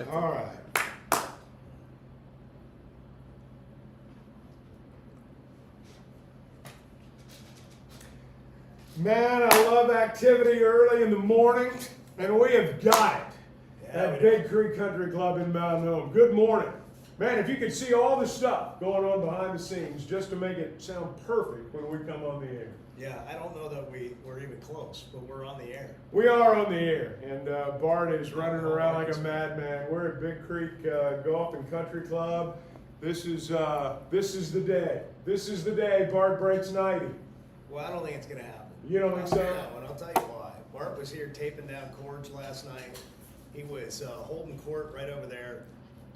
All right. Man, I love activity early in the morning, and we have got it at Big Creek Country Club in Mount Home. Good morning. Man, if you could see all the stuff going on behind the scenes just to make it sound perfect when we come on the air. Yeah, I don't know that we're even close, but we're on the air. We are on the air, and Bart is running around like a madman. We're at Big Creek Golf and Country Club. This is the day. This is the day Bart breaks 90. Well, I don't think it's going to happen. You don't think so? No, and I'll tell you why. Bart was here taping down cords last night. He was holding court right over there,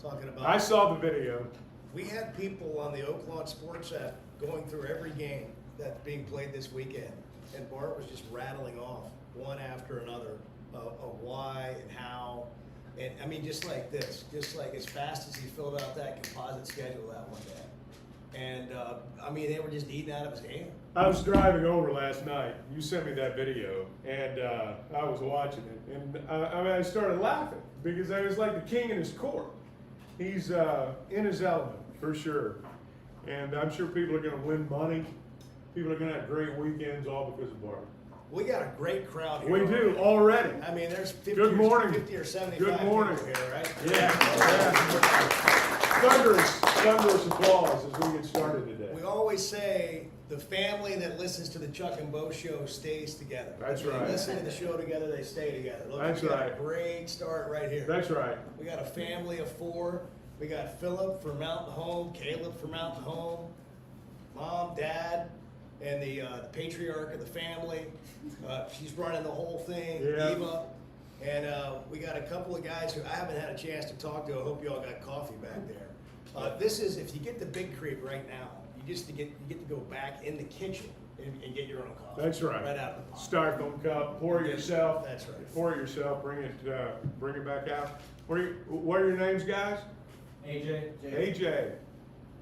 talking about. I saw the video. We had people on the Oaklawn Sports app going through every game that's being played this weekend, and Bart was just rattling off one after another of why and how, and I mean just like this, just like as fast as he filled out that composite schedule that one day, and I mean they were just eating out of his hand. I was driving over last night. You sent me that video, and I was watching it, and I started laughing because I was like the king in his court. He's in his element for sure, and I'm sure people are going to win money. People are going to have great weekends all because of Bart. We got a great crowd here. We do already. I mean, there's 50, Good morning. 50 or 75 Good morning. people here, right? Yeah. Thunderous applause as we get started today. We always say the family that listens to the Chuck and Bo show stays together. That's They right. listen to the show together, they stay together. Look, That's we got right. a great start right here. That's right. We got a family of 4. We got Philip from Mountain Home, Caleb from Mountain Home, Mom, Dad, and the patriarch of the family. She's running the whole thing, Yeah. Eva. And we got a couple of guys who I haven't had a chance to talk to. I hope you all got coffee back there. This is, if you get to Big Creek right now, you get to go back in the kitchen and get your own coffee. That's right. Right out of the pot. Styrofoam cup, pour it yourself. That's right. Pour it yourself, bring it back out. What are your names, guys? AJ. AJ.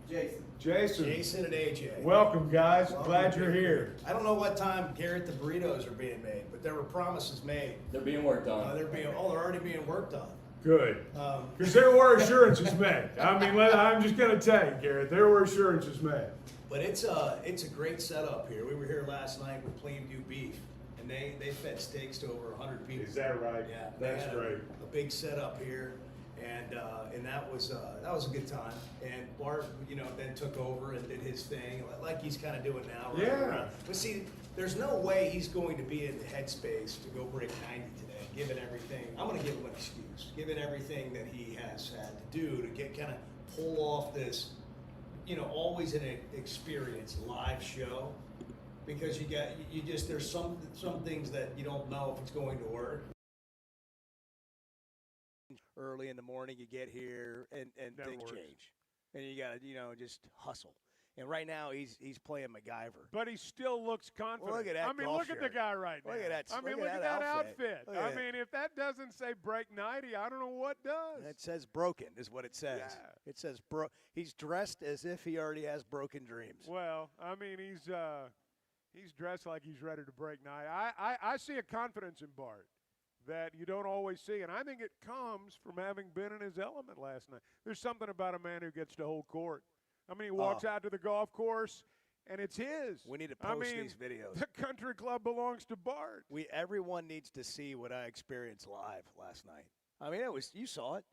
Jason. Jason. Jason and AJ. Welcome, guys. Welcome Glad to you're Big here. Creek. I don't know what time, Garrett, the burritos are being made, but there were promises made. They're being worked on. They're already being worked on. Good. Um, Because there were assurances made. I mean, I'm just going to tell you, Garrett, there were assurances made. But it's a great setup here. We were here last night with Plainview Beef, and they fed steaks to over 100 people. Is that right? Yeah, they That's had great. A big setup here, and that was a good time. And Bart, then took over and did his thing, like he's kind of doing now. Right Yeah. around. But see, there's no way he's going to be in the headspace to go break 90 today, given everything. I'm going to give him an excuse, given everything that he has had to do to get kind of pull off this. Always an experience live show, because there's some things that you don't know if it's going to work. Early in the morning, you get here and Never things works. change, and you got to just hustle. And right now he's playing MacGyver. But he still looks confident. Well, look at that I mean, golf look at the shirt. guy right now. Look at that- I mean, look look at at that that outfit. outfit. Look at I that. mean, if that doesn't say break 90, I don't know what does. It says broken is what it says. Yeah. It says he's dressed as if he already has broken dreams. Well, I mean, he's dressed like he's ready to break 90. I see a confidence in Bart that you don't always see, and I think it comes from having been in his element last night. There's something about a man who gets to hold court. I mean, he walks out to the golf course, and it's his. We need to post these videos. The country club belongs to Bart. Everyone needs to see what I experienced live last night. I mean, you saw it.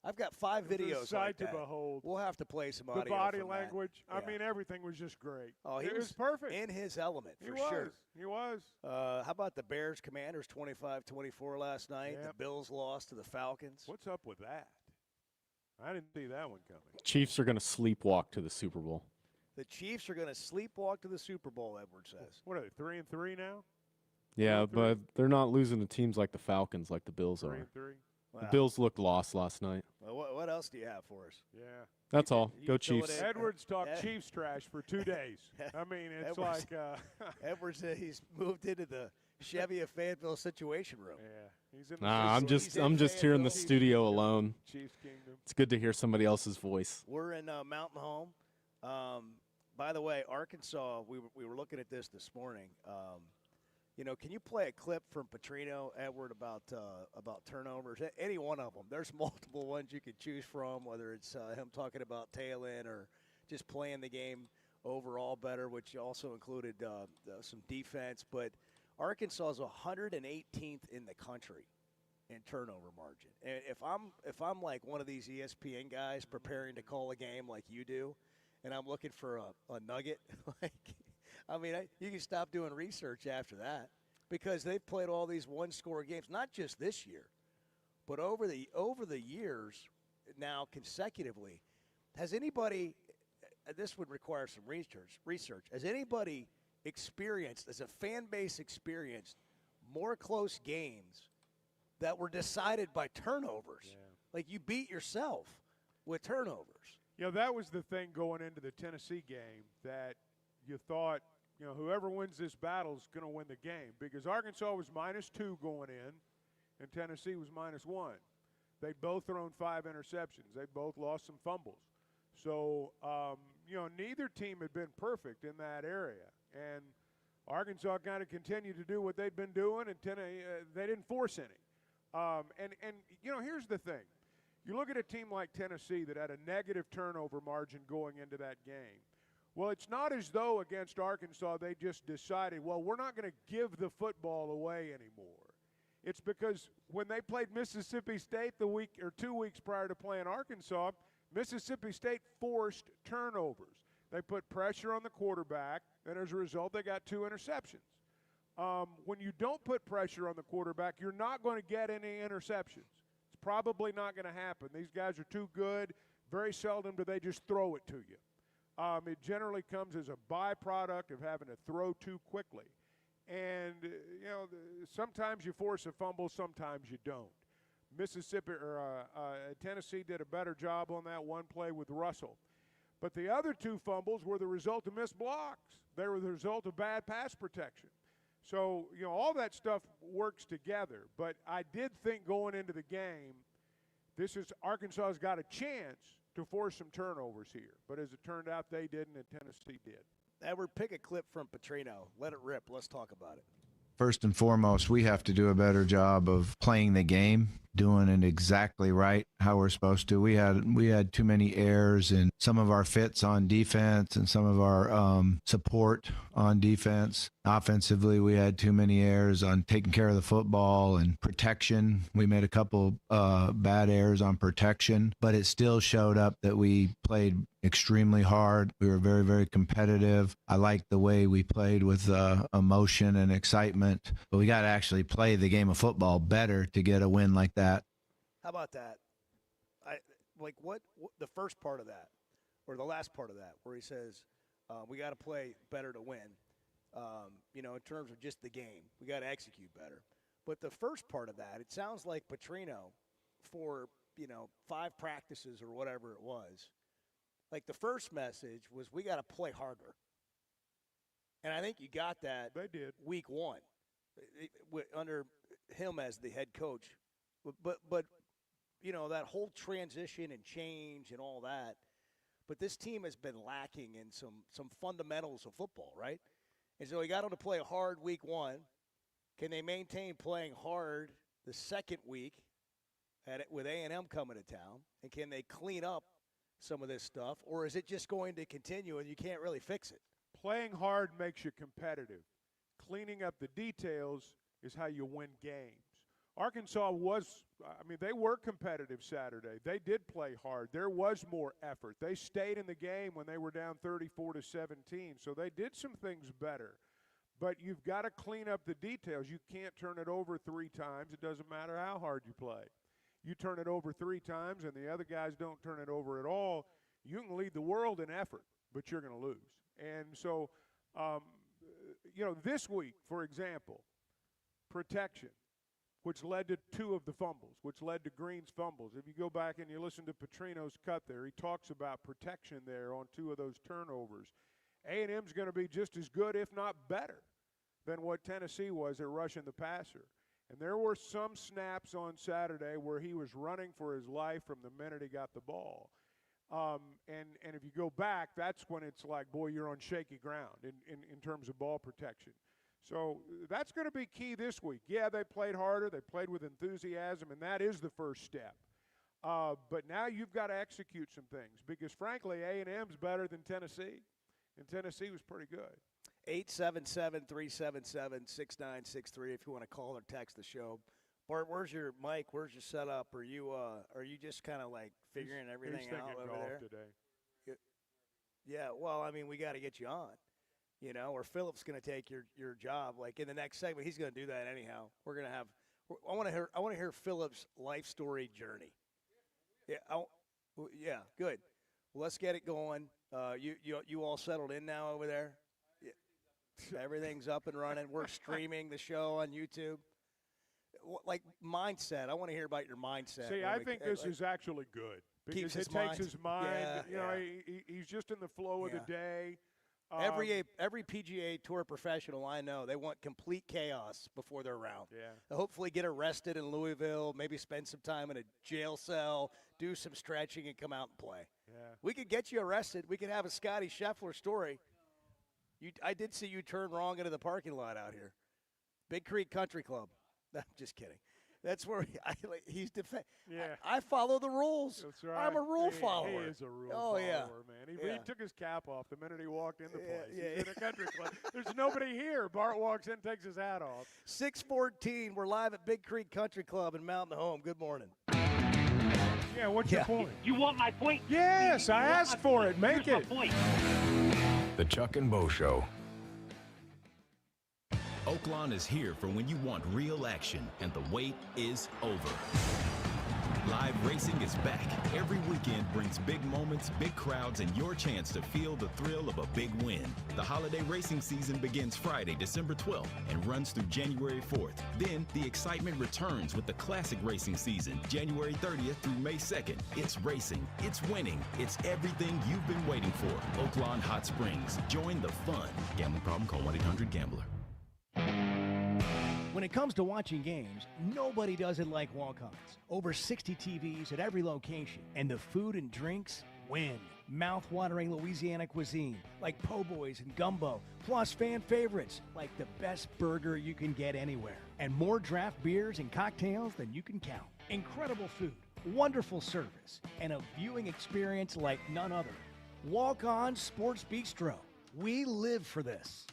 I've got 5 It was a videos sight like to that. behold. We'll have to play some The audio. body from that. language. I Yeah. mean, everything was just great. Oh, it was perfect. in his element He for was. sure. He was. How about the Bears Commanders 25-24 last night? The Yep. Bills lost to the Falcons. What's up with that? I didn't see that one coming. Chiefs are going to sleepwalk to the Super Bowl. The Chiefs are going to sleepwalk to the Super Bowl, Edwards says. What are they, 3-3 now? Yeah, 3-3? but they're not losing to teams like the Falcons like the Bills are. 3-3. The Wow. Bills looked lost last night. Well, what else do you have for us? Yeah. That's all. you Go fill it Chiefs. in. Edwards talked Ed- Chiefs trash for 2 days. I mean, it's Edwards- like, Edwards said he's moved into the Chevy of Fayetteville Situation Room. yeah, he's in the Nah, I'm Chiefs- just I'm just here in the Chiefs studio Kingdom. alone. Chiefs Kingdom. It's good to hear somebody else's voice. We're in Mountain Home. By the way, Arkansas, we were looking at this morning. Can you play a clip from Petrino, Edward, about turnovers? Any one of them. There's multiple ones you could choose from, whether it's him talking about tail end or just playing the game overall better, which also included some defense. But Arkansas is 118th in the country in turnover margin. And if I'm like one of these ESPN guys preparing to call a game like you do, and I'm looking for a nugget, you can stop doing research after that, because they've played all these one-score games, not just this year, but over the years now consecutively. Has anybody? This would require some research. Has anybody experienced, as a fan base experienced, more close games that were decided by turnovers? Yeah. Like you beat yourself with turnovers. That was the thing going into the Tennessee game, that you thought, whoever wins this battle is going to win the game, because Arkansas was -2 going in and Tennessee was -1. They'd both thrown 5 interceptions. They both lost some fumbles. So, neither team had been perfect in that area. And Arkansas kind of continued to do what they'd been doing, and they didn't force any. Here's the thing. You look at a team like Tennessee that had a negative turnover margin going into that game. Well, it's not as though against Arkansas they just decided, well, we're not going to give the football away anymore. It's because when they played Mississippi State the week or 2 weeks prior to playing Arkansas, Mississippi State forced turnovers. They put pressure on the quarterback, and as a result, they got 2 interceptions. When you don't put pressure on the quarterback, you're not going to get any interceptions. It's probably not going to happen. These guys are too good. Very seldom do they just throw it to you. It generally comes as a byproduct of having to throw too quickly. And, sometimes you force a fumble, sometimes you don't. Tennessee did a better job on that one play with Russell. But the other 2 fumbles were the result of missed blocks. They were the result of bad pass protection. So, all that stuff works together. But I did think going into the game, Arkansas's got a chance to force some turnovers here. But as it turned out, they didn't, and Tennessee did. Edward, pick a clip from Petrino. Let it rip. Let's talk about it. First and foremost, we have to do a better job of playing the game, doing it exactly right, how we're supposed to. We had too many errors in some of our fits on defense and some of our support on defense. Offensively, we had too many errors on taking care of the football and protection. We made a couple bad errors on protection, but it still showed up that we played extremely hard. We were very, very competitive. I liked the way we played with emotion and excitement, but we got to actually play the game of football better to get a win like that. How about that? What the first part of that, or the last part of that, where he says we got to play better to win. In terms of just the game, we got to execute better. But the first part of that, it sounds like Petrino, for 5 practices or whatever it was, like the first message was we got to play harder. And I think you got that. They did. Week 1, under him as the head coach. But that whole transition and change and all that. But this team has been lacking in some fundamentals of football, right? And so he got them to play hard week 1. Can they maintain playing hard the second week with A&M coming to town? And can they clean up some of this stuff? Or is it just going to continue and you can't really fix it? Playing hard makes you competitive. Cleaning up the details is how you win games. Arkansas they were competitive Saturday. They did play hard. There was more effort. They stayed in the game when they were down 34-17, so they did some things better. But you've got to clean up the details. You can't turn it over 3 times. It doesn't matter how hard you play. You turn it over 3 times and the other guys don't turn it over at all, you can lead the world in effort, but you're going to lose. And so, this week, for example, protection, which led to 2 of the fumbles, which led to Green's fumbles. If you go back and you listen to Petrino's cut there, he talks about protection there on 2 of those turnovers. A&M's going to be just as good, if not better, than what Tennessee was at rushing the passer. And there were some snaps on Saturday where he was running for his life from the minute he got the ball. And if you go back, that's when it's like, boy, you're on shaky ground in terms of ball protection. So that's going to be key this week. Yeah, they played harder. They played with enthusiasm, and that is the first step. But now you've got to execute some things because, frankly, A&M's better than Tennessee, and Tennessee was pretty good. 877-377-6963 if you want to call or text the show. Bart, where's your mic? Where's your setup? Are you just kind of like figuring everything He's out thinking over golf there? today. Yeah, well, I mean, we got to get you on, or Philip's going to take your job. Like in the next segment, he's going to do that anyhow. We're going to have. I want to hear Philip's life story journey. Yeah, yeah, good. Well, let's get it going. You all settled in now over there? Yeah. Everything's up and running. We're streaming the show on YouTube. Like mindset, I want to hear about your mindset. See, I think this is actually good because it takes his mind. He's just in the flow of the day. Every PGA Tour professional I know, they want complete chaos before they're around. Yeah. They'll hopefully get arrested in Louisville, maybe spend some time in a jail cell, do some stretching, and come out and play. Yeah. We could get you arrested. We could have a Scotty Scheffler story. I did see you turn wrong into the parking lot out here. Big Creek Country Club. No, I'm just kidding. That's where he's defending. Yeah. I follow the rules. That's right. I'm a rule follower. He is a rule follower, man. He Yeah. took his cap off the minute he walked in the place. Yeah. He's in a country club. There's nobody here. Bart walks in, takes his hat off. 6:14. We're live at Big Creek Country Club in Mountain Home. Good morning. Yeah, what's your point? You want my point? Yes, I asked for it. Make Here's it. my point. The Chuck and Bo Show. Oaklawn is here for when you want real action, and the wait is over. Live racing is back. Every weekend brings big moments, big crowds, and your chance to feel the thrill of a big win. The holiday racing season begins Friday, December 12th, and runs through January 4th. Then, the excitement returns with the classic racing season, January 30th through May 2nd. It's racing, it's winning, it's everything you've been waiting for. Oaklawn Hot Springs. Join the fun. Gambling problem? Call 1-800-GAMBLER. When it comes to watching games, nobody does it like Walk-Ons. Over 60 TVs at every location, and the food and drinks win. Mouth-watering Louisiana cuisine like po' boys and gumbo, plus fan favorites like the best burger you can get anywhere, and more draft beers and cocktails than you can count. Incredible food, wonderful service, and a viewing experience like none other. Walk-On Sports Bistro. We live for this.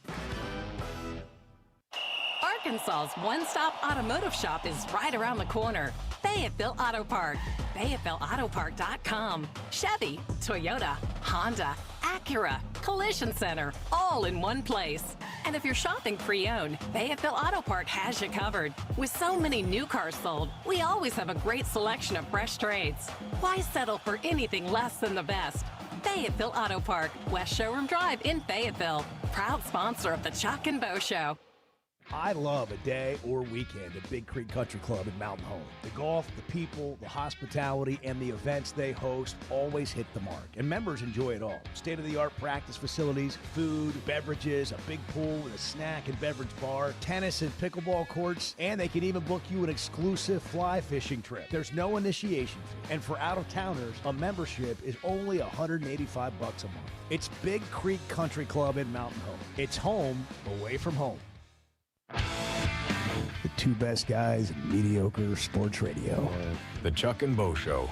Arkansas's one-stop automotive shop is right around the corner. Fayetteville Auto Park. FayettevilleAutoPark.com. Chevy, Toyota, Honda, Acura, Collision Center, all in one place. And if you're shopping pre-owned, Fayetteville Auto Park has you covered. With so many new cars sold, we always have a great selection of fresh trades. Why settle for anything less than the best? Fayetteville Auto Park, West Showroom Drive in Fayetteville. Proud sponsor of the Chuck and Bo Show. I love a day or weekend at Big Creek Country Club in Mountain Home. The golf, the people, the hospitality, and the events they host always hit the mark, and members enjoy it all. State-of-the-art practice facilities, food, beverages, a big pool with a snack and beverage bar, tennis and pickleball courts, and they can even book you an exclusive fly fishing trip. There's no initiation fee, and for out-of-towners, a membership is only $185 a month. It's Big Creek Country Club in Mountain Home. It's home away from home. The two best guys in mediocre sports radio. The Chuck and Bo Show.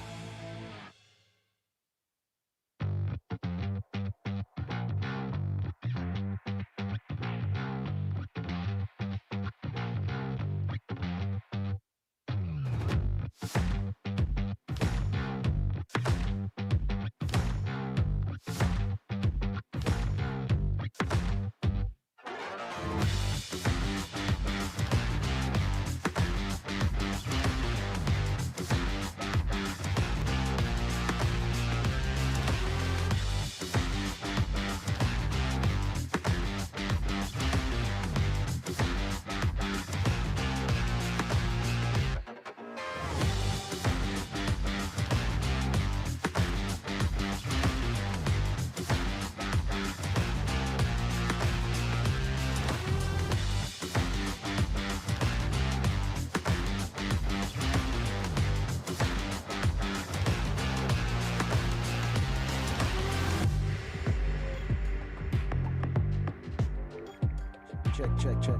check. Check.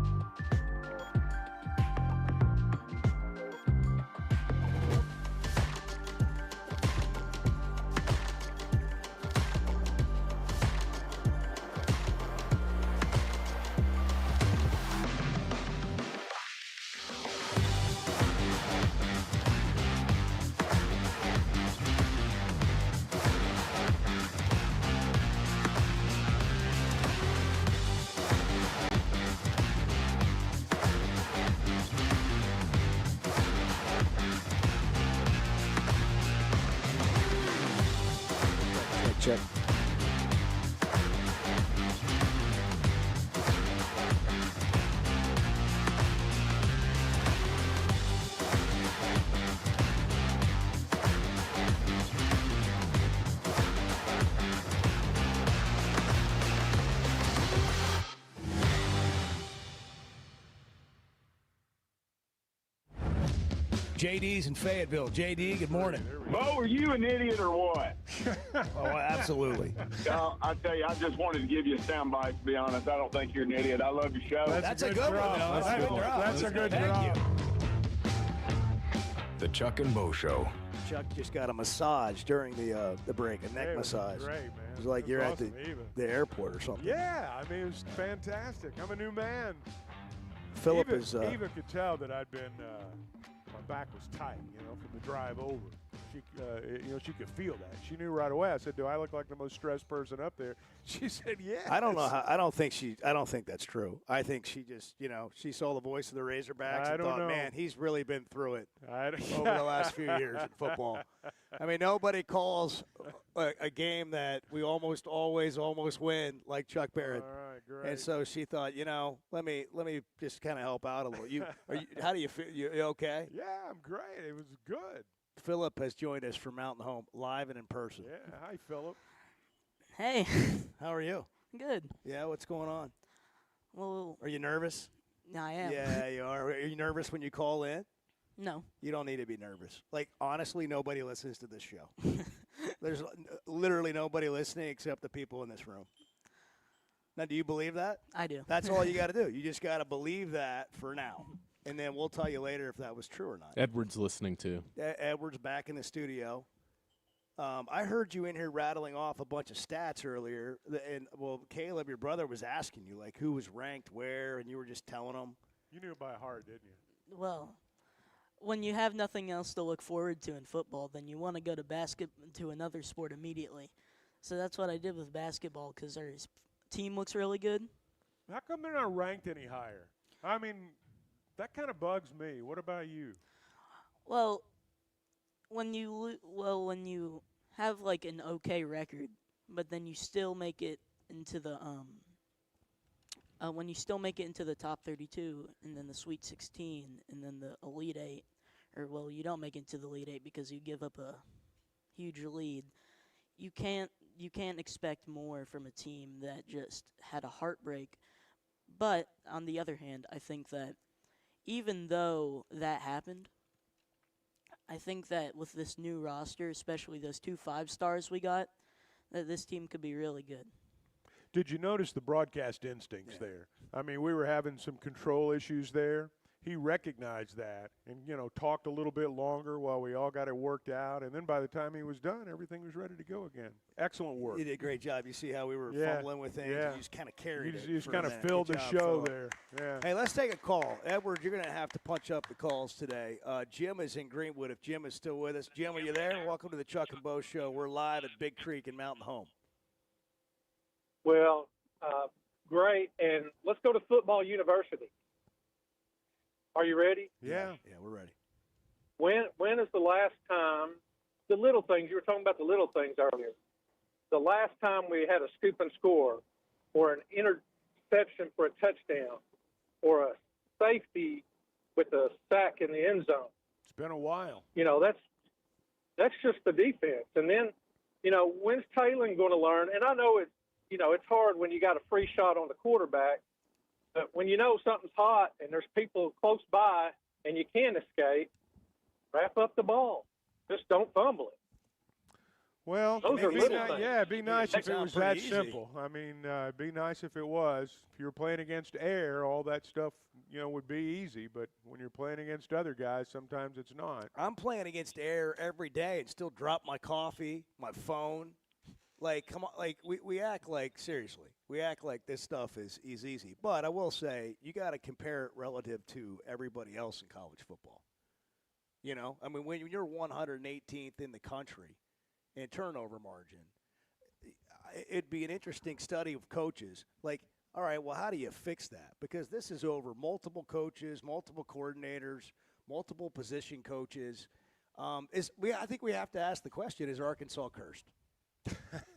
JD's in Fayetteville. JD, good morning. Bo, are you an idiot or what? Oh, absolutely. I tell you, I just wanted to give you a soundbite, to be honest. I don't think you're an idiot. I love your show. That's a good one. That's a good Thank drop. you. The Chuck and Bo Show. Chuck just got a massage during the break, a neck Hey, it was massage. great, man. It was like It was you're awesome, at even. the airport or something. Yeah, I mean, it was fantastic. I'm a new man. Philip Eva, is. Eva could tell that I'd been, my back was tight, from the drive over. She could feel that. She knew right away. I said, "Do I look like the most stressed person up there?" She said, "Yeah." I don't know how. I don't think that's true. I think she just, she saw the voice of the Razorbacks I and don't thought, know. man, he's really been through it over over the last few years in football. I mean, nobody calls a game that we almost always win like Chuck Barrett. All right, great. And so she thought, let me just kind of help out a little. How do you feel? You okay? Yeah, I'm great. It was good. Philip has joined us from Mountain Home, live and in person. Yeah, hi, Philip. Hey, How are you? good. Yeah, what's going on? Well, Are you nervous? I am. Yeah, you are. Are you nervous when you call in? No. You don't need to be nervous. Like, honestly, nobody listens to this show. There's literally nobody listening except the people in this room. Now, do you believe that? I do. That's all you got to do. You just got to believe that for now. And then we'll tell you later if that was true or not. Edward's listening too. Edward's back in the studio. I heard you in here rattling off a bunch of stats earlier. And, Caleb, your brother, was asking you, like, who was ranked where, and you were just telling him. You knew it by heart, didn't you? Well, when you have nothing else to look forward to in football, then you want to go to another sport immediately. So that's what I did with basketball because our team looks really good. How come they're not ranked any higher? I mean, that kind of bugs me. What about you? Well, when you have like an okay record, but then you still make it into the when you still make it into the top 32 and then the Sweet 16 and then the Elite 8, you don't make it into the Elite 8 because you give up a huge lead. You can't expect more from a team that just had a heartbreak. But on the other hand, I think that even though that happened, I think that with this new roster, especially those 2 5-stars we got, that this team could be really good. Did you notice the broadcast instincts there? I mean, we were having some control issues there. He recognized that and, talked a little bit longer while we all got it worked out. And then by the time he was done, everything was ready to go again. Excellent work. You did a great job. You see how we were fumbling with things? Yeah. You just kind of carried it. You just for a kind of minute. filled Good the job, show Phillip. there. Yeah. Hey, let's take a call. Edward, you're going to have to punch up the calls today. Jim is in Greenwood. If Jim is still with us. Jim, are you there? Welcome to the Chuck and Bo Show. We're live at Big Creek in Mountain Home. Well, great. And let's go to Football University. Are you ready? Yeah. Yeah, we're ready. When is the last time, the little things, you were talking about the little things earlier, the last time we had a scoop and score or an interception for a touchdown or a safety with a sack in the end zone? It's been a while. That's just the defense. And then, when's Taylor going to learn? And I know it's hard when you got a free shot on the quarterback, but when you know something's hot and there's people close by and you can escape, wrap up the ball. Just don't fumble it. Well, Those are it'd be little things. yeah, it'd be nice if it sound was that pretty easy. simple. I mean, it'd be nice if it was. If you're playing against air, all that stuff, would be easy. But when you're playing against other guys, sometimes it's not. I'm playing against air every day and still drop my coffee, my phone. Like, come on, like we act like, seriously, we act like this stuff is easy. But I will say, you got to compare it relative to everybody else in college football. I mean, when you're 118th in the country in turnover margin, it'd be an interesting study of coaches. Like, all right, well, how do you fix that? Because this is over multiple coaches, multiple coordinators, multiple position coaches. I think we have to ask the question: is Arkansas cursed?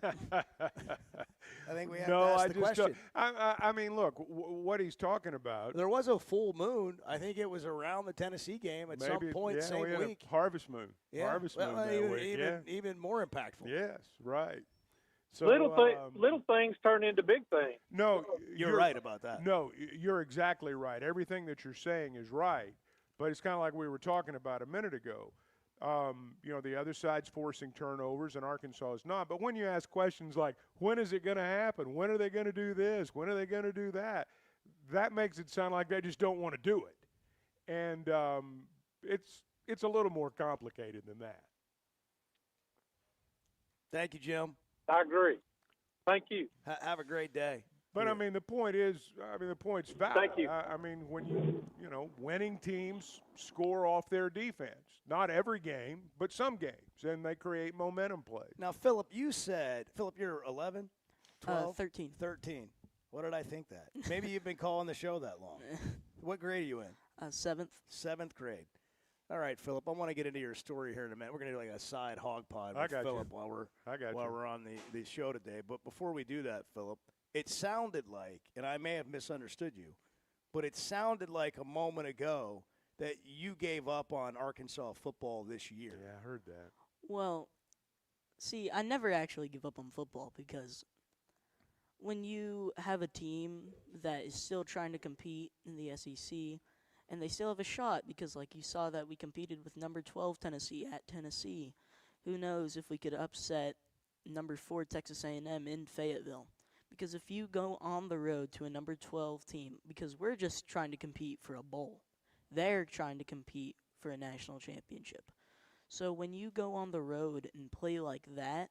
I think we have to ask the question. I mean, look, what he's talking about. There was a full moon. I think it was around the Tennessee game at some point same we had week. A harvest moon. Yeah. Harvest moon that week. Even more impactful. Yes, right. So, little things turn into big things. No, you're right about that. No, you're exactly right. Everything that you're saying is right. But it's kind of like we were talking about a minute ago. The other side's forcing turnovers and Arkansas is not. But when you ask questions like, when is it going to happen? When are they going to do this? When are they going to do that? That makes it sound like they just don't want to do it. And it's a little more complicated than that. Thank you, Jim. I agree. Thank you. Have a great day. But, I mean, the point's valid. Thank you. I mean, when winning teams score off their defense. Not every game, but some games, and they create momentum plays. Now, Philip, you're 11, 12? 13. 13. What did I think that? Maybe you've been calling the show that long. What grade are you in? 7th. 7th grade. All right, Philip, I want to get into your story here in a minute. We're going to do like a side hog pod with Philip while we're on the show today. But before we do that, Philip, it sounded like, and I may have misunderstood you, but it sounded like a moment ago that you gave up on Arkansas football this year. Yeah, I heard that. Well, see, I never actually give up on football because when you have a team that is still trying to compete in the SEC and they still have a shot because, like you saw that we competed with number 12 Tennessee at Tennessee, who knows if we could upset number 4 Texas A&M in Fayetteville. Because if you go on the road to a number 12 team, because we're just trying to compete for a bowl, they're trying to compete for a national championship. So when you go on the road and play like that,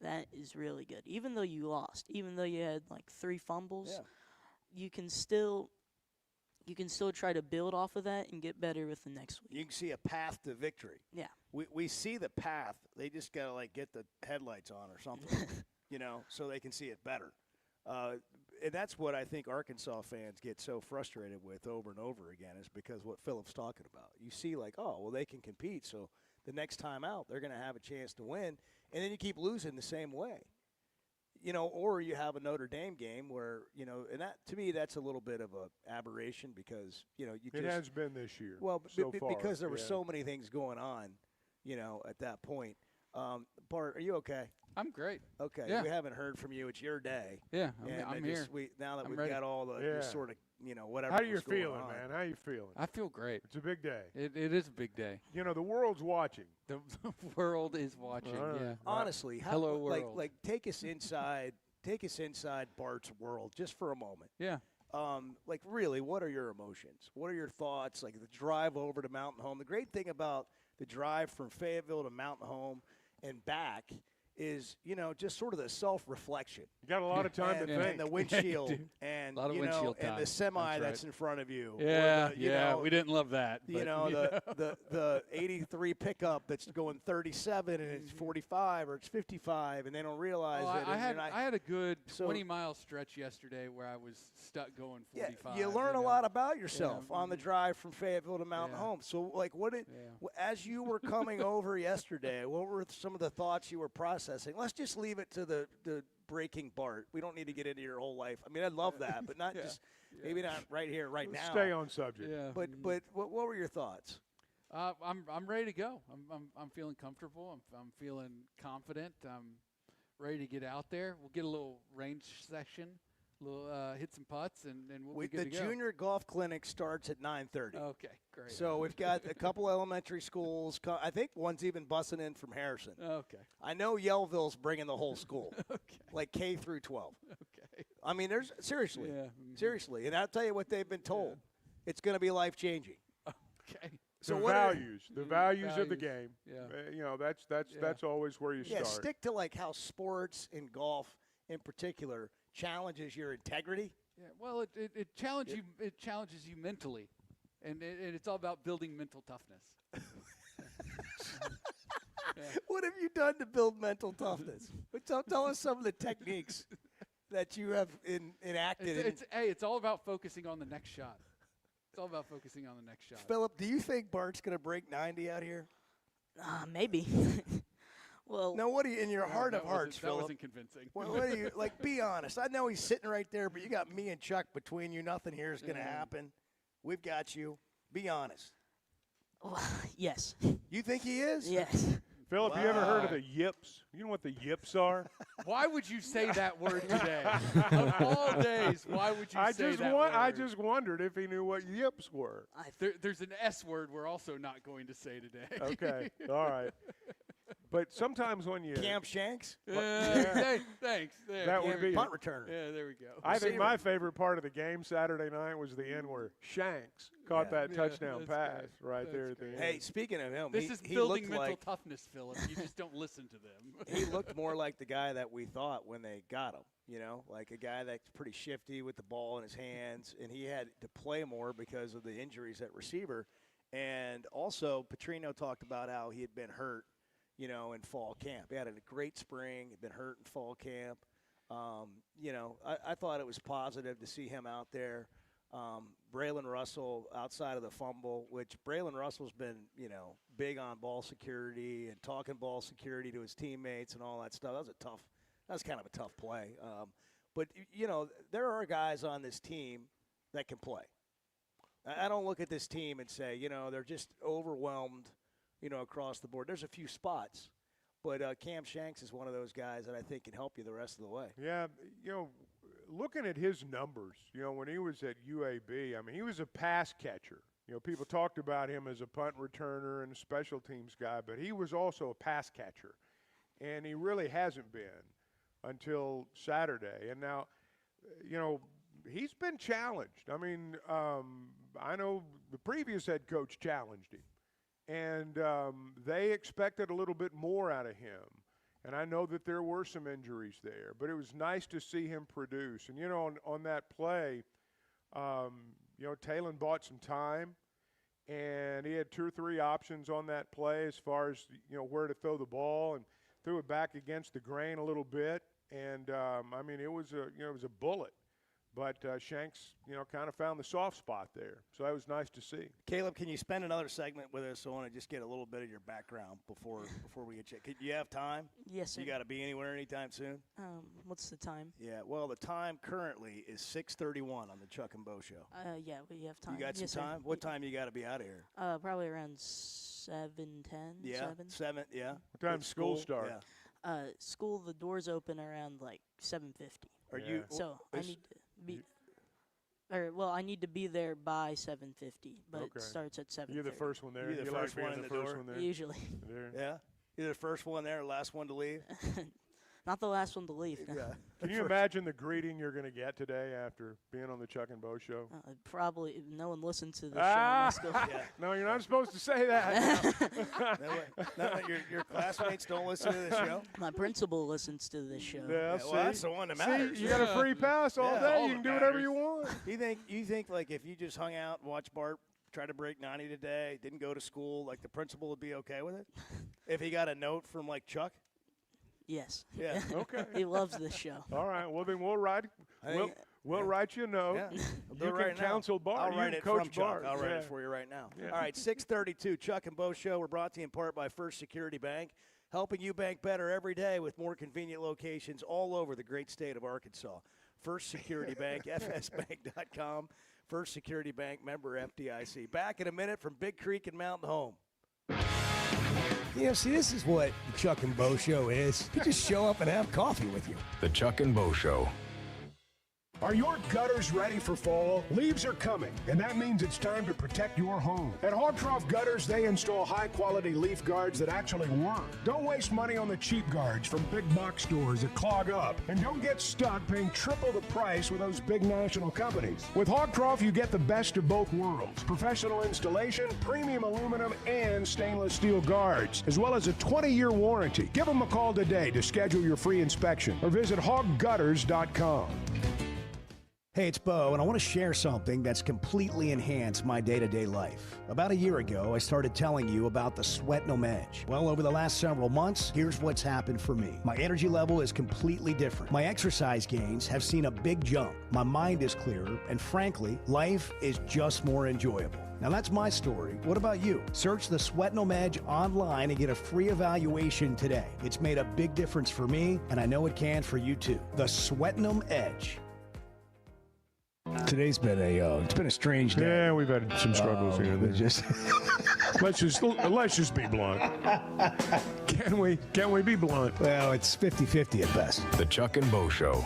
that is really good. Even though you lost, even though you had like 3 fumbles, you can still try to build off of that and get better with the next week. You can see a path to victory. Yeah. We see the path. They just got to like get the headlights on or something, so they can see it better. And that's what I think Arkansas fans get so frustrated with over and over again is because what Philip's talking about. You see like, oh, well, they can compete, so the next time out they're going to have a chance to win, and then you keep losing the same way. Or you have a Notre Dame game where, and that to me that's a little bit of a aberration because, it has been this year. Well, so far, because there were so many things going on, at that point. Bart, are you okay? I'm great. Okay. Yeah. We haven't heard from you. It's your day. Yeah, And I'm just, here. now that I'm we've ready. got all the sort of, whatever. How are you was going feeling, on. man? How you feeling? I feel great. It's a big day. It is a big day. The world's watching. The world is watching. All right. Yeah. Honestly, hello world. Like take us inside. Take us inside Bart's world just for a moment. Yeah. Like really, what are your emotions? What are your thoughts? Like the drive over to Mountain Home. The great thing about the drive from Fayetteville to Mountain Home and back is, just sort of the self-reflection. You got a lot of time to think. And the windshield, and, lot of windshield and time. the semi that's in front of you. Yeah, or the, we didn't love that. But, the 83 pickup that's going 37 and it's 45 or it's 55, and they don't realize it. I had a good 20-mile stretch yesterday where I was stuck going 45. You learn a lot about yourself on the drive from Fayetteville to Mountain Home. So, like, as you were coming over yesterday, what were some of the thoughts you were processing? Let's just leave it to the breaking Bart. We don't need to get into your whole life. I mean, I'd love that, but not just maybe not right here, right Let's now. Stay on subject. Yeah. But what were your thoughts? I'm ready to go. I'm feeling comfortable. I'm feeling confident. I'm ready to get out there. We'll get a little range session, a hit some putts, and we'll With be the good to go. junior golf clinic starts at 9:30. Okay, great. So we've got a couple elementary schools. I think one's even busing in from Harrison. Okay. I know Yellville's bringing the whole school, Okay. like K through 12. Okay. I mean, there's seriously, Yeah. seriously, and I'll tell you what they've been told. It's going to be life changing. Okay. So the what values of the game. Yeah. That's always where you start. Stick to like how sports and golf in particular challenges your integrity. Yeah. Well, it challenges you mentally, and it's all about building mental toughness. What have you done to build mental toughness? Tell us some of the techniques that you have enacted. It's all about focusing on the next shot. It's all about focusing on the next shot. Philip, do you think Bart's going to break 90 out here? Maybe. Well, no. What do you, in your heart of hearts, that Philip? wasn't convincing. What do you like? Be honest. I know he's sitting right there, but you got me and Chuck between you. Nothing here is going to happen. We've got you. Be honest. Yes. You think he is? Yes. Philip, you ever heard of the yips? You know what the yips are? Why would you say that word today? Of all days, why would you say that word? I just wondered if he knew what yips were. There's an S word we're also not going to say today. Okay, all right. But sometimes when you Cam Shanks? Thanks. That would be punt returner. Yeah, there we go. I think my favorite part of the game Saturday night was the end where Shanks caught that touchdown pass right there at the end. Hey, speaking of him, this is he building looked mental toughness, Philip. You just don't listen to them. He looked more like the guy that we thought when they got him. You know, like a guy that's pretty shifty with the ball in his hands, and he had to play more because of the injuries at receiver. And also, Petrino talked about how he had been hurt, you know, in fall camp. He had a great spring, had been hurt in fall camp. You know, I thought it was positive to see him out there. Braylon Russell outside of the fumble, which Braylon Russell's been, you know, big on ball security and talking ball security to his teammates and all that stuff. That was kind of a tough play. But, you know, there are guys on this team that can play. I don't look at this team and say, you know, they're just overwhelmed, you know, across the board. There's a few spots. But Cam Shanks is one of those guys that I think can help you the rest of the way. Yeah, you know, looking at his numbers, you know, when he was at UAB, I mean, he was a pass catcher. You know, people talked about him as a punt returner and a special teams guy, but he was also a pass catcher. And he really hasn't been until Saturday. And now, you know, he's been challenged. I mean, I know the previous head coach challenged him. And they expected a little bit more out of him. And I know that there were some injuries there. But it was nice to see him produce. And, you know, on that play, you know, Talon bought some time. And he had 2 or 3 options on that play as far as, you know, where to throw the ball. And threw it back against the grain a little bit. And, I mean, it was a bullet. But Shanks, you know, kind of found the soft spot there. So that was nice to see. Caleb, can you spend another segment with us? I want to just get a little bit of your background before we get you. Could you have time? Yes, sir. You got to be anywhere anytime soon? What's the time? Yeah, well, the time currently is 6:31 on the Chuck and Bo Show. Yeah, we have time. You got some time? What time you got to be out of here? Probably around 7:10. Yeah, 7, yeah. What time school start? Yeah. School, the doors open around like 7:50. Are you? So I need to be. I need to be there by 7:50, but it starts at 7:30. You're the first one there. You're the first one in the door. Usually. Yeah. You're the first one there, last one to leave. Not the last one to leave. No. Yeah. Can you imagine the greeting you're going to get today after being on the Chuck and Bo Show? Probably no one listens to this show. No, you're not supposed to say that. No, your classmates don't listen to this show? My principal listens to this show. Yeah, well, that's the one that matters. See, you got a free pass all day. All You can that do whatever matters. you want. You think like if you just hung out and watched Bart try to break 90 today, didn't go to school, like the principal would be okay with it? If he got a note from like Chuck? Yes. Yeah. Okay. He loves this show. All right. Well, then we'll write. We'll write you a note. Yeah. You can right counsel Bart. I'll You write can it coach from Chuck. Bart. I'll write Yeah. it for you right now. Yeah. All right, 6:32, Chuck and Bo Show. We're brought to you in part by First Security Bank, helping you bank better every day with more convenient locations all over the great state of Arkansas. First Security Bank, fsbank.com. First Security Bank, member FDIC. Back in a minute from Big Creek and Mountain Home. Yeah, see, this is what the Chuck and Bo Show is. You just show up and have coffee with you. The Chuck and Bo Show. Are your gutters ready for fall? Leaves are coming, and that means it's time to protect your home. At Hogtroff Gutters, they install high-quality leaf guards that actually work. Don't waste money on the cheap guards from big box stores that clog up, and don't get stuck paying triple the price with those big national companies. With Hogtroff, you get the best of both worlds: professional installation, premium aluminum, and stainless steel guards, as well as a 20-year warranty. Give them a call today to schedule your free inspection, or visit hoggutters.com. Hey, it's Bo, and I want to share something that's completely enhanced my day-to-day life. About a year ago, I started telling you about the Sweatnum Edge. Well, over the last several months, here's what's happened for me. My energy level is completely different. My exercise gains have seen a big jump. My mind is clearer, and frankly, life is just more enjoyable. Now that's my story. What about you? Search the Sweatnum Edge online and get a free evaluation today. It's made a big difference for me, and I know it can for you too. The Sweatnum Edge. Today's been a strange day. Yeah, we've had some struggles here. Let's just be blunt. Can we be blunt? Well, it's 50-50 at best. The Chuck and Bo Show.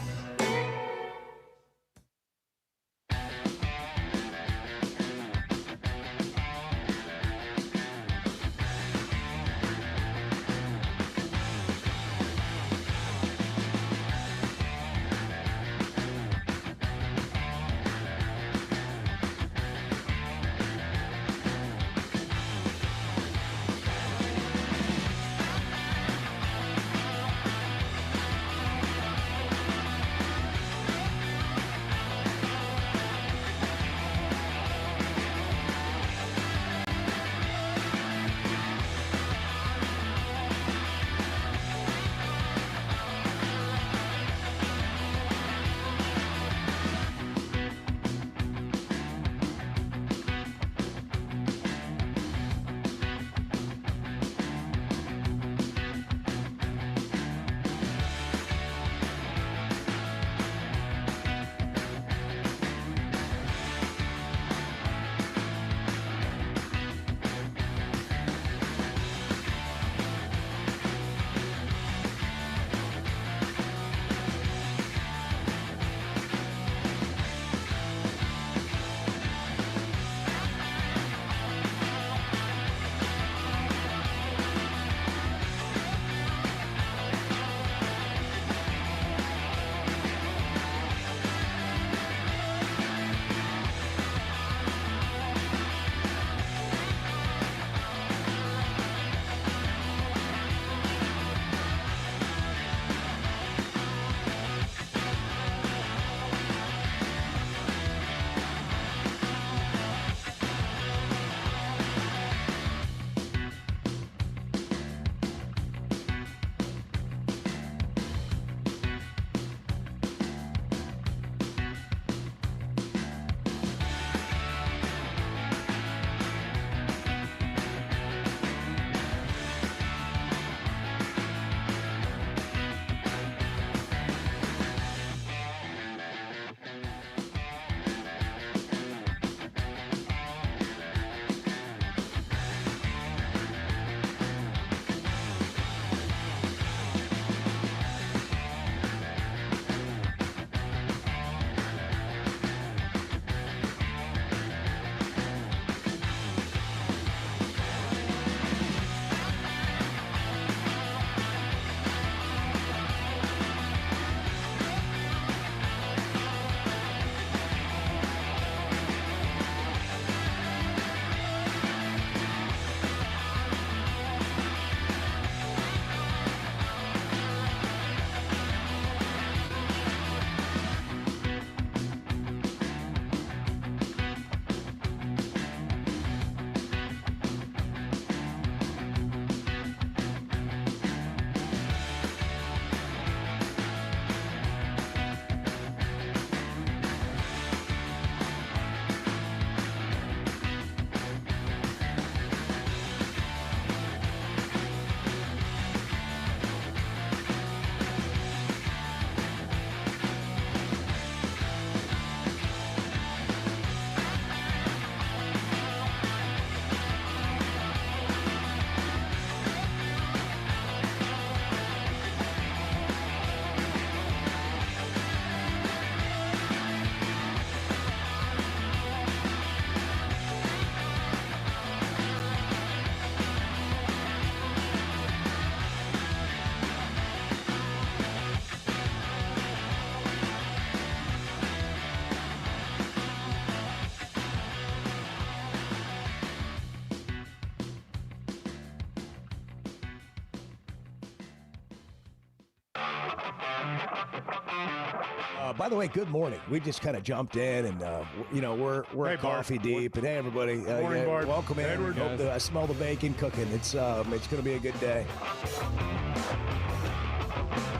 By the way, good morning. We just kind of jumped in, and we're Hey, Bart. coffee deep. And hey, everybody, Morning, Bart. welcome in. Edward. Hope I smell the bacon cooking. It's going to be a good day.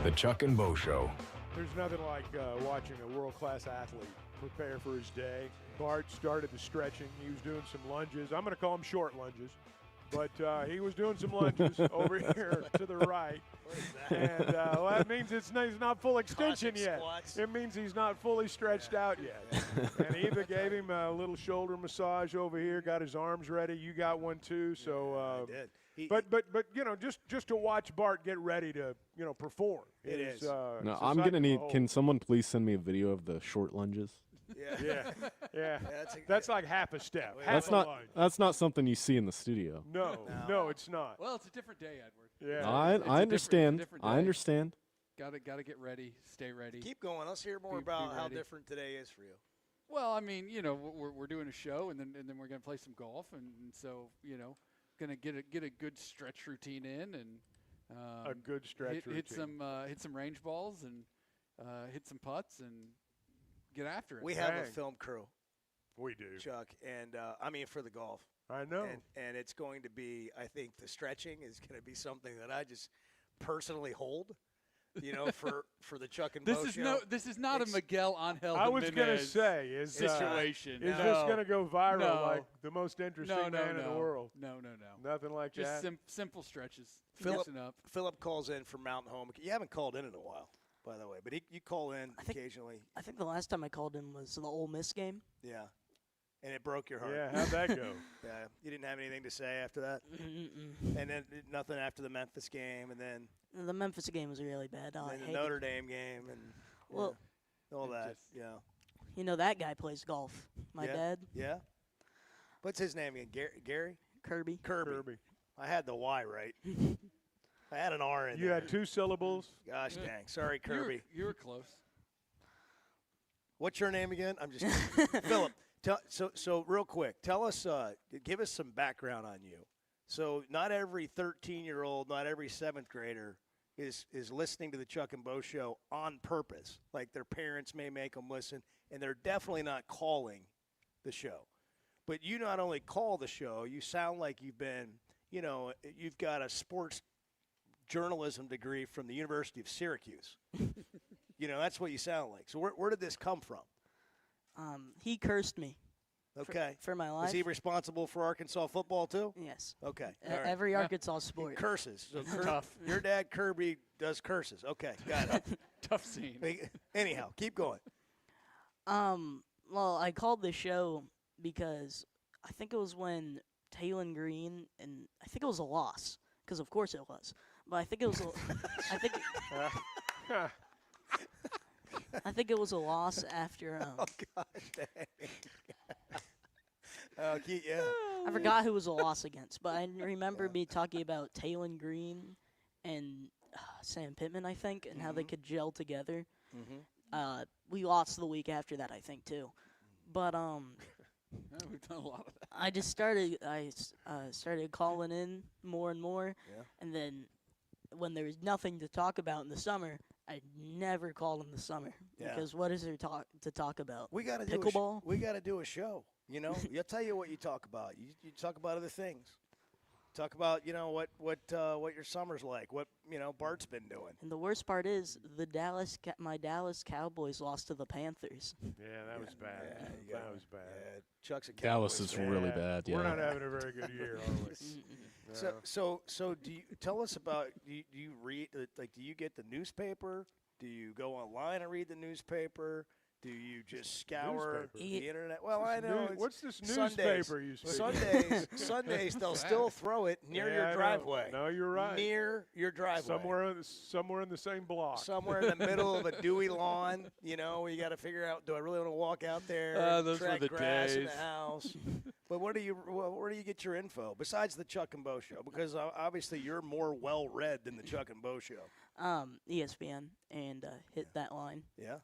The Chuck and Bo Show. There's nothing like watching a world-class athlete prepare for his day. Bart started the stretching. He was doing some lunges. I'm going to call them short lunges. But he was doing some lunges over here to the right. And well, that means he's not full extension Cosmic yet. squats. It means he's not fully stretched out yet. And Eva gave him a little shoulder massage over here, got his arms ready. You got one too. So, I did. but just to watch Bart get ready to perform. It is. No, it's a I'm sight gonna to need. behold. Can someone please send me a video of the short lunges? Yeah. That's like half a step. Half That's a not. lunge. That's not something you see in the studio. No, it's not. Well, it's a different day, Edward. Yeah. I understand. different I day. understand. Got to get ready. Stay ready. Keep going. Let's hear more Be about how ready. different today is for you. Well, I mean, we're doing a show, and then we're gonna play some golf, and so gonna get a good stretch routine in, and A good stretch hit routine. some range balls, and hit some putts, and get after it. We have a Dang. film crew, We do. Chuck, and I mean for the golf. I know. And it's going to be, I think the stretching is going to be something that I just personally hold, for the Chuck and Bo show. This is not a Miguel Angel I was Jimenez gonna say is situation. Is No. this gonna go viral No. like the most interesting man in the world? No. Nothing like Just that. simple stretches. Philip, Listen up. Philip calls in from Mountain Home. You haven't called in a while, by the way, but you call in occasionally. I think the last time I called in was the Ole Miss game. Yeah. And it broke your heart. Yeah, how'd that go? Yeah, you didn't have anything to say after that? And then nothing after the Memphis game, and then The Memphis game was really bad. I the hated Notre Dame game, and Well, all that. Yeah. That guy plays golf. My Yeah? dad, Yeah. What's his name again? Gary? Kirby. Kirby. I had the Y right. I had an R in You there. had 2 syllables. Gosh dang. Sorry, Kirby. You were close. What's your name again? I'm just Philip. So real quick, tell us, give us some background on you. So not every 13-year-old, not every 7th grader is listening to the Chuck and Bo show on purpose. Like their parents may make them listen, and they're definitely not calling the show. But you not only call the show, you sound like you've been, you've got a sports journalism degree from the University of Syracuse. That's what you sound like. So where did this come from? He cursed me. Okay. For my life. Is he responsible for Arkansas football too? Yes. Okay. E- all right. Every Arkansas sport. Curses. So Tough. Your dad Kirby does curses. Okay, got it. Tough scene. Anyhow, keep going. Well, I called the show because I think it was when Taylon Green, and I think it was a loss, because of course it was. But I think it was I think it was a loss after. Oh gosh, dang. Yeah. I forgot who was a loss against, but I remember me talking about Taylon Green and Sam Pittman, I think, and how they could gel together. We lost the week after that, I think, too. But We've done a lot of that. I just started. I started calling in more and more, and then when there was nothing to talk about in the summer, I never called in the summer because what is there to talk about? We got to do pickleball. We got to do a show. I'll tell you what you talk about. You talk about other things. Talk about what your summer's like. What Bart's been doing. And the worst part is my Dallas Cowboys lost to the Panthers. Yeah, that was bad. Yeah, that was bad. Yeah, Chuck's a Dallas Cowboys is fan. really bad. Yeah. We're not having a very good year, are we? So do you tell us about? Do you read do you get the newspaper? Do you go online and read the newspaper? Do you just scour the internet? Well, I know. What's this Sundays. newspaper you speak of? Sundays they'll still throw it near Yeah, I your know. driveway. No, you're right. Near your driveway. Somewhere in the same block. Somewhere in the middle of a dewy lawn, where you got to figure out, do I really want to walk out there and those were track the grass in days. the house? But where do you get your info besides the Chuck and Bo show? Because obviously you're more well read than the Chuck and Bo show. ESPN and hit that line. Yeah.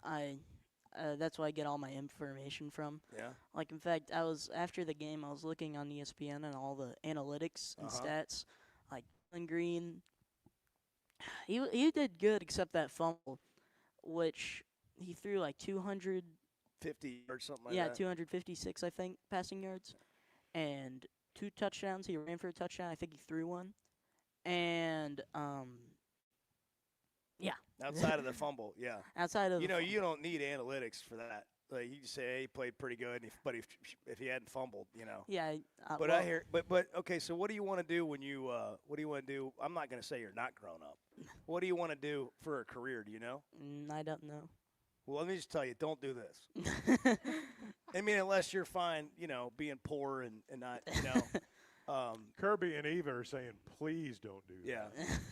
That's where I get all my information from. Yeah. Like, in fact, after the game, I was looking on ESPN and all the analytics and stats. Like, Taylon Green He did good except that fumble, which he threw like 250 or something like yeah, that. 256 I think passing yards, and 2 touchdowns. He ran for a touchdown. I think he threw one, and yeah. Outside of the fumble, yeah. Outside of you the know, fumble. you don't need analytics for that. Like you just say, hey, he played pretty good, but if he hadn't fumbled, you know. Yeah. But well, I hear, but okay. So what do you want to do when you? What do you want to do? I'm not going to say you're not grown up. What do you want to do for a career? Do you know? I don't know. Well, let me just tell you, don't do this. I mean, unless you're fine, you know, being poor and not, you know. Kirby and Eva are saying, please don't do Yeah.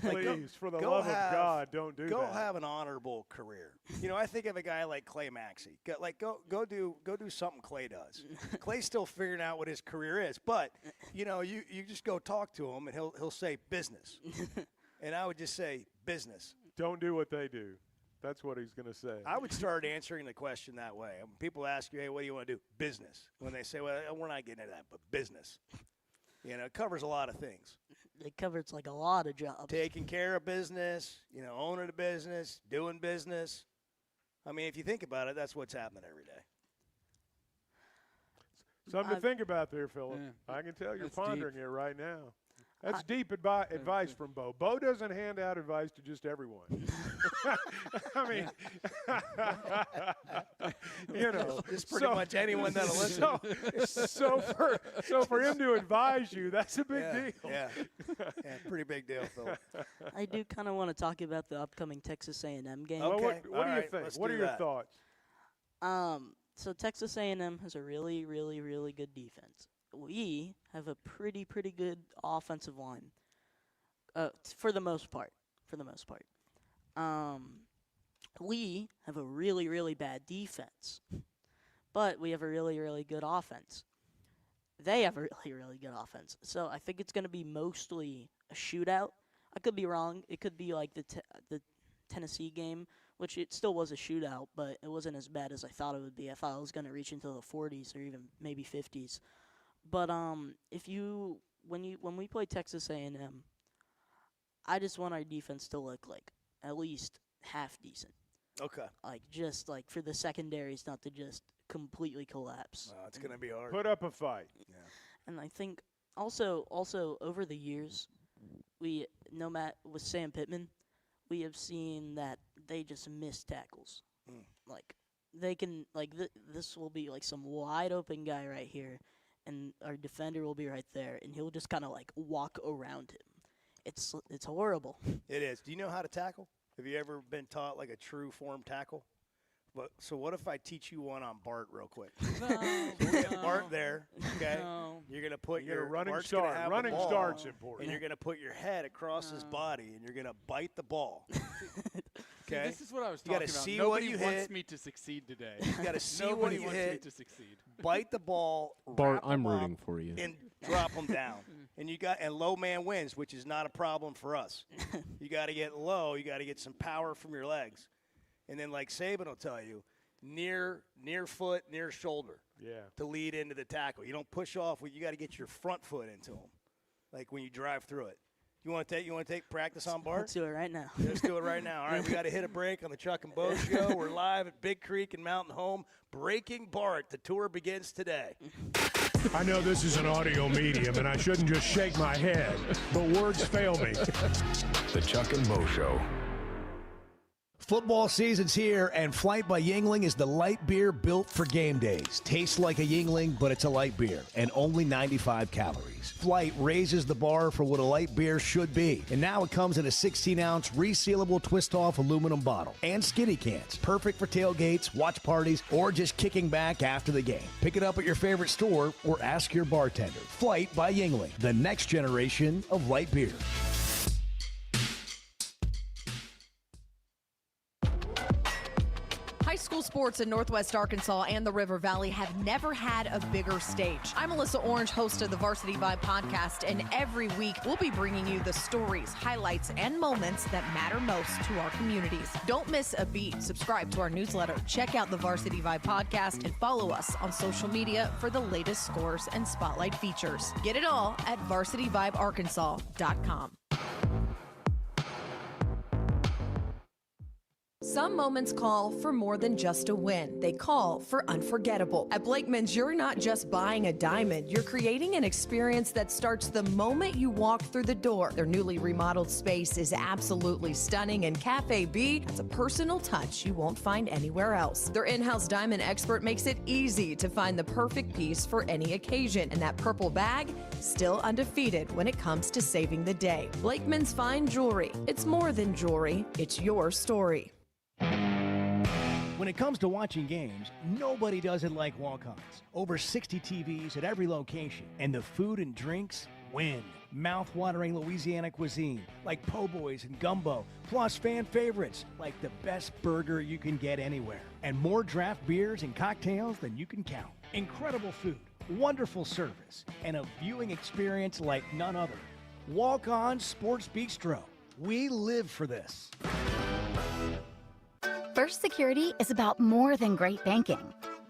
that. Like, Please, for the love of God, don't do Go that. have an honorable career. You know, I think of a guy like Clay Maxey. Go do something Clay does. Clay's still figuring out what his career is, but you know, you just go talk to him and he'll say business, and I would just say business. Don't do what they do. That's what he's going to say. I would start answering the question that way. When people ask you, hey, what do you want to do? Business. When they say, well, we're not getting into that, but business. You know, it covers a lot of things. It covers like a lot of jobs. Taking care of business, you know, owning a business, doing business. I mean, if you think about it, that's what's happening every day. Something to think about there, Philip. Yeah. I can tell you're That's pondering it right now. That's deep advice from Bo. Bo doesn't hand out advice to just everyone. I mean, you know, It's pretty much anyone that'll listen. So for him to advise you, that's a big deal. Yeah, pretty big deal, Phil. I do kind of want to talk about the upcoming Texas A&M game. Well, what do you right, think? let's What do are your that. thoughts? So Texas A&M has a really, really, really good defense. We have a pretty good offensive line, for the most part. We have a really, really bad defense, but we have a really, really good offense. They have a really, really good offense. So I think it's going to be mostly a shootout. I could be wrong. It could be like the Tennessee game, which it still was a shootout, but it wasn't as bad as I thought it would be. I thought it was going to reach into the 40s or even maybe 50s. But when we play Texas A&M, I just want our defense to look like at least half decent. Okay. Like just like for the secondaries not to just completely collapse. It's going to be hard. Put up a fight. Yeah. And I think also over the years, with Sam Pittman, we have seen that they just miss tackles. Like they can this will be like some wide open guy right here, and our defender will be right there, and he'll just kind of like walk around him. It's horrible. It is. Do you know how to tackle? Have you ever been taught like a true form tackle? So what if I teach you one on Bart real quick? No, So we'll get Bart there, okay? No. You're going to put You get a your running Bart's gonna start. have the Running ball, start's important. And you're going to put your head across his body, and you're going to bite the ball. See, Okay? this is what I was You gotta talking about. see Nobody what you wants hit. me to succeed today. You got to see Nobody what you wants hit. me to succeed. Bite the ball. Bart, wrap I'm 'em up, rooting for you. and drop them down. And low man wins, which is not a problem for us. You got to get low. You got to get some power from your legs, and then like Saban will tell you, near foot, near shoulder. Yeah. To lead into the tackle. You don't push off. You got to get your front foot into them, like when you drive through it. You want to take practice on Bart? Let's do it right now. Let's do it right now. All right, we got to hit a break on the Chuck and Bo Show. We're live at Big Creek and Mountain Home. Breaking Bart. The tour begins today. I know this is an audio medium, and I shouldn't just shake my head, but words fail me. The Chuck and Bo Show. Football season's here, and Flight by Yingling is the light beer built for game days. Tastes like a Yingling, but it's a light beer, and only 95 calories. Flight raises the bar for what a light beer should be, and now it comes in a 16-ounce resealable twist-off aluminum bottle and skinny cans. Perfect for tailgates, watch parties, or just kicking back after the game. Pick it up at your favorite store or ask your bartender. Flight by Yingling, the next generation of light beer. High school sports in Northwest Arkansas and the River Valley have never had a bigger stage. I'm Melissa Orange, host of the Varsity Vibe podcast, and every week we'll be bringing you the stories, highlights, and moments that matter most to our communities. Don't miss a beat. Subscribe to our newsletter, check out the Varsity Vibe podcast, and follow us on social media for the latest scores and spotlight features. Get it all at varsityvibearkansas.com. Some moments call for more than just a win. They call for unforgettable. At Blakeman's, you're not just buying a diamond, you're creating an experience that starts the moment you walk through the door. Their newly remodeled space is absolutely stunning, and Cafe B has a personal touch you won't find anywhere else. Their in-house diamond expert makes it easy to find the perfect piece for any occasion, and that purple bag, still undefeated when it comes to saving the day. Blakeman's Fine Jewelry. It's more than jewelry, it's your story. When it comes to watching games, nobody does it like Walk-Ons. Over 60 TVs at every location, and the food and drinks win. Mouth-watering Louisiana cuisine like po' boys and gumbo, plus fan favorites like the best burger you can get anywhere, and more draft beers and cocktails than you can count. Incredible food, wonderful service, and a viewing experience like none other. Walk-On Sports Bistro. We live for this. First Security is about more than great banking.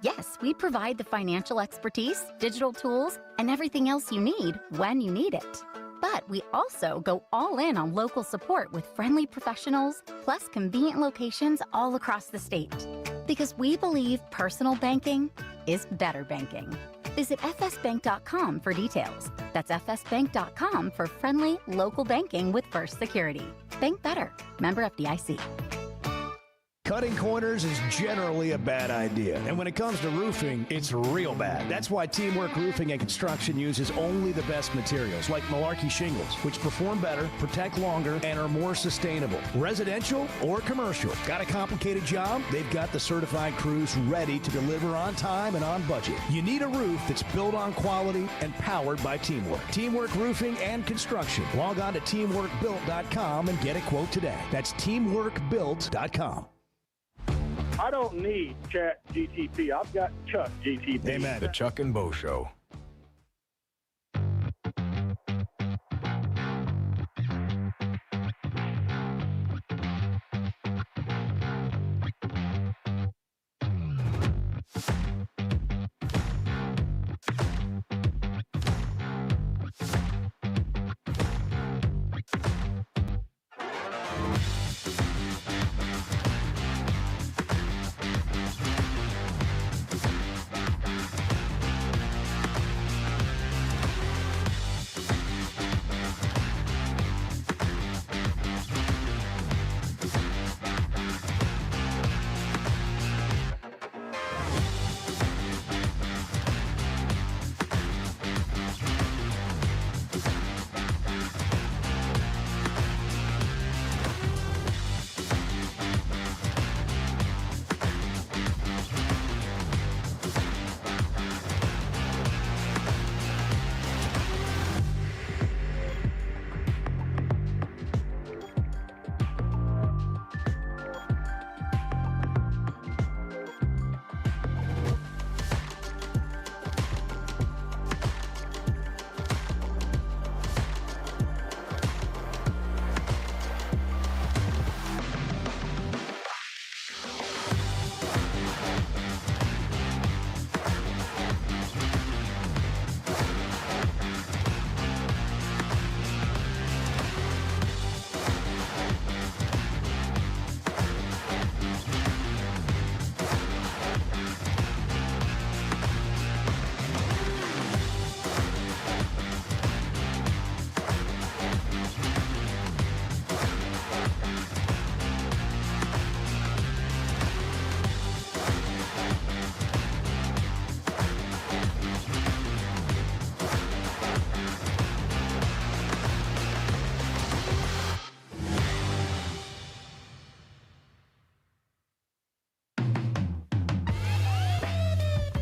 Yes, we provide the financial expertise, digital tools, and everything else you need when you need it. But we also go all in on local support with friendly professionals, plus convenient locations all across the state. Because we believe personal banking is better banking. Visit fsbank.com for details. That's fsbank.com for friendly, local banking with First Security. Bank better. Member FDIC. Cutting corners is generally a bad idea. And when it comes to roofing, it's real bad. That's why Teamwork Roofing and Construction uses only the best materials, like Malarkey shingles, which perform better, protect longer, and are more sustainable. Residential or commercial. Got a complicated job? They've got the certified crews ready to deliver on time and on budget. You need a roof that's built on quality and powered by teamwork. Teamwork Roofing and Construction. Log on to teamworkbuilt.com and get a quote today. That's teamworkbuilt.com. I don't need Chat GTP. I've got Chuck GTP. Amen. The Chuck and Bo Show.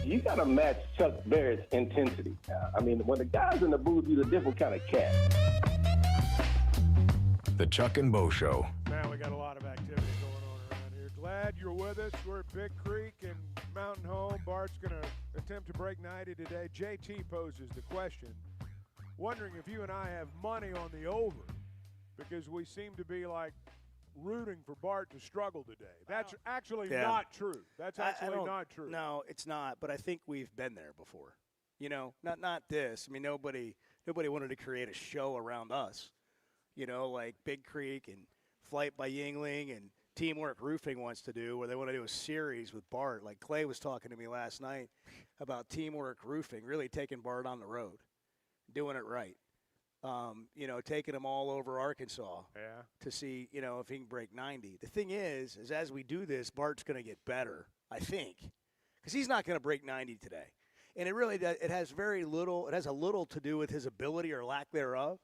You got to match Chuck Barrett's intensity. I mean, when the guy's in the booth, he's a different kind of cat. The Chuck and Bo Show. Man, we got a lot of activity going on around here. Glad you're with us. We're at Big Creek and Mountain Home. Bart's going to attempt to break 90 today. JT poses the question, wondering if you and I have money on the over, because we seem to be like rooting for Bart to struggle today. That's actually not true. That's actually not true. No, it's not. But I think we've been there before. You know, not this. I mean, nobody wanted to create a show around us. You know, like Big Creek and Flight by Yingling and Teamwork Roofing wants to do, where they want to do a series with Bart. Like Clay was talking to me last night about Teamwork Roofing, really taking Bart on the road, doing it right. Taking him all over Arkansas to see, if he can break 90. The thing is as we do this, Bart's going to get better, I think, because he's not going to break 90 today. And it has very little, it has a little to do with his ability or lack thereof,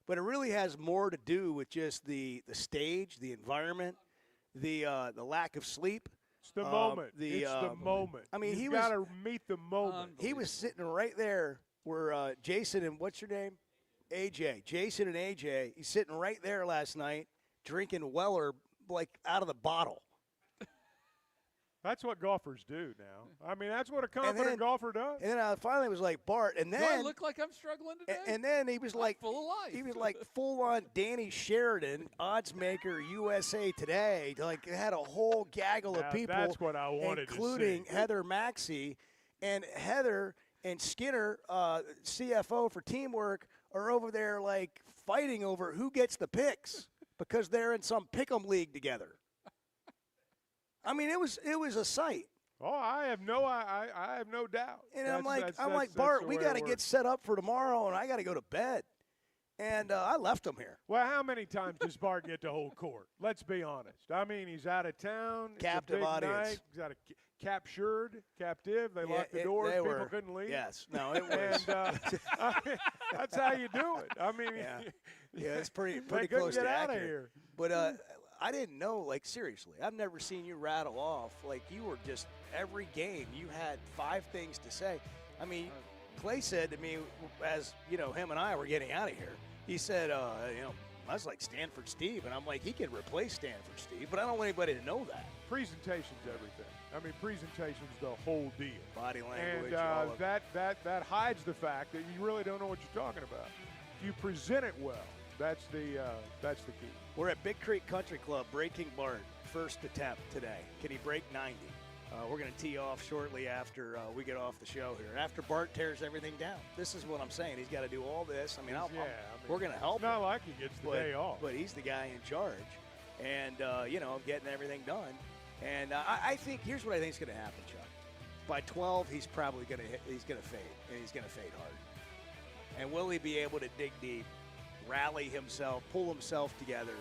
but it really has more to do with just the stage, the environment, the lack of sleep. It's the moment. It's the moment. I mean, You've got to meet the moment. He was sitting right there where Jason and what's your name? AJ. Jason and AJ, he's sitting right there last night drinking Weller like out of the bottle. That's what golfers do now. I mean, that's what a confident golfer does. And then I finally was like, Bart, and then Do I look like I'm struggling today? And then he was like full of life. He was like full on Danny Sheridan, odds maker USA Today. Like had a whole gaggle of people. That's what I wanted including to see. Heather Maxey. And Heather and Skinner, CFO for Teamwork, are over there like fighting over who gets the picks because they're in some pick'em league together. I mean, it was a sight. Oh, I have no doubt. And I'm like, Bart, we got to get set up for tomorrow, and I got to go to bed. And I left him here. Well, how many times does Bart get to hold court? Let's be honest. I mean, he's out of town. Captive it's a big audience. Night. He's got captive. They locked the doors. People couldn't leave. Yes. No, it was. And I mean, that's how you do it. I mean, yeah, it's pretty they close couldn't to get out of accurate. here. But I didn't know, like, seriously, I've never seen you rattle off. Like, you were just, every game, you had 5 things to say. I mean, Clay said to me, as, him and I were getting out of here, he said, I was like Stanford Steve. And I'm like, he can replace Stanford Steve, but I don't want anybody to know that. Presentation's everything. I mean, presentation's the whole deal. Body language. And that hides the fact that you really don't know what you're talking about. If you present it well, that's the key. We're at Big Creek Country Club, breaking Bart. First attempt today. Can he break 90? We're going to tee off shortly after we get off the show here. After Bart tears everything down. This is what I'm saying. He's got to do all this. I mean, we're going to help him. It's not like he gets the day off. But he's the guy in charge. And, getting everything done. And I think, here's what I think is going to happen, Chuck. By 12, he's probably going to fade. And he's going to fade hard. And will he be able to dig deep, rally himself, pull himself together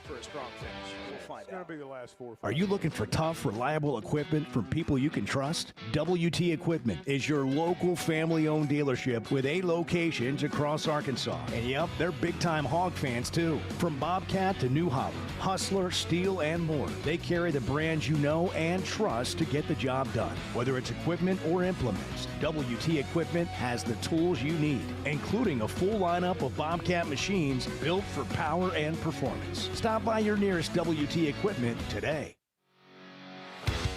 for a strong finish? We'll find out. It's going to be the last 4 or 5. Are you looking for tough, reliable equipment from people you can trust? WT Equipment is your local family-owned dealership with 8 locations across Arkansas. And yep, they're big-time hog fans too. From Bobcat to New Holland, Hustler, Steel, and more, they carry the brands you know and trust to get the job done. Whether it's equipment or implements, WT Equipment has the tools you need, including a full lineup of Bobcat machines built for power and performance. Stop by your nearest WT Equipment today.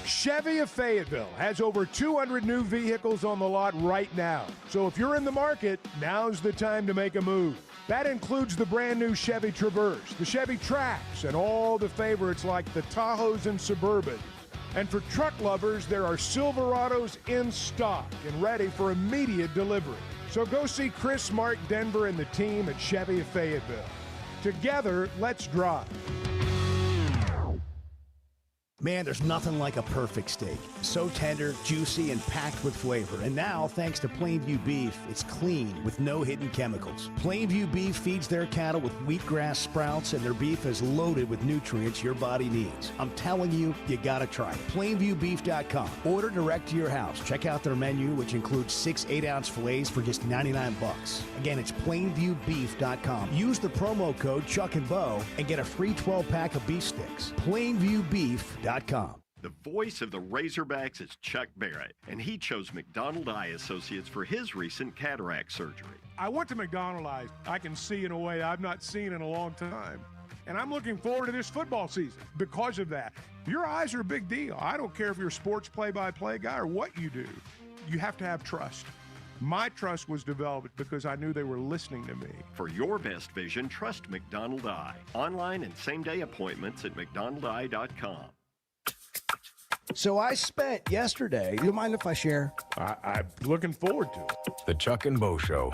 Chevy of Fayetteville has over 200 new vehicles on the lot right now. So if you're in the market, now's the time to make a move. That includes the brand new Chevy Traverse, the Chevy Trax, and all the favorites like the Tahoes and Suburban. And for truck lovers, there are Silverados in stock and ready for immediate delivery. So go see Chris, Mark, Denver, and the team at Chevy of Fayetteville. Together, let's drive. Man, there's nothing like a perfect steak. So tender, juicy, and packed with flavor. And now, thanks to Plainview Beef, it's clean with no hidden chemicals. Plainview Beef feeds their cattle with wheatgrass sprouts, and their beef is loaded with nutrients your body needs. I'm telling you, you gotta try it. PlainviewBeef.com. Order direct to your house. Check out their menu, which includes 6 8-ounce fillets for just $99. Again, it's PlainviewBeef.com. Use the promo code Chuck and Bo and get a free 12-pack of beef sticks. PlainviewBeef.com. The voice of the Razorbacks is Chuck Barrett, and he chose McDonald Eye Associates for his recent cataract surgery. I went to McDonald Eye. I can see in a way I've not seen in a long time. And I'm looking forward to this football season because of that. Your eyes are a big deal. I don't care if you're a sports play-by-play guy or what you do. You have to have trust. My trust was developed because I knew they were listening to me. For your best vision, trust McDonald Eye. Online and same-day appointments at McDonaldEye.com. So I spent yesterday, you mind if I share? I'm looking forward to it. The Chuck and Bo Show.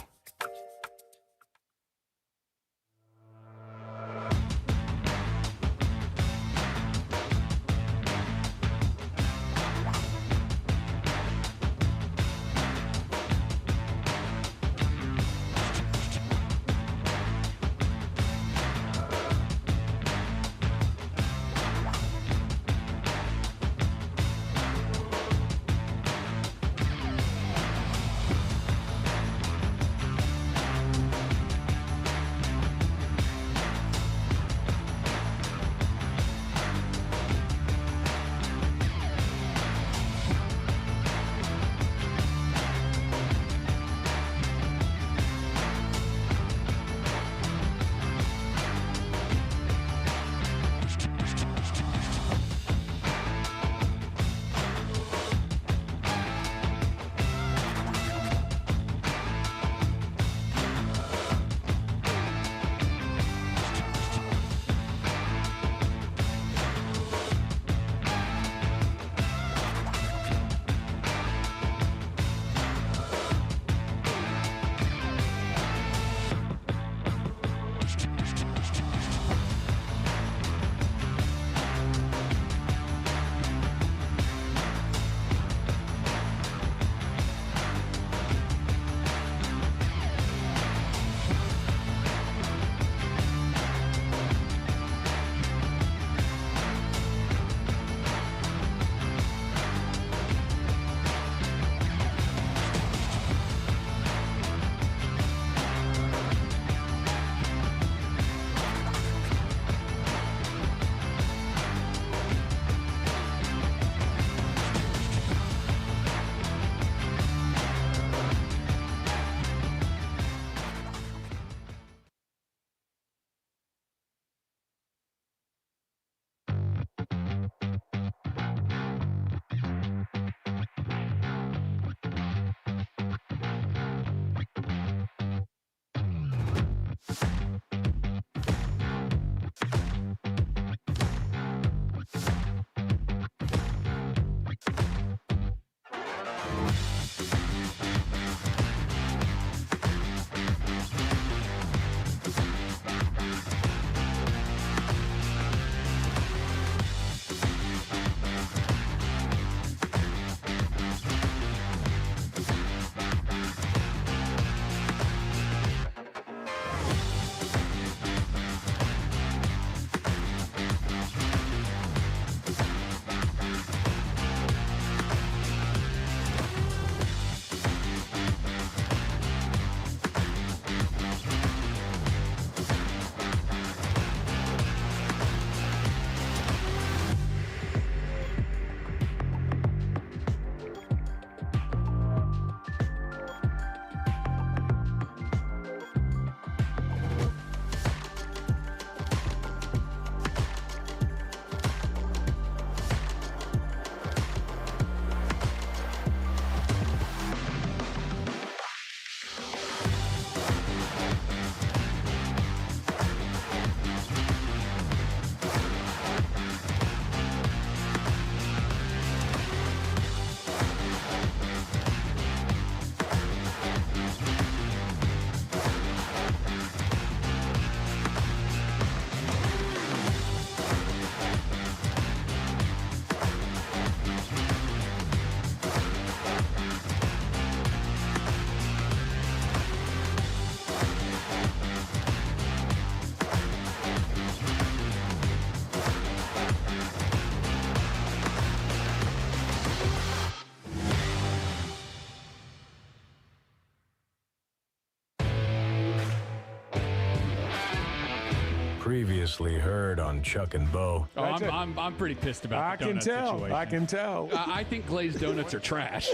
Previously heard on Chuck and Bo. Oh, I'm pretty pissed about the donut situation. I can tell. I think glazed donuts are trash.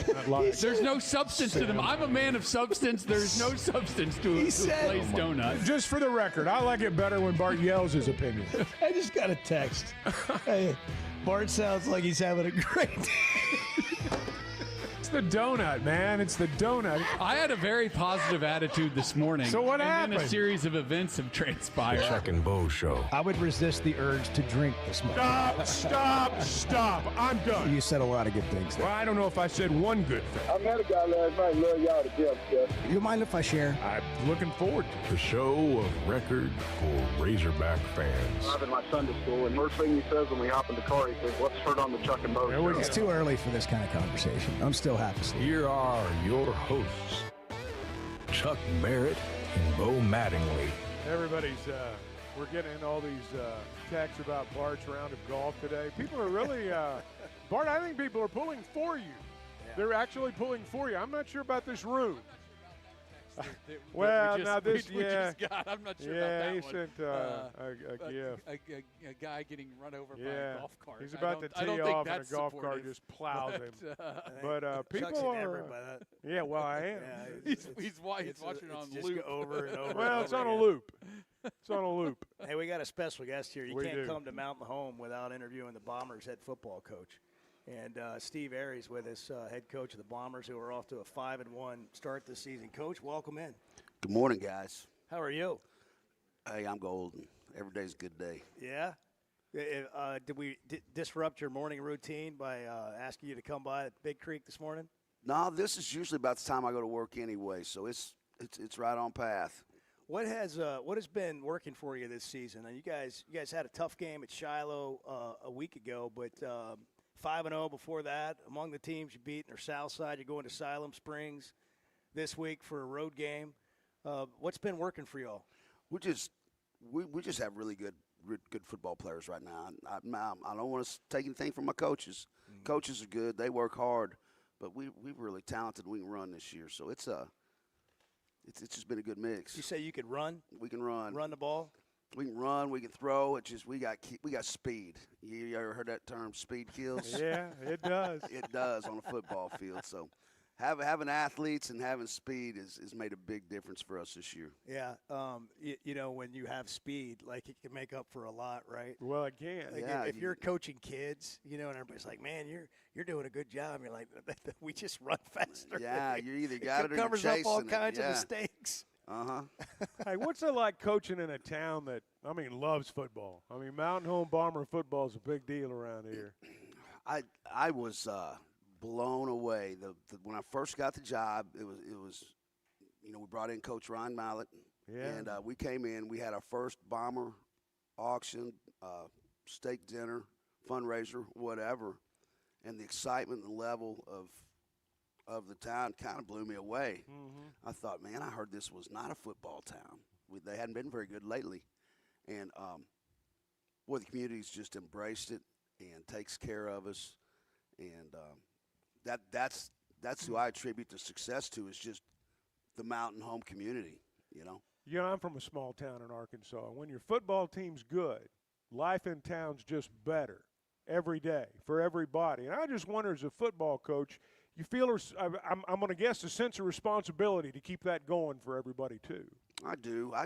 There's no substance to them. I'm a man of substance. There's no substance to a glazed donut. Just for the record, I like it better when Bart yells his opinion. I just got a text. Hey, Bart sounds like he's having a great day. It's the donut, man. It's the donut. I had a very positive attitude this morning. So what happened? And then a series of events have transpired. Chuck and Bo Show. I would resist the urge to drink this morning. Stop. I'm done. You said a lot of good things there. Well, I don't know if I said one good thing. I met a guy last night. Love y'all to death, Jeff. You mind if I share? I'm looking forward to it. The show of record for Razorback fans. I'm in my Sunday school, and first thing he says when we hop in the car, he says, "What's heard on the Chuck and Bo Show?" It's too early for this kind of conversation. I'm still half asleep. Here are your hosts, Chuck Barrett and Bo Mattingly. Everybody's, we're getting in all these texts about Bart's round of golf today. People are really, Bart, I think people are pulling for you. Yeah. They're actually pulling for you. I'm not sure about this room. Well, now this, we just got. I'm not sure about that he one. sent a gift. A guy getting run over by a golf cart. He's about to tee off, and a golf cart just plows him. But people Chuck's are. enamored by that. Yeah, well, I am. Yeah, he's watching on just loop over and over. Well, it's on a loop. It's on a loop. Hey, we got a special guest here. You We can't do. come to Mountain Home without interviewing the Bombers head football coach. And Steve Aries with us, head coach of the Bombers, who are off to a 5-1 start this season. Coach, welcome in. Good morning, guys. How are you? Hey, I'm golden. Every day's a good day. Yeah? Did we disrupt your morning routine by asking you to come by at Big Creek this morning? No, this is usually about the time I go to work anyway, so it's right on path. What has been working for you this season? Now, you guys had a tough game at Shiloh a week ago, but 5-0 before that. Among the teams you beat in their South Side, you're going to Siloam Springs this week for a road game. What's been working for y'all? We just have really good football players right now. I don't want to take anything from my coaches. Mm-hmm. Coaches are good; they work hard, but we're really talented. We can run this year, so it's just been a good mix. You say you could run? We can run. Run the ball. We can run. We can throw. It's just we got speed. You ever heard that term? Speed kills. Yeah, it does. It does on a football field. So having athletes and having speed has made a big difference for us this year. Yeah. When you have speed, like it can make up for a lot, right? Well, it can. Like if you're coaching kids, and everybody's like, "Man, you're doing a good job." You're like, "We just run faster." Yeah, you either got it or covers you're up all chasing kinds it. of Yeah. mistakes. Hey, what's it like coaching in a town that loves football? Mountain Home Bomber football is a big deal around here. I was blown away. When I first got the job, it was we brought in Coach Ryan Mallett, and we came in. We had our first Bomber auction, steak dinner, fundraiser, whatever, and the excitement and the level of the town kind of blew me away. Mm-hmm. I thought, man, I heard this was not a football town. They hadn't been very good lately, and the community's just embraced it and takes care of us, and that's who I attribute the success to, is just the Mountain Home community. I'm from a small town in Arkansas. When your football team's good, life in town's just better every day for everybody. And I just wonder, as a football coach, you feel, I'm going to guess, a sense of responsibility to keep that going for everybody too. I do. I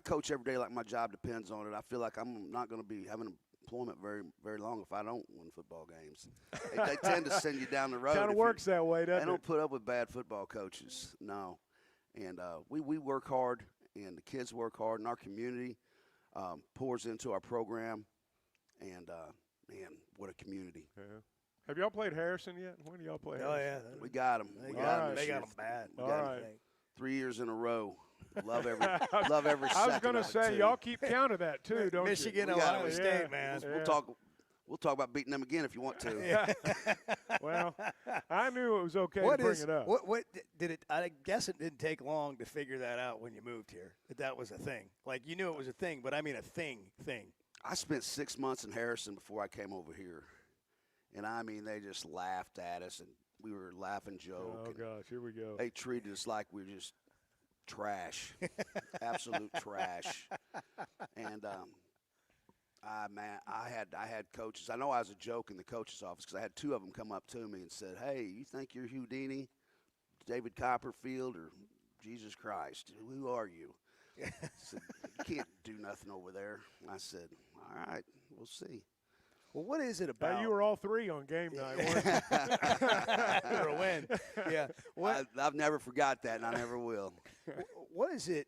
coach every day like my job depends on it. I feel like I'm not going to be having employment very, very long if I don't win football games. They tend to send you down the road. Kind of works that way, doesn't it? They don't put up with bad football coaches, no. And we work hard, and the kids work hard, and our community pours into our program. And, man, what a community. Yeah. Have y'all played Harrison yet? When do y'all play Harrison? Oh, yeah. We got them. They got them bad. We got 'em 3 years in a row. Love every second. I was going to say, y'all keep count of that too, don't Michigan, you? Ohio State, man. We'll talk about beating them again if you want to. Yeah. Well, I knew it was okay to bring it up. What did it? I guess it didn't take long to figure that out when you moved here. That was a thing. Like, you knew it was a thing, but I mean a thing. I spent 6 months in Harrison before I came over here. And, they just laughed at us, and we were laughing joke. Oh, gosh, here we go. They treated us like we were just trash, absolute trash. And Man, I had coaches. I know I was a joke in the coach's office because I had 2 of them come up to me and said, "Hey, you think you're Houdini, David Copperfield, or Jesus Christ? Who are you?" I said, "You can't do nothing over there." I said, "All right, we'll see." Well, what is it about? You were all 3 on game night, weren't you? For a win. Yeah. I've never forgot that, and I never will. What is it?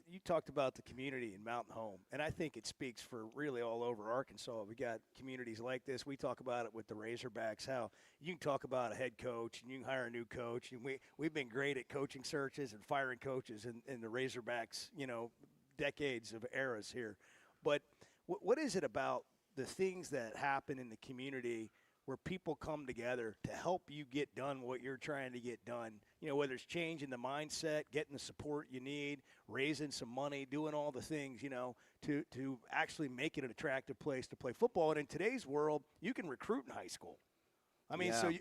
You talked about the community in Mountain Home, and I think it speaks for really all over Arkansas. We got communities like this. We talk about it with the Razorbacks, how you can talk about a head coach and you can hire a new coach. And we've been great at coaching searches and firing coaches in the Razorbacks, decades of eras here. But what is it about the things that happen in the community where people come together to help you get done what you're trying to get done, whether it's changing the mindset, getting the support you need, raising some money, doing all the things, to actually make it an attractive place to play football. And in today's world, you can recruit in high school. I mean, so,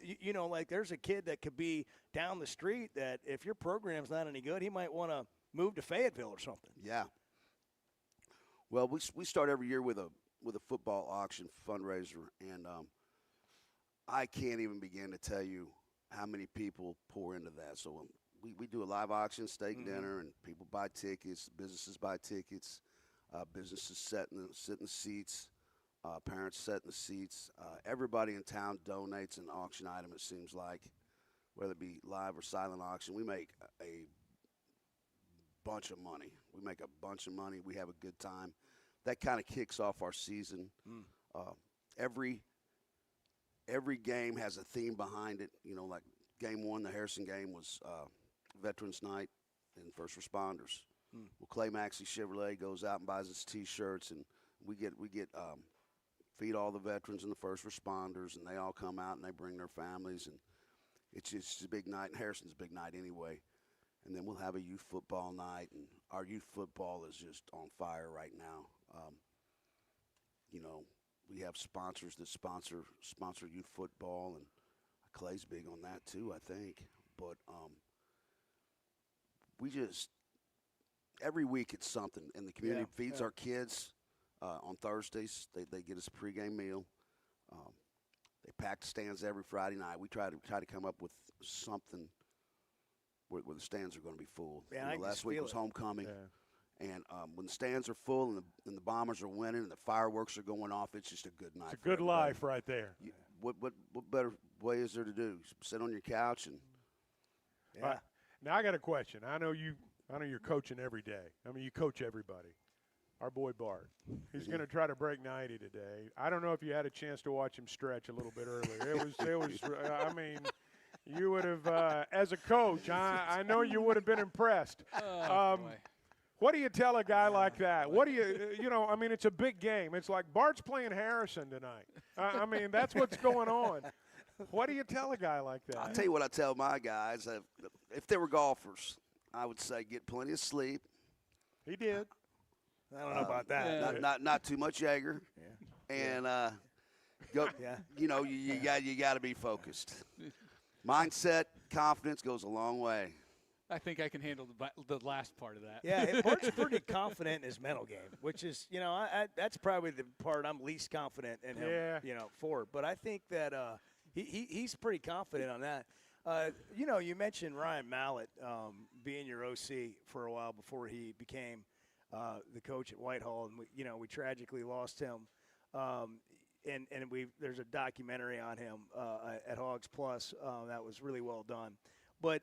like there's a kid that could be down the street that if your program's not any good, he might want to move to Fayetteville or something. Yeah. Well, we start every year with a football auction fundraiser, and I can't even begin to tell you how many people pour into that. So we do a live auction, steak dinner, and people buy tickets. Businesses buy tickets. Businesses sit in the seats. Parents sit in the seats. Everybody in town donates an auction item, it seems like, whether it be live or silent auction. We make a bunch of money. We have a good time. That kind of kicks off our season. Every game has a theme behind it. Like game 1, the Harrison game was Veterans Night and First Responders. Well, Clay Maxey Chevrolet goes out and buys us T-shirts, and we get feed all the veterans and the first responders, and they all come out and they bring their families, and it's just a big night. And Harrison's a big night anyway. And then we'll have a youth football night, and our youth football is just on fire right now. We have sponsors that sponsor youth football, and Clay's big on that too, I think. But we just every week it's something, and the community feeds our kids on Thursdays. They get us a pregame meal. They pack the stands every Friday night. We try to come up with something where the stands are going to be full. Last week was homecoming. Yeah. And when the stands are full and the Bombers are winning and the fireworks are going off, it's just a good night. It's a good life right there. What better way is there to do? Sit on your couch and. Yeah. Right. Now I got a question. I know you're coaching every day. I mean, you coach everybody. Our boy Bart, he's going to try to break 90 today. I don't know if you had a chance to watch him stretch a little bit earlier. It was. I mean, you would have, as a coach, I know you would have been impressed. Boy. What do you tell a guy like that? What do you, I mean, it's a big game. It's like Bart's playing Harrison tonight. I mean, that's what's going on. What do you tell a guy like that? I'll tell you what I tell my guys. If they were golfers, I would say get plenty of sleep. He did. I don't know about that. Not too much Jaeger. Yeah. And go. Yeah. You got to be focused. Mindset, confidence goes a long way. I think I can handle the last part of that. Yeah, Bart's pretty confident in his mental game, which is, that's probably the part I'm least confident in him, for. But I think that he's pretty confident on that. You mentioned Ryan Mallett being your OC for a while before he became the coach at Whitehall, and we tragically lost him. And there's a documentary on him at Hogs Plus that was really well done. But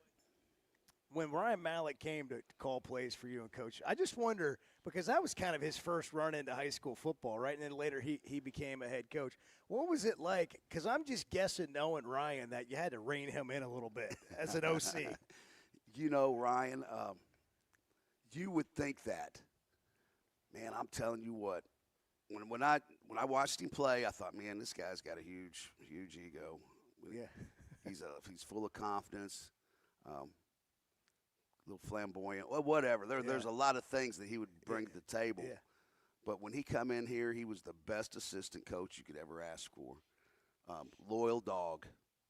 when Ryan Mallett came to call plays for you and coach, I just wonder, because that was kind of his first run into high school football, right? And then later he became a head coach. What was it like? Because I'm just guessing, knowing Ryan, that you had to rein him in a little bit as an OC. Ryan, you would think that. Man, I'm telling you what. When I watched him play, I thought, man, this guy's got a huge ego. Yeah, he's full of confidence. A little flamboyant, well, whatever. There's a lot of things that he would bring to the table. Yeah. But when he come in here, he was the best assistant coach you could ever ask for. Loyal dog.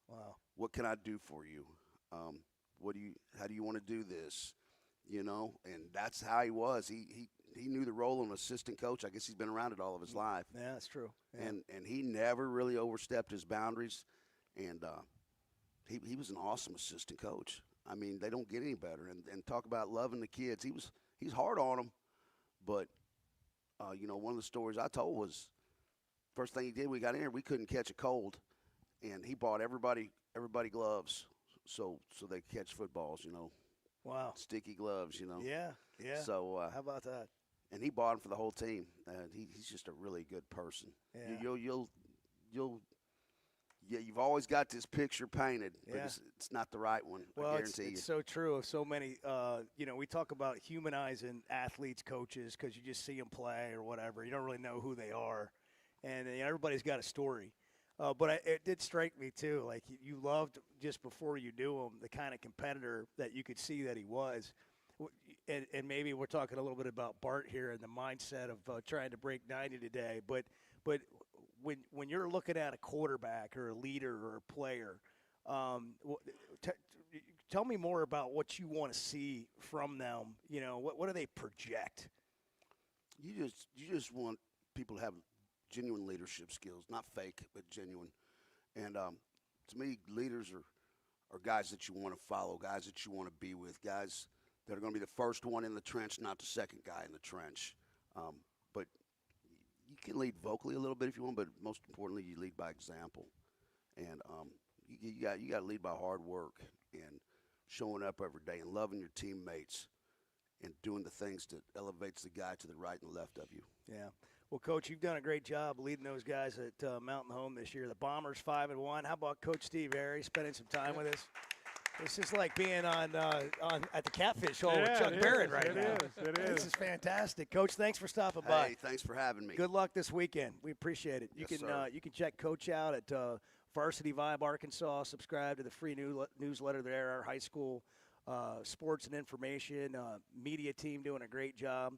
Wow. What can I do for you? How do you want to do this? And that's how he was. he knew the role of an assistant coach. I guess he's been around it all of his life. Yeah, that's true. Yeah. And he never really overstepped his boundaries. And he was an awesome assistant coach. I mean, they don't get any better. And talk about loving the kids. He's hard on them, but one of the stories I told was first thing he did when we got in here, we couldn't catch a cold, and he bought everybody gloves so they could catch footballs. Wow. Sticky gloves. Yeah. So how about that? And he bought them for the whole team. And he's just a really good person. Yeah. You've always got this picture painted, but Yeah. it's not the right one. Well, I it's guarantee you. so true of so many. We talk about humanizing athletes, coaches, because you just see them play or whatever. You don't really know who they are, and everybody's got a story. But it did strike me too, like you loved just before you knew him the kind of competitor that you could see that he was. And maybe we're talking a little bit about Bart here and the mindset of trying to break 90 today. But when you're looking at a quarterback or a leader or a player, tell me more about what you want to see from them. What do they project? You just want people to have genuine leadership skills, not fake, but genuine. And to me, leaders are guys that you want to follow, guys that you want to be with, guys that are going to be the first one in the trench, not the second guy in the trench. But you can lead vocally a little bit if you want, but most importantly, you lead by example. And you got to lead by hard work and showing up every day and loving your teammates and doing the things that elevates the guy to the right and left of you. Yeah. Well, Coach, you've done a great job leading those guys at Mountain Home this year. The Bombers 5-1. How about Coach Steve Airy spending some time with us? This is like being on at the Catfish Hole with Chuck Barrett right now. It is. This is fantastic, Coach. Thanks for stopping by. Hey, thanks for having me. Good luck this weekend. We appreciate it. You Yes, can sir. you can check Coach out at Varsity Vibe Arkansas. Subscribe to the free newsletter there. Our high school sports and information media team doing a great job.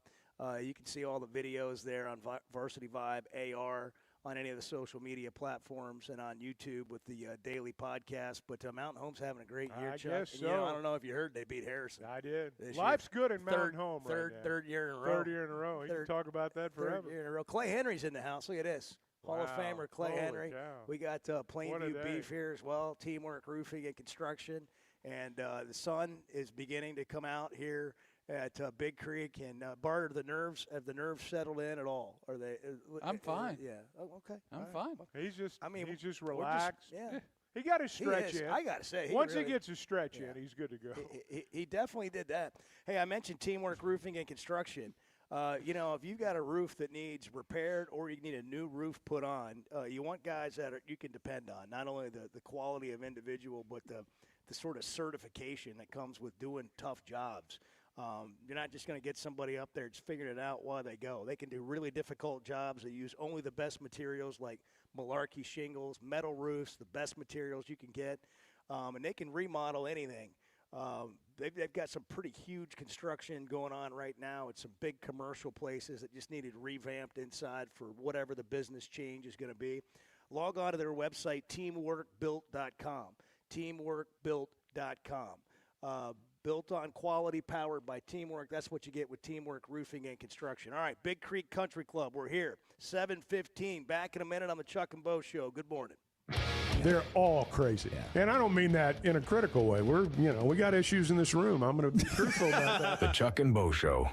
You can see all the videos there on Varsity Vibe AR on any of the social media platforms and on YouTube with the daily podcast. But Mountain Home's having a great year, I Chuck. guess And, so. I don't know if you heard they beat Harrison. I did. this Life's year. good in Mountain Home right now. Third year in a row. Third year in a row. You can talk about that forever. Third year in a row. Clay Henry's in the house. Look at this. Hall of Wow. Famer Clay Holy Henry. cow. We got What a Plainview day. Beef here as well. Teamwork Roofing and Construction. And the sun is beginning to come out here at Big Creek. And Bart, have the nerves settled in at all? Are they? I'm fine. Yeah. Oh, okay. I'm All right. fine. He's just we're just relaxed. yeah. He got his He stretch is. in. I gotta say, once really- he gets his stretch in, he's good to go. He definitely did that. Hey, I mentioned Teamwork Roofing and Construction. If you've got a roof that needs repaired or you need a new roof put on, you want guys that you can depend on. Not only the quality of individual, but the sort of certification that comes with doing tough jobs. You're not just going to get somebody up there just figuring it out while they go. They can do really difficult jobs. They use only the best materials like Malarkey shingles, metal roofs, the best materials you can get, and they can remodel anything. They've got some pretty huge construction going on right now at some big commercial places that just needed revamped inside for whatever the business change is going to be. Log on to their website, teamworkbuilt.com. Teamworkbuilt.com. Built on quality, powered by teamwork. That's what you get with Teamwork Roofing and Construction. All right, Big Creek Country Club. We're here, 7:15. Back in a minute on the Chuck and Bo Show. Good morning. They're all crazy. And I don't mean that in a critical way. We got issues in this room. I'm going to be truthful about that. The Chuck and Bo Show.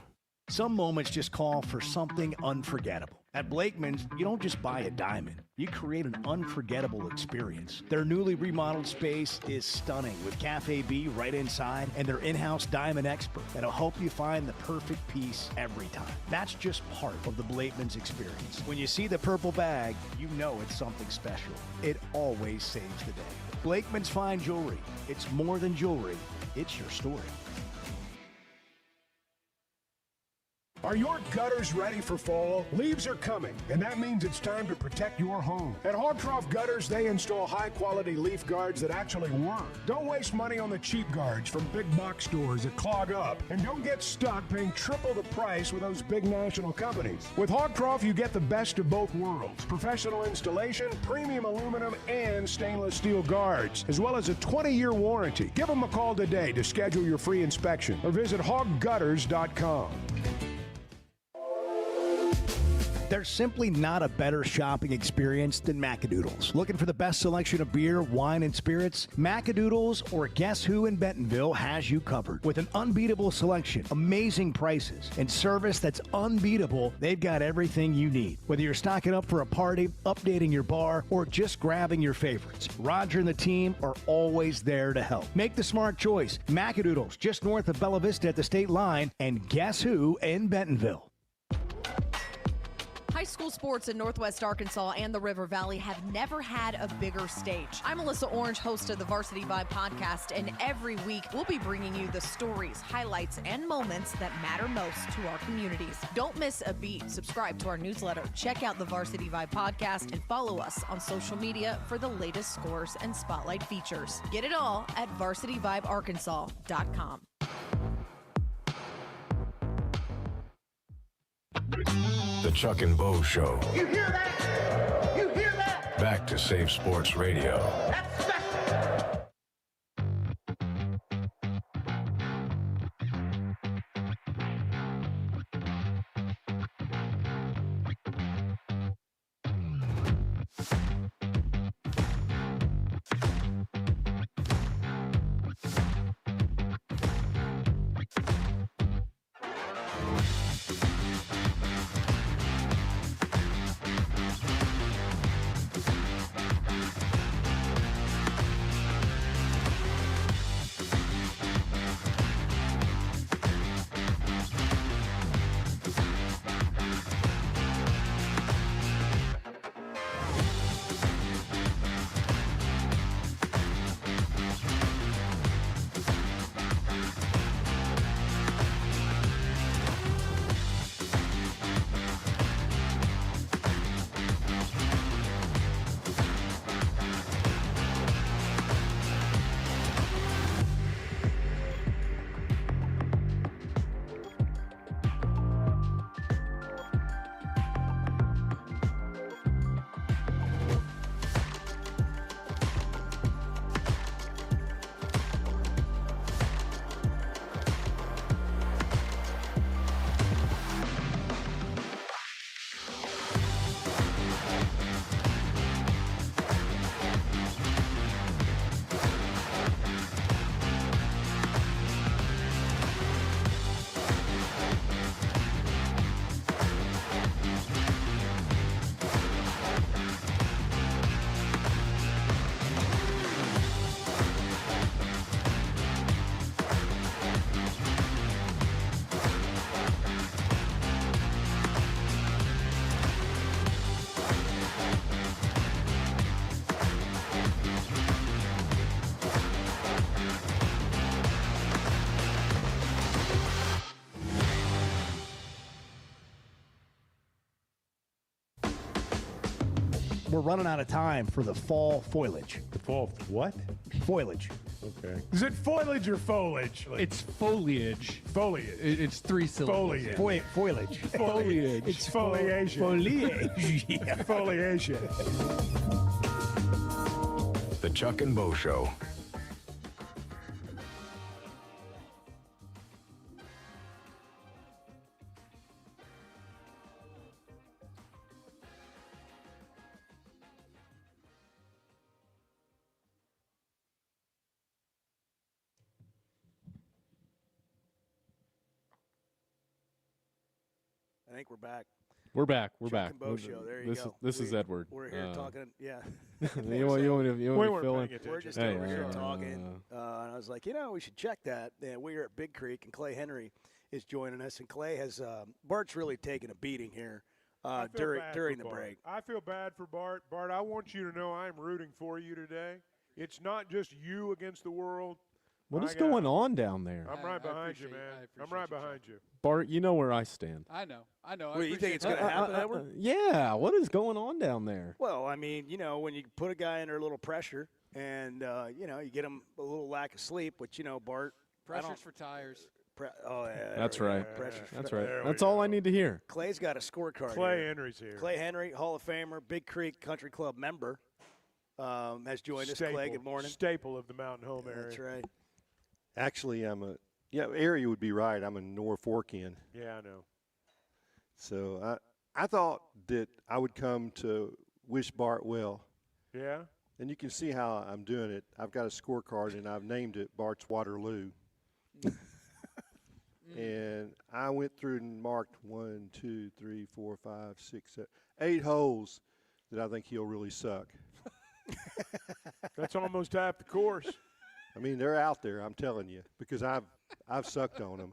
Some moments just call for something unforgettable. At Blakeman's, you don't just buy a diamond. You create an unforgettable experience. Their newly remodeled space is stunning with Cafe B right inside and their in-house diamond expert that'll help you find the perfect piece every time. That's just part of the Blakeman's experience. When you see the purple bag, you know it's something special. It always saves the day. Blakeman's Fine Jewelry. It's more than jewelry. It's your story. Are your gutters ready for fall? Leaves are coming, and that means it's time to protect your home. At Hogtroff Gutters, they install high-quality leaf guards that actually work. Don't waste money on the cheap guards from big box stores that clog up. And don't get stuck paying triple the price with those big national companies. With Hogtroff, you get the best of both worlds. Professional installation, premium aluminum, and stainless steel guards, as well as a 20-year warranty. Give them a call today to schedule your free inspection or visit hoggutters.com. There's simply not a better shopping experience than Macadoodles. Looking for the best selection of beer, wine, and spirits? Macadoodles or Guess Who in Bentonville has you covered. With an unbeatable selection, amazing prices, and service that's unbeatable, they've got everything you need. Whether you're stocking up for a party, updating your bar, or just grabbing your favorites, Roger and the team are always there to help. Make the smart choice. Macadoodles, just north of Bella Vista at the state line, and Guess Who in Bentonville. High school sports in Northwest Arkansas and the River Valley have never had a bigger stage. I'm Melissa Orange, host of the Varsity Vibe podcast, and every week we'll be bringing you the stories, highlights, and moments that matter most to our communities. Don't miss a beat. Subscribe to our newsletter, check out the Varsity Vibe podcast, and follow us on social media for the latest scores and spotlight features. Get it all at varsityvibearkansas.com. The Chuck and Bo Show. You hear that? You hear that? Back to Save Sports Radio. That's special. We're running out of time for the fall foliage. The fall what? Foliage. Okay. Is it foliage or foliage? It's foliage. Foliage. It's three syllables. Foliage. Foliage. Foliage. It's foliage. Foliage. Yeah. Foliage. The Chuck and Bo Show. I think we're back. We're back. We're Chuck back. and Bo Show. There you go. This is Edward. We're here talking. Yeah. you want to fill in? We're just over here talking. And I was like, we should check that. And we are at Big Creek, and Clay Henry is joining us. And Clay has Bart's really taken a beating here during the break. I feel bad for Bart. Bart, I want you to know I'm rooting for you today. It's not just you against the world. What is going on down there? I'm right behind you, man. I'm right behind you. Bart, you know where I stand. I know. Wait, you think it's going to happen, Edward? Yeah. What is going on down there? Well, I mean, when you put a guy under a little pressure and, you get him a little lack of sleep, which, Bart. Pressure's for tires. That's right. That's right. That's all I need to hear. Clay's got a scorecard. Clay Henry's here. Clay Henry, Hall of Famer, Big Creek Country Club member, has joined us. Clay, good morning. Staple of the Mountain Home area. That's right. Actually, area would be right. I'm a Norfolkian. Yeah, I know. So I thought that I would come to wish Bart well. Yeah. And you can see how I'm doing it. I've got a scorecard, and I've named it Bart's Waterloo. And I went through and marked 1, 2, 3, 4, 5, 6, 7, 8 holes that I think he'll really suck. That's almost half the course. I mean, they're out there, I'm telling you, because I've sucked on them.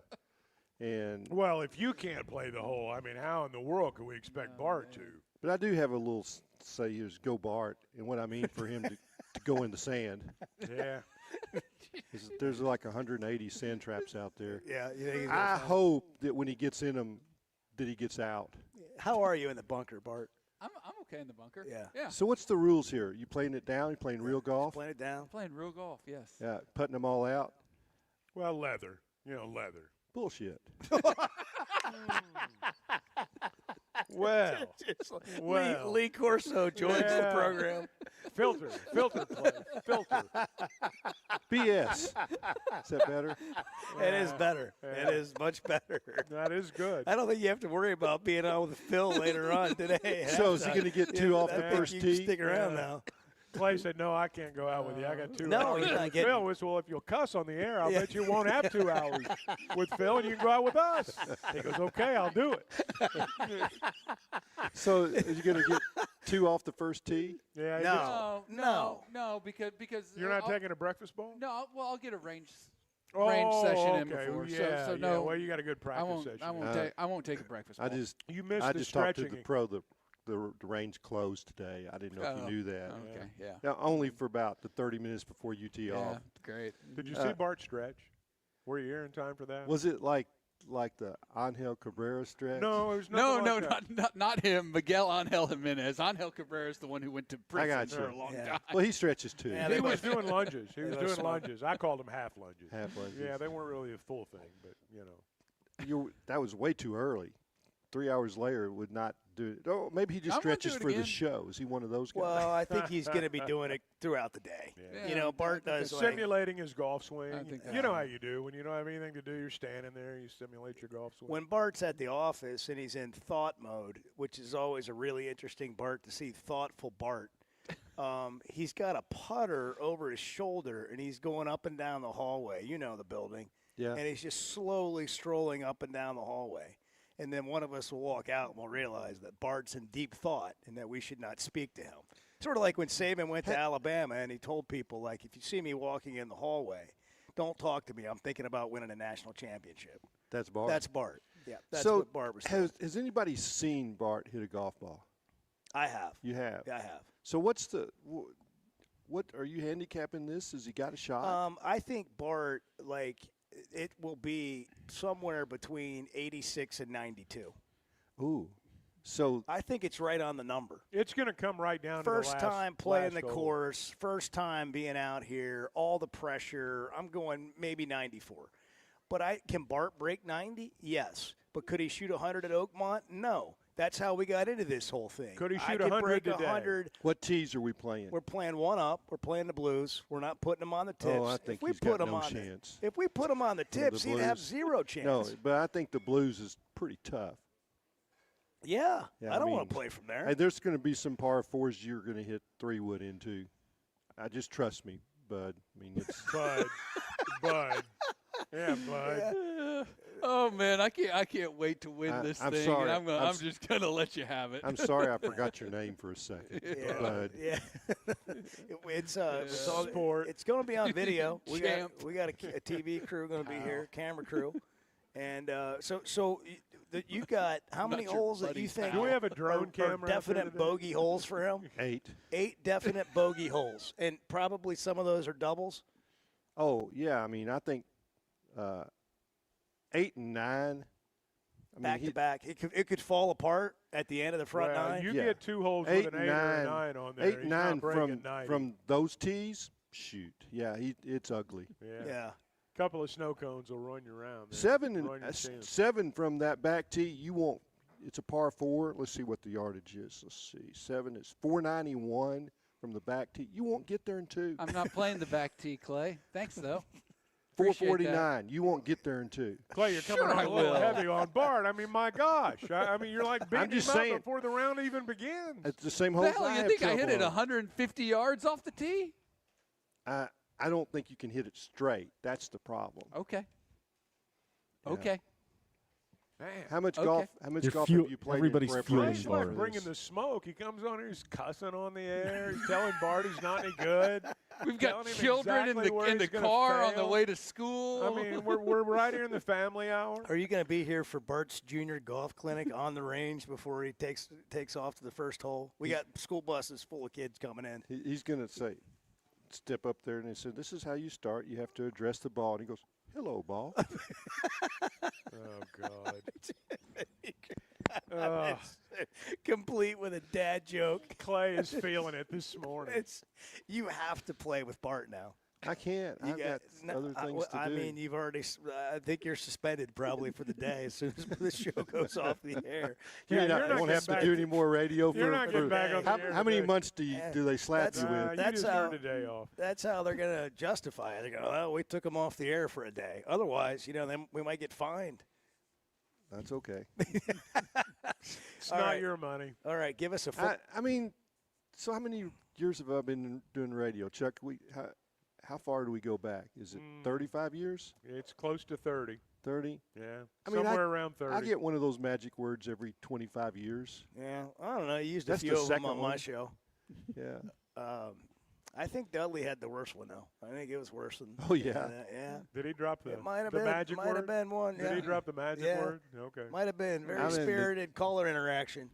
And well, if you can't play the hole, I mean, how in the world can we expect Bart to? But I do have a little say is go Bart, and what I mean for him to go in the sand. Yeah. There's like 180 sand traps out there. Yeah. I hope that when he gets in them, that he gets out. How are you in the bunker, Bart? I'm okay in the bunker. Yeah. Yeah. So what's the rules here? You playing it down? You playing real golf? Playing it down. Playing real golf, yes. Yeah, putting them all out? Well, leather. Leather. Bullshit. Well, Lee Corso joins the program. Filter play, filter. BS. Is that better? It is better. It is much better. That is good. I don't think you have to worry about being on with Phil later on today. So is he going to get 2 off the first you tee? Can stick around now. Clay said, "No, I can't go out with you. I got 2 No, hours." he's not with getting- Phil was, well, if you'll cuss on the air, I'll bet you won't have 2 hours with Phil, and you can go out with us. He goes, "Okay, I'll do it." So is he going to get 2 off the first tee? Yeah. No, because You're not taking a breakfast ball. No, well, I'll get a range Oh, session in okay. before. Yeah, so yeah. no. Well, you got a good practice session. I won't take a breakfast ball. You missed I the just talked to stretching. the pro. The range closed today. I didn't know if you knew that. Okay, yeah. Now, only for about the 30 minutes before you tee off. Great. Did you see Bart stretch? Were you here in time for that? Was it like the Angel Cabrera stretch? No, it was No, nothing like that. not him. Miguel Angel Jimenez. Angel Cabrera is the one who went to I prison got you. for a long time. Well, he stretches too. Yeah, he was doing lunges. He was They doing both smart. lunges. I called them half lunges. Half lunges. Yeah, they weren't really a full thing, but That was way too early. 3 hours later would not do it. Oh, maybe he just I'm gonna stretches do it for the again. show. Is he one of those guys? Well, I think he's going to be doing it throughout the day. Yeah. Bart does like, simulating his golf swing. I think You know how you do when you don't have anything to do. You're standing there. You simulate your golf swing. when Bart's at the office and he's in thought mode, which is always a really interesting Bart to see, thoughtful Bart. He's got a putter over his shoulder and he's going up and down the hallway. You know the building. Yeah. And he's just slowly strolling up and down the hallway. And then one of us will walk out and we'll realize that Bart's in deep thought and that we should not speak to him. Sort of like when Saban went to Alabama and he told people, like, if you see me walking in the hallway, don't talk to me. I'm thinking about winning a national championship. That's Bart. That's Bart. Yeah, that's so what Bart was saying. has anybody seen Bart hit a golf ball? I have. You have. Yeah, I have. So what's what are you handicapping this? Has he got a shot? I think Bart, like, it will be somewhere between 86 and 92. Ooh. So I think it's right on the number. It's going to come right down First to the last, time playing the last hole. course, first time being out here, all the pressure. I'm going maybe 94. But can Bart break 90? Yes. But could he shoot 100 at Oakmont? No. That's how we got into this whole thing. Could he I shoot could 100 break today? 100. What tees are we playing? We're playing one up. We're playing the blues. We're not putting them on the tips. Oh, I think if we he's put got them no on chance. if we put them on the tips, the he'd have Blues? zero chance. No, but I think the blues is pretty tough. Yeah, Yeah, I don't mean, want to play from there. Hey, there's going to be some par fours you're going to hit 3-wood into. I just trust me, bud. I mean, it's Bud. Yeah, Bud. Oh man, I can't wait to win this I'm thing. sorry. And I'm just gonna let you have it. I'm sorry I forgot your name for a second, bud. Yeah, it's all, Sport. It's going to be on video. we Champ. got a TV crew going to be here, camera crew, and you got how many Not your holes that buddy you think? Do we have a drone are camera out there definite today? bogey holes for him? 8. 8 definite bogey holes, and probably some of those are doubles. Oh, yeah. I mean, I think 8 and 9. Back to back, it could fall apart at the end of the front Well, nine. you Yeah. get 2 holes 8 with an and 8 or 9. a 9 on there. 8 He's and not 9 breaking 90. from those tees. Shoot. Yeah, it's ugly. Yeah. Couple of snow cones will run you around. There. 7 Run your and chance. 7 from that back tee. You won't. It's a par 4. Let's see what the yardage is. Let's see. 7 is 491 from the back tee. You won't get there in 2. I'm not playing the back tee, Clay. Thanks though. Appreciate 449. You won't get there in 2. Clay, you're coming Sure on I a little will. heavy on Bart. I mean, my gosh. I mean, you're like beating just him up saying. before the round even begins. It's the same The holes hell, I you have think I hit trouble it on. 150 yards off the tee? I don't think you can hit it straight. That's the problem. Okay. Yeah. Okay. Man. How much Okay. golf? How much You're golf fuel- have you played everybody's in fueling preparation He's Bart. for like bringing this? the smoke. He comes on here, he's cussing on the air. He's telling Bart he's not any good. We've telling got him children exactly where in the he's gonna car on the fail. way to school. I mean, we're right here in the family hour. Are you going to be here for Bart's junior golf clinic on the range before he takes off to the first hole? We got school buses full of kids coming in. He's going to say, step up there, and he said, "This is how you start. You have to address the ball." And he goes, "Hello, ball." Oh, God. It's complete with a dad joke. Clay is feeling it this morning. You have to play with Bart now. I can't. You I've got other things to I do. mean, you've already. I think you're suspended probably for the day as soon as the show goes off the air. You're not, you're not won't have to getting do back- any more radio You're for. not getting back on the how, air how many today. months do they slap you with? You That's just how- earned a day off. That's how they're going to justify it. They go, "Well, we took them off the air for a day. Otherwise, then we might get fined." That's okay. It's All not right. your money. All right, give us a. I mean, so how many years have I been doing radio, Chuck? How far do we go back? Is it 35 years? It's close to 30. 30? Yeah. I mean, Somewhere around 30. I get one of those magic words every 25 years. Yeah, I don't know. You used That's a the few of them second on my one. show. Yeah. I think Dudley had the worst one though. I think it was worse than. Oh, yeah. Yeah. Did he drop the, It might have the been. magic Might word? have been one. Did he yeah. drop the magic Yeah. word? Okay. Might have been very I mean, spirited caller interaction.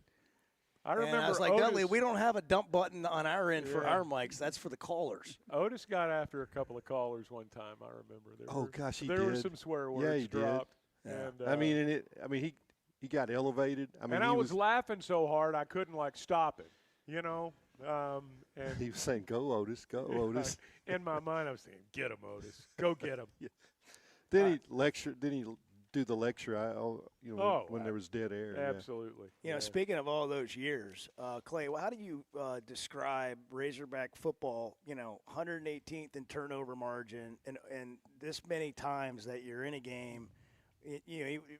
I remember And I was like, Otis, Dudley, we don't have a dump button on our end for Yeah. our mics. That's for the callers. Otis got after a couple of callers one time. I remember. Oh, gosh, he there were did. some swear Yeah, words he did. dropped. Yeah. And, I mean, he got elevated. I mean, and he I was laughing so hard I couldn't stop it. And he was saying, "Go, Otis, go, Otis." in my mind, I was thinking, "Get him, Otis. Go get him." Then he lectured. Then he do the lecture. When there was dead air. yeah. Absolutely. Speaking of all those years, Clay, how do you describe Razorback football? 118th in turnover margin, and this many times that you're in a game.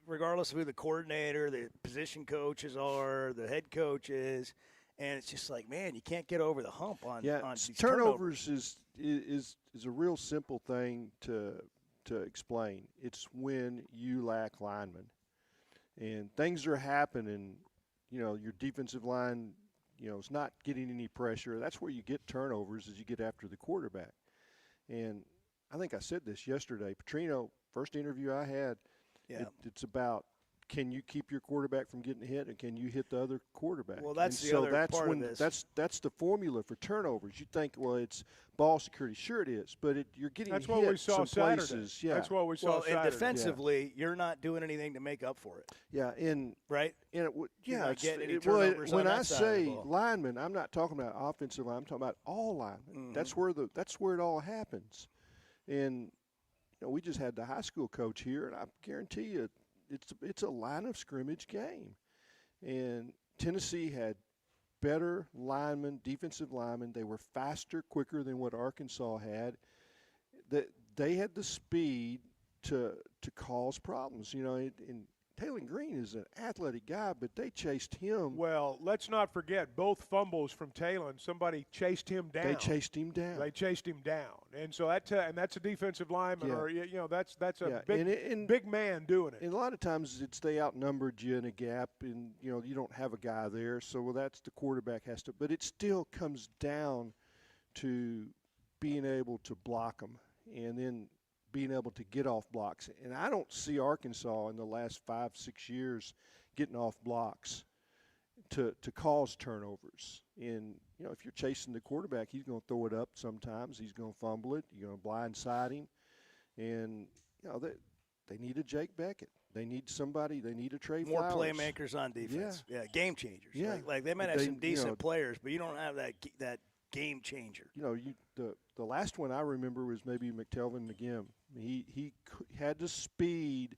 Regardless of who the coordinator, the position coaches are, the head coach is, and it's just like, man, you can't get over the hump on these turnovers is a real simple thing to explain. It's when you lack linemen, and things are happening. Your defensive line, is not getting any pressure. That's where you get turnovers, as you get after the quarterback. And I think I said this yesterday. Petrino, first interview I had. Yeah. It's about, can you keep your quarterback from getting hit, and can you hit the other quarterback? Well, that's and the so other that's part of when this. That's the formula for turnovers. You think, well, it's ball security. Sure, it is, but you're getting That's hit what we saw some Saturday. places. Yeah, That's what we saw Well, and Saturday. defensively, you're not doing anything to make up for it. Yeah, right. And You're not getting any well, turnovers when on I that side of the say ball. linemen, I'm not talking about offensive line. I'm talking about all linemen. Mhm. That's where it all happens. And we just had the high school coach here, and I guarantee you, it's a line of scrimmage game. And Tennessee had better linemen, defensive linemen. They were faster, quicker than what Arkansas had. They had the speed to cause problems. And Taylor Green is an athletic guy, but they chased him. Well, let's not forget both fumbles from Talon. Somebody chased him down. They chased him down. They chased him down, and so that's a defensive lineman, Yeah. or that's a Yeah, big big man doing it. And a lot of times they outnumbered you in a gap, and you don't have a guy there, so that's the quarterback has to. But it still comes down to being able to block them, and then being able to get off blocks. And I don't see Arkansas in the last 5-6 years getting off blocks to cause turnovers. And if you're chasing the quarterback, he's going to throw it up sometimes. He's going to fumble it. You're going to blindside him, and they need a Jake Beckett. They need somebody. They need a Trey More Flowers. playmakers on defense. Yeah, game changers. Yeah. Like they might have They- some decent players, but you don't have that game changer. The last one I remember was maybe McTelvin McGim. He had the speed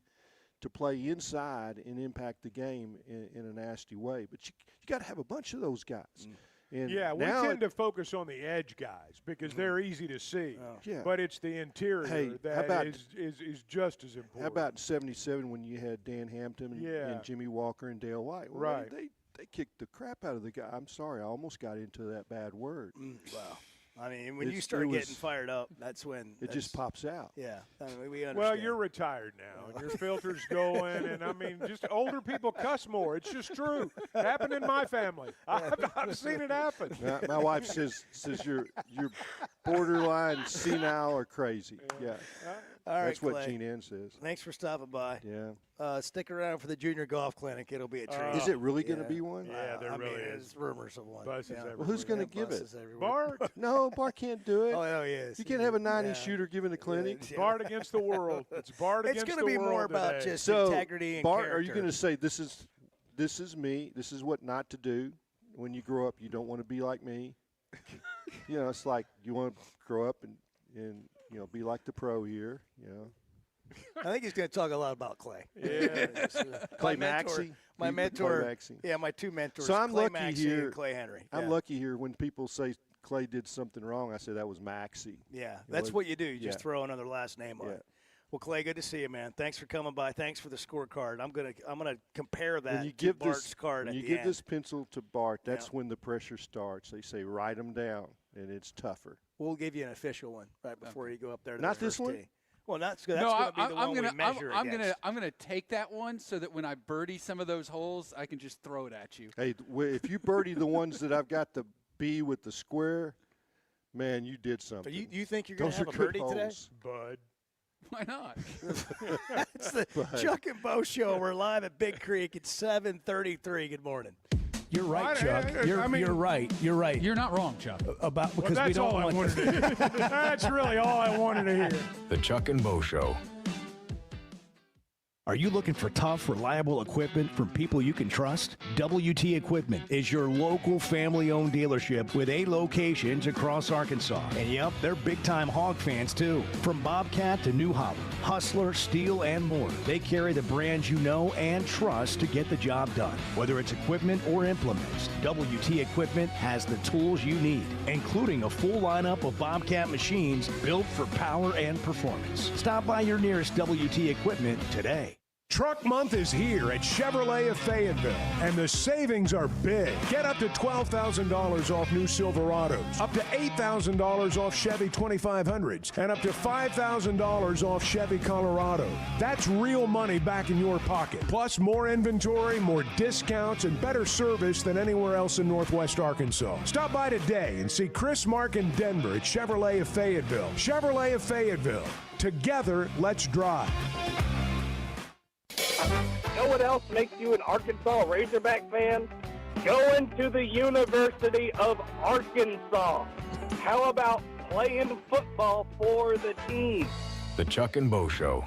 to play inside and impact the game in a nasty way. But you got to have a bunch of those guys. And yeah, we now tend to focus on the edge guys because they're easy to see. Yeah. But it's the interior that is just as important. How about in '77 when you had Dan Hampton and Jimmy Walker and Dale White? Well, right. They kicked the crap out of the guy. I'm sorry, I almost got into that bad word. Wow. I mean, when you start getting fired up, that's when it just pops out. Yeah, I mean, we understand. Well, you're retired now, and your filter's going, and I mean, just older people cuss more. It's just true. It happened in my family. I've seen it happen. My wife says you're borderline senile or crazy. Yeah. All right, That's what Clay. Gene Ann says. Thanks for stopping by. Yeah. Stick around for the junior golf clinic. It'll be a treat. Is it really going to be one? Yeah, there really is. There's rumors of one. Buses Well, who's going to give it? Bart. No, Bart can't do it. Oh, he is. You can't have a 90 shooter giving a clinic. It's Bart against the world. It's Bart against the world. It's going to be more about today. just integrity and Bart, character. are you going to say this is me? This is what not to do when you grow up? You don't want to be like me. You know, it's like you want to grow up and be like the pro here. You know. I think he's going to talk a lot about Clay. Yeah. Clay Maxey. My mentor. Clay Maxey. Yeah, my two mentors. So I'm Clay lucky Maxey here. and Clay Henry. I'm lucky here when people say Clay did something wrong. I say that was Maxey. Yeah, that's what you do. You just throw another last name on it. Well, Clay, good to see you, man. Thanks for coming by. Thanks for the scorecard. I'm gonna compare that When you to give Bart's card when at you the give end. this pencil to Bart, that's when the pressure starts. They say write them down, and it's tougher. We'll give you an official one right before you go up there. To Not the this first one? tee. Well, that's going to be the one we measure against. I'm gonna take that one so that when I birdie some of those holes, I can just throw it at you. Hey, if you birdie the ones that I've got the B with the square, man, you did something. So you think you're going to Those have are a birdie good today? holes. Bud. Why not? It's the Bud. Chuck and Bo Show. We're live at Big Creek at 7:33. Good morning. You're right, Chuck. I mean- You're right. You're right. You're not wrong, Chuck. About Well, because we that's don't all I want. wanted to hear. That's really all I wanted to hear. The Chuck and Bo Show. Are you looking for tough, reliable equipment from people you can trust? WT Equipment is your local family-owned dealership with 8 locations across Arkansas. And yep, they're big-time hog fans too. From Bobcat to New Holland, Hustler, Steel, and more. They carry the brands you know and trust to get the job done. Whether it's equipment or implements, WT Equipment has the tools you need, including a full lineup of Bobcat machines built for power and performance. Stop by your nearest WT Equipment today. Truck Month is here at Chevrolet of Fayetteville, and the savings are big. Get up to $12,000 off new Silverados, up to $8,000 off Chevy 2500s, and up to $5,000 off Chevy Colorado. That's real money back in your pocket. Plus more inventory, more discounts, and better service than anywhere else in Northwest Arkansas. Stop by today and see Chris, Mark, and Denver at Chevrolet of Fayetteville. Chevrolet of Fayetteville. Together, let's drive. Know what else makes you an Arkansas Razorback fan? Going to the University of Arkansas. How about playing football for the team? The Chuck and Bo Show.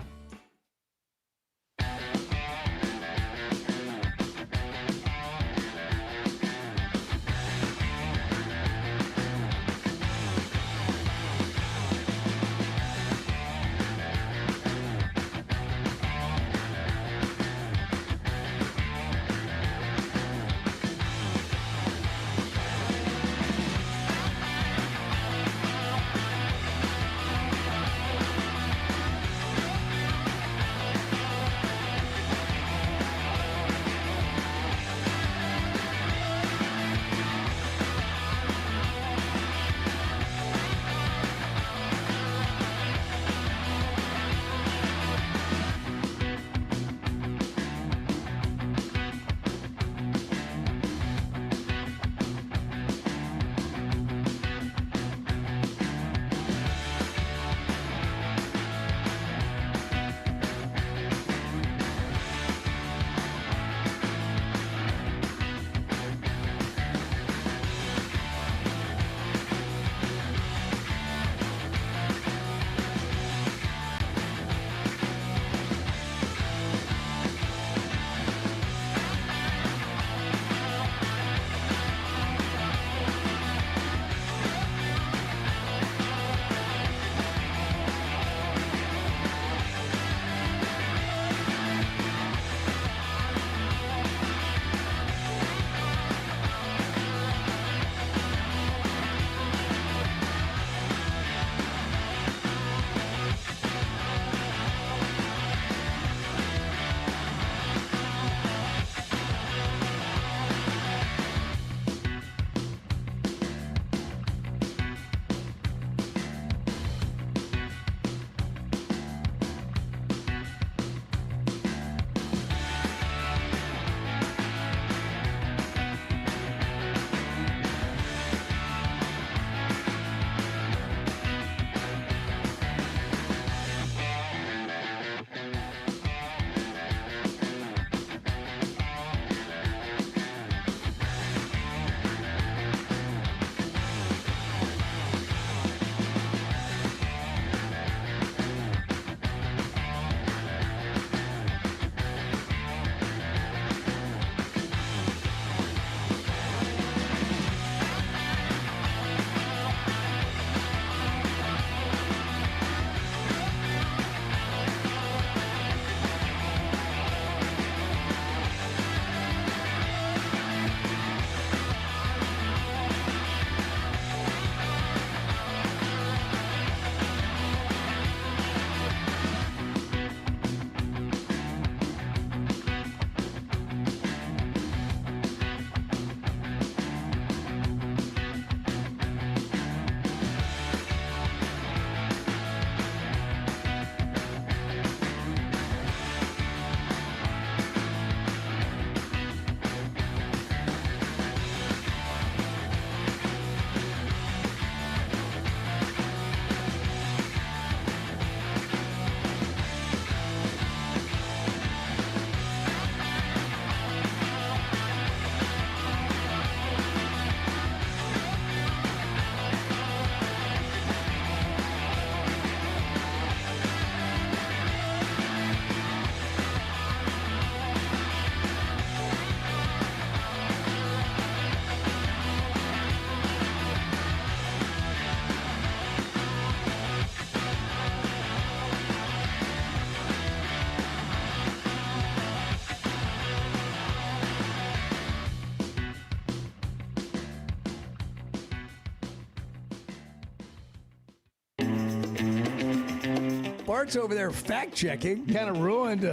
Bart's over there fact-checking. Kind of ruined.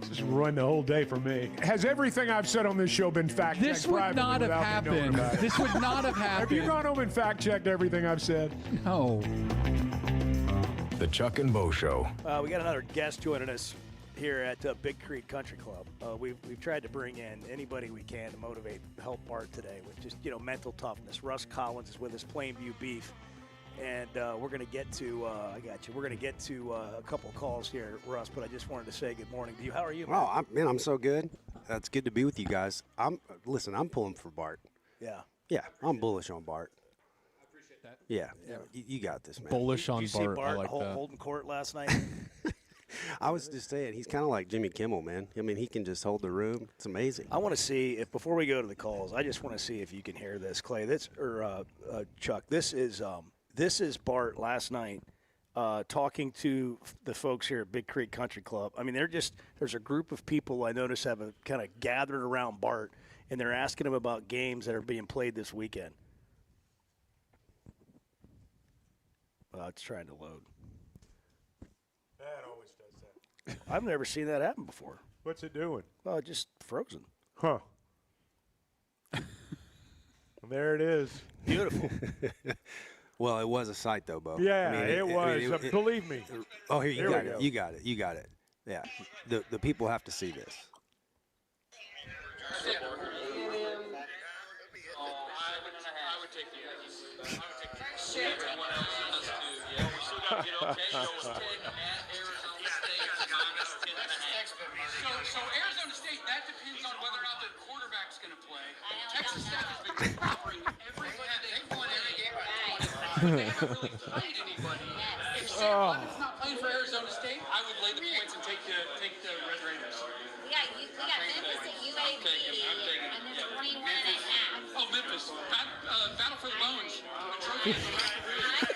Just ruined the whole day for me. Has everything I've said on this show been fact-checked? This would not have happened. This would not have happened. Have you gone home and fact-checked everything I've said? No. The Chuck and Bo Show. We got another guest joining us here at Big Creek Country Club. We've tried to bring in anybody we can to motivate, help Bart today with just mental toughness. Russ Collins is with us, Plainview Beef, and we're going to get to. I got you. We're going to get to a couple of calls here, Russ. But I just wanted to say good morning to you. How are you, man? Oh, I'm so good. It's good to be with you guys. I'm pulling for Bart. Yeah, I'm bullish on Bart. I appreciate that. Yeah. You got this, man. Bullish on Did you see Bart. I like that. holding court last night? I was just saying, he's kind of like Jimmy Kimmel, man. I mean, he can just hold the room. It's amazing. I want to see if before we go to the calls, I just want to see if you can hear this, Clay. Chuck. This is Bart last night talking to the folks here at Big Creek Country Club. I mean, there's a group of people I notice have a kind of gathered around Bart, and they're asking him about games that are being played this weekend. It's trying to load. That always does that. I've never seen that happen before. What's it doing? Well, it just frozen. Huh. There it is. Beautiful. Well, it was a sight, though, Bo. Yeah, it was. Believe me. Oh, here, Here we go. You got it. Yeah. The people have to see this. So Arizona State, that depends on whether or not the quarterback's going to play. Texas Tech has been covering everybody. They've won every game by 25. They haven't really played anybody. If Sam Button's not playing for Arizona State, I would lay the points and take the Red Raiders. We got Memphis at UAB, and then 21 at half. Oh, Memphis. Battle for the Bones. The trophy is Memphis.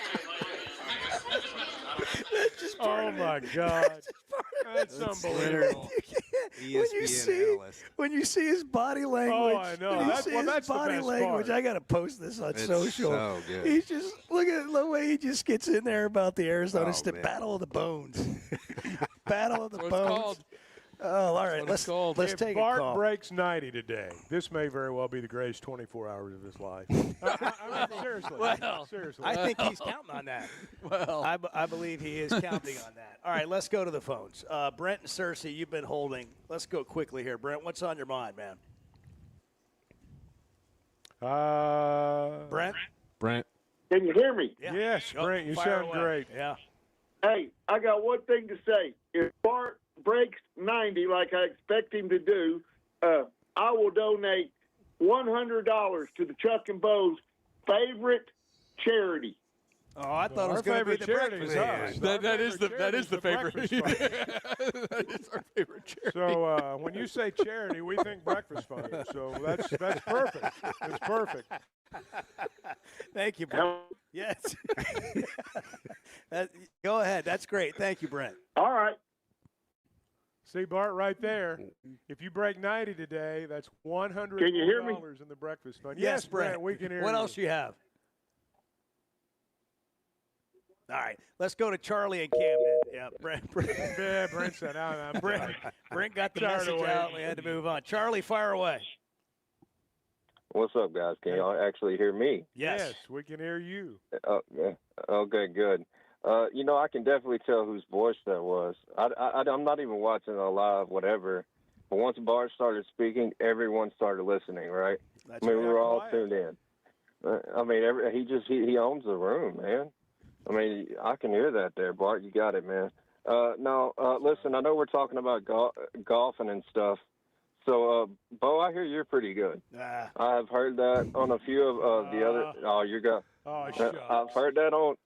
Oh, my God. That's unbelievable. When you see his body language, I know. That's the best language. part. I got to post this on It's social. so good. He's just look at the way he just gets in there about the Arizona State man. Battle of the Bones. Battle of the That's what it's Bones. called. Oh, all right. Let's Let's If take Bart a call. breaks 90 today, this may very well be the greatest 24 hours of his life. I mean, seriously. Seriously. I think he's counting on that. Well, I believe he is counting on that. All right, let's go to the phones. Brent and Cersei, you've been holding. Let's go quickly here. Brent, what's on your mind, man? Brent. Can you hear me? Yeah. Yes, Go, Brent, you fire sound away. great. Yeah. Hey, I got one thing to say. If Bart breaks 90 like I expect him to do, I will donate $100 to the Chuck and Bo's favorite charity. Oh, I thought it was going to be the breakfast. That is the favorite. That is our favorite charity. So when you say charity, we think breakfast fund. So that's perfect. It's perfect. Thank you, Brent. Yes. Go ahead. That's great. Thank you, Brent. All right. See, Bart, right there. If you break 90 today, that's $100 Can you hear me? in the breakfast fund. Yes, Brent. We can hear What you. else you have? All right, let's go to Charlie and Camden. Yeah, Brent said, I'm Brent got the Tired of message waiting. out. We had to move on. Charlie, fire away. What's up, guys? Can y'all actually hear me? Yes, we can hear you. Okay, good. I can definitely tell whose voice that was. I'm not even watching a live whatever, but once Bart started speaking, everyone started listening, right? That's we right. were all tuned in. He owns the room, man. I mean, I can hear that there, Bart. You got it, man. Listen, I know we're talking about golfing and stuff. So, Bo, I hear you're pretty good. I've heard that on a few of the other. Oh, you got. Oh, I've heard that on.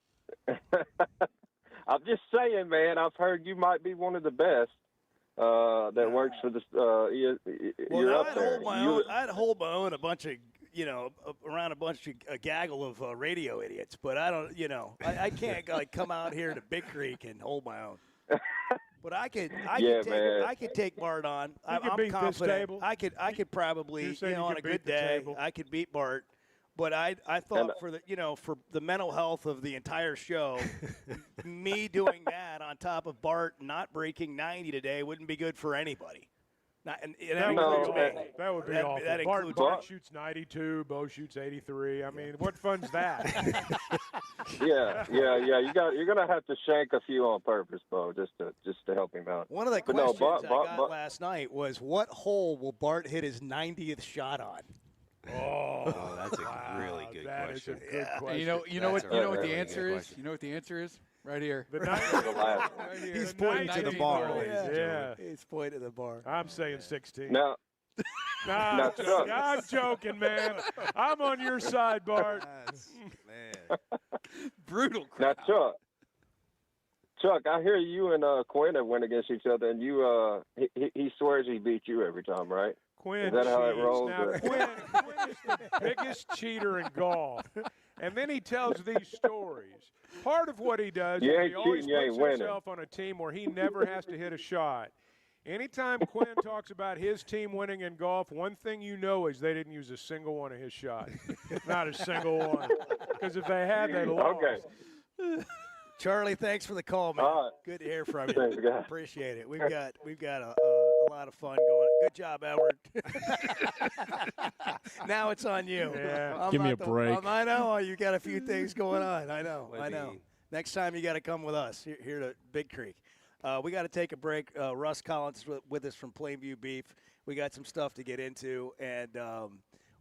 I'm just saying, man. I've heard you might be one of the best that works for this. You're up there. I'd hold my own a bunch of, around a bunch of a gaggle of radio idiots, but I don't, I can't come out here to Big Creek and hold my own. But I could take Bart on. I'm beat this confident. table? I could probably, You're saying you on could a good beat the day, table? I could beat Bart But I thought for the mental health of the entire show, me doing that on top of Bart not breaking 90 today wouldn't be good for anybody. That would be awful. Bart shoots 92, Bo shoots 83. I mean, what fun's that? Yeah. You're gonna have to shank a few on purpose, Bo, just to help him out. One of the questions I got last night was, what hole will Bart hit his 90th shot on? Oh, that's a really good question. Is a good question. You know what the answer is? You know what the answer is? Right here. He's pointing to the bar. Yeah. He's pointing to the bar. I'm saying 16. Now, I'm joking, man. I'm on your side, Bart. Man. Brutal crowd. Now, Chuck, I hear you and Quinn have went against each other, and you he swears he beat you every time, right? Quinn is that how it cheats. rolls? Now, Quinn is the biggest cheater in golf. And then he tells these stories. Part of what he does is he always puts himself on a team where he never has to hit a shot. Anytime Quinn talks about his team winning in golf, one thing you know is they didn't use a single one of his shots. Not a single one. Because if they had, they lost. Okay. Charlie, thanks for the call, man. Good to hear from you. Thanks, guys. Appreciate it. We've got a lot of fun going. Good job, Edward. Now it's on you. Yeah. Give me a break. I know you got a few things going on. I know. Next time you got to come with us here to Big Creek. We got to take a break. Russ Collins is with us from Plainview Beef. We got some stuff to get into, and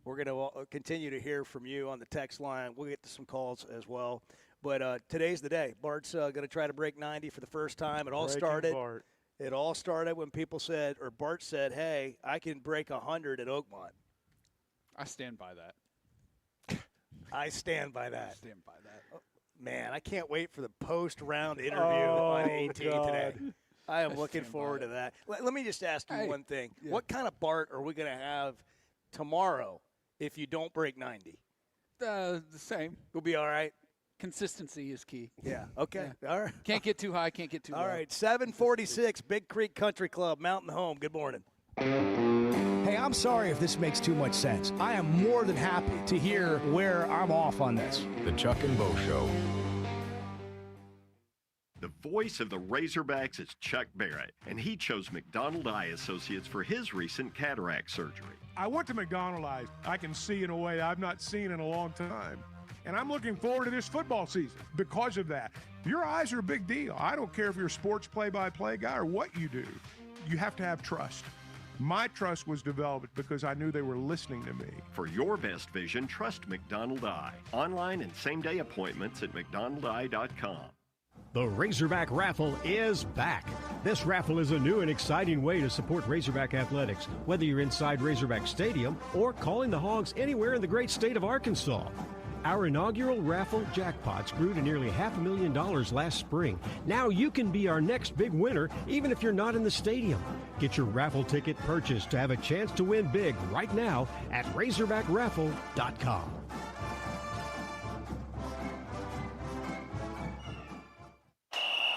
we're going to continue to hear from you on the text line. We'll get to some calls as well. But today's the day. Bart's going to try to break 90 for the first time. It all started when people said, or Bart said, "Hey, I can break 100 at Oakmont." I stand by that. I stand by that. Stand by that. Oh, man, I can't wait for the post-round interview on 18 today. I am looking forward to that. Let me just ask you one thing. Yeah. What kind of Bart are we going to have tomorrow if you don't break 90? The same. We'll be all right. Consistency is key. Yeah. Okay. Yeah. All right. Can't get too high. Can't get too low. All right. 746 Big Creek Country Club, Mountain Home. Good morning. Hey, I'm sorry if this makes too much sense. I am more than happy to hear where I'm off on this. The Chuck and Bo Show. The voice of the Razorbacks is Chuck Barrett, and he chose McDonald Eye Associates for his recent cataract surgery. I went to McDonald Eye. I can see in a way I've not seen in a long time. And I'm looking forward to this football season because of that. Your eyes are a big deal. I don't care if you're a sports play-by-play guy or what you do. You have to have trust. My trust was developed because I knew they were listening to me. For your best vision, trust McDonald Eye. Online and same-day appointments at McDonaldEye.com. The Razorback Raffle is back. This raffle is a new and exciting way to support Razorback athletics, whether you're inside Razorback Stadium or calling the Hogs anywhere in the great state of Arkansas. Our inaugural raffle jackpots grew to nearly $500,000 last spring. Now you can be our next big winner, even if you're not in the stadium. Get your raffle ticket purchased to have a chance to win big right now at RazorbackRaffle.com.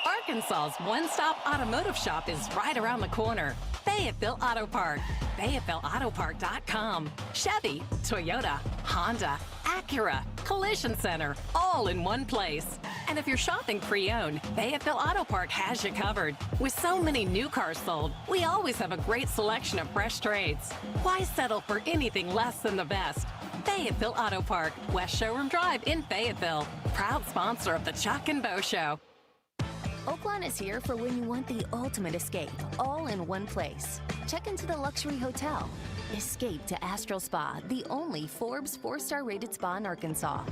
Arkansas's one-stop automotive shop is right around the corner. Fayetteville Auto Park. FayettevilleAutoPark.com. Chevy, Toyota, Honda, Acura, Collision Center, all in one place. And if you're shopping pre-owned, Fayetteville Auto Park has you covered. With so many new cars sold, we always have a great selection of fresh trades. Why settle for anything less than the best? Fayetteville Auto Park, West Showroom Drive in Fayetteville. Proud sponsor of the Chuck and Bo Show. Oaklawn is here for when you want the ultimate escape, all in one place. Check into the luxury hotel. Escape to Astral Spa, the only Forbes 4-star rated spa in Arkansas.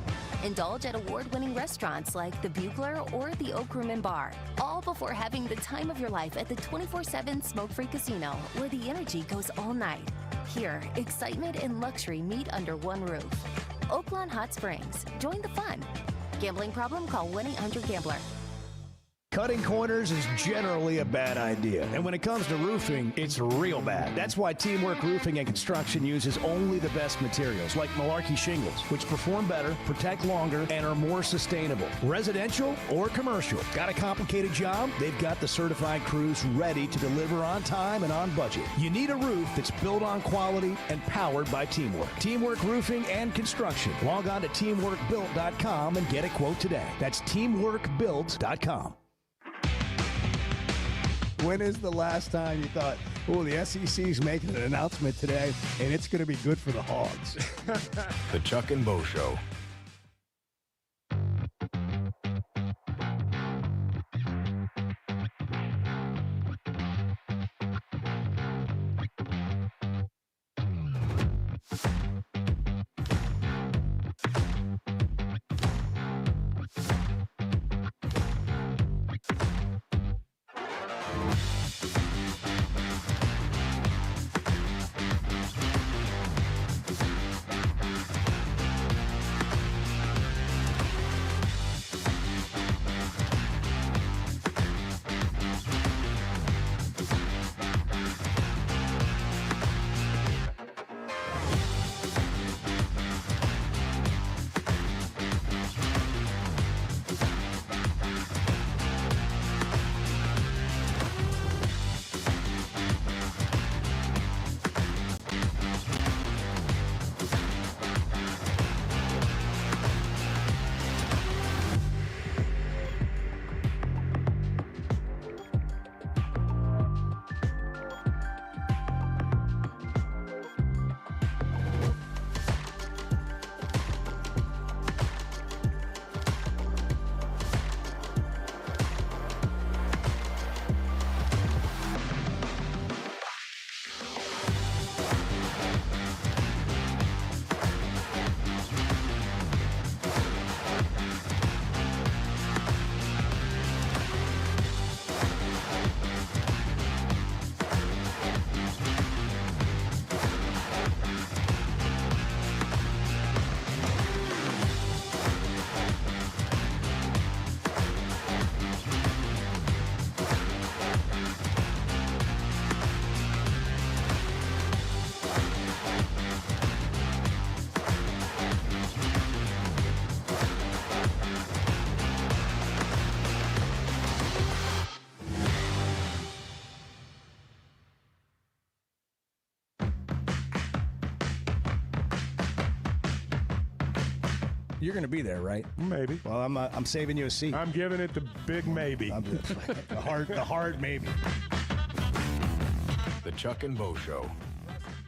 Indulge at award-winning restaurants like the Bugler or the Oak Room and Bar, all before having the time of your life at the 24/7 smoke-free casino, where the energy goes all night. Here, excitement and luxury meet under one roof. Oaklawn Hot Springs. Join the fun. Gambling problem? Call 1-800-GAMBLER. Cutting corners is generally a bad idea, and when it comes to roofing, it's real bad. That's why Teamwork Roofing and Construction uses only the best materials, like Malarkey shingles, which perform better, protect longer, and are more sustainable. Residential or commercial. Got a complicated job? They've got the certified crews ready to deliver on time and on budget. You need a roof that's built on quality and powered by Teamwork. Teamwork Roofing and Construction. Log on to teamworkbuilt.com and get a quote today. That's teamworkbuilt.com. When is the last time you thought, oh, the SEC's making an announcement today, and it's going to be good for the Hogs? The Chuck and Bo Show. You're going to be there, right? Maybe. Well, I'm saving you a seat. I'm giving it the big maybe. The hard maybe. The Chuck and Bo Show.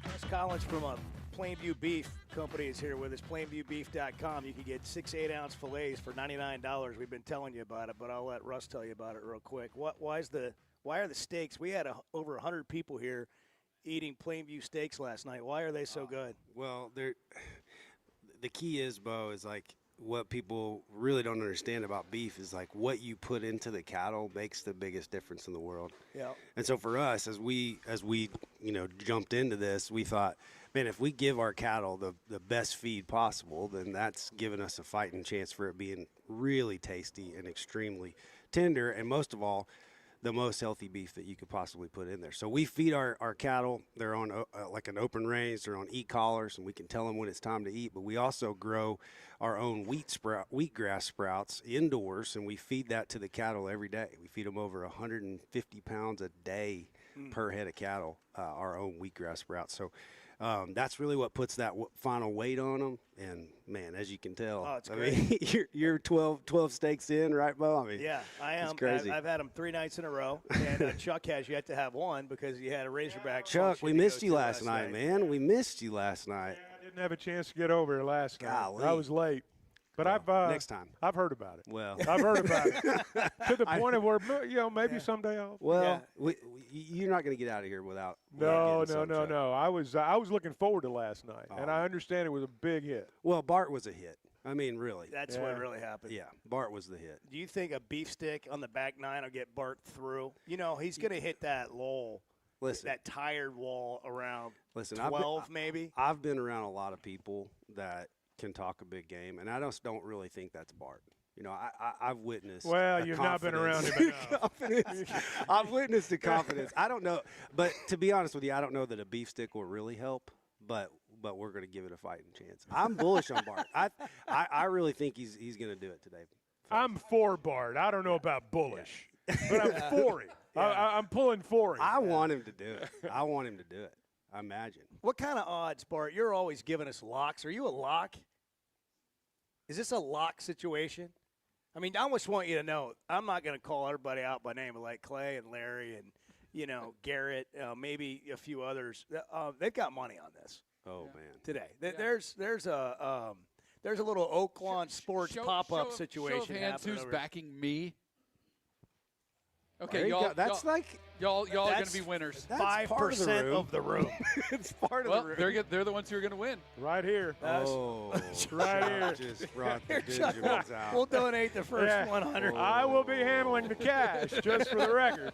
Russ Collins from Plainview Beef Company is here with us. PlainviewBeef.com. You can get 6 8-ounce fillets for $99. We've been telling you about it, but I'll let Russ tell you about it real quick. Why are the steaks? We had over 100 people here eating Plainview steaks last night. Why are they so good? Well, the key is, Bo, is like what people really don't understand about beef is like what you put into the cattle makes the biggest difference in the world. Yeah. And so for us, as we jumped into this, we thought, man, if we give our cattle the best feed possible, then that's given us a fighting chance for it being really tasty and extremely tender, and most of all, the most healthy beef that you could possibly put in there. So we feed our cattle. They're on like an open range. They're on e-collars, and we can tell them when it's time to eat. But we also grow our own wheatgrass sprouts indoors, and we feed that to the cattle every day. We feed them over 150 pounds a day per head of cattle, our own wheatgrass sprouts. So that's really what puts that final weight on them. And, man, as you can tell, it's great. mean, you're 12 steaks in, right, Bo? I mean, yeah, I am. It's crazy. I've had them 3 nights in a row, and Chuck has yet to have one because he had a Razorback. Chuck, we missed you last night, man. We missed you last night. Yeah, I didn't have a chance to get over here last Golly. night. I was late. But next time. I've heard about it. Well, I've heard about it to the point of where maybe someday I'll. Well, you're not going to get out of here without. No. I was looking forward to last night, and I understand it was a big hit. Well, Bart was a hit. I mean, really. That's what really happened. Yeah, Bart was the hit. Do you think a beef stick on the back nine will get Bart through? You know, he's going to hit that lull. Listen, that tired wall around 12 maybe. I've been around a lot of people that can talk a big game, and I just don't really think that's Bart. You know, I've witnessed. Well, you've not been around him enough. Confidence. I've witnessed the confidence. I don't know, but to be honest with you, I don't know that a beef stick will really help. But we're going to give it a fighting chance. I'm bullish on Bart. I really think he's going to do it today. I'm for Bart. I don't know about bullish, but I'm for him. I'm pulling for him. I want him to do it. I want him to do it. I imagine. What kind of odds, Bart? You're always giving us locks. Are you a lock? Is this a lock situation? I mean, I almost want you to know, I'm not going to call everybody out by name, like Clay and Larry and, you know, Garrett, maybe a few others. They've got money on this. Oh, man. Today. There's a little Oaklawn Sports pop-up situation show of hands happening who's over backing me. Okay, There you y'all. go. That's y'all are going that's- to be winners. That's 5% of the room. It's part Well, of the room. they're the ones who are going to win. Right here. Oh, Right here. just brought the Here, Chuck, Benjamins out. we'll donate the first Yeah. 100. I will be handling the cash, just for the record.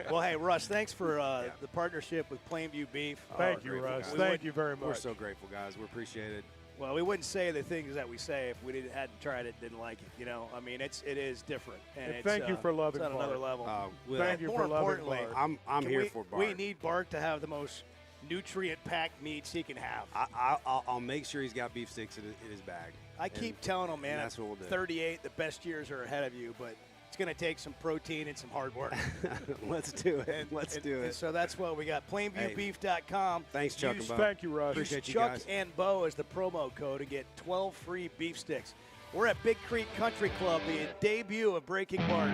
Well, hey, Russ, thanks for the partnership with Plainview Beef. Thank you, grateful, Russ. guys. Thank you very We're much. so grateful, guys. We appreciate it. Well, we wouldn't say the things that we say if we hadn't tried it, didn't like it. You know, I mean, it is different, and And it's, thank you for loving it's at another Bart. level. Thank you More for loving importantly, Bart. I'm here for Bart. We need Bart to have the most nutrient-packed meats he can have. I'll make sure he's got beef sticks in his bag. I keep telling him, man, that's what we'll do. 38, the best years are ahead of you, but it's going to take some protein and some hard work. Let's do it. Let's do And it. so that's what we got. PlainviewBeef.com. Thanks, Chuck Use and Bo. Thank you, Russ. Appreciate you Chuck guys. and Bo as the promo code to get 12 free beef sticks. We're at Big Creek Country Club, the debut of Breaking Bart.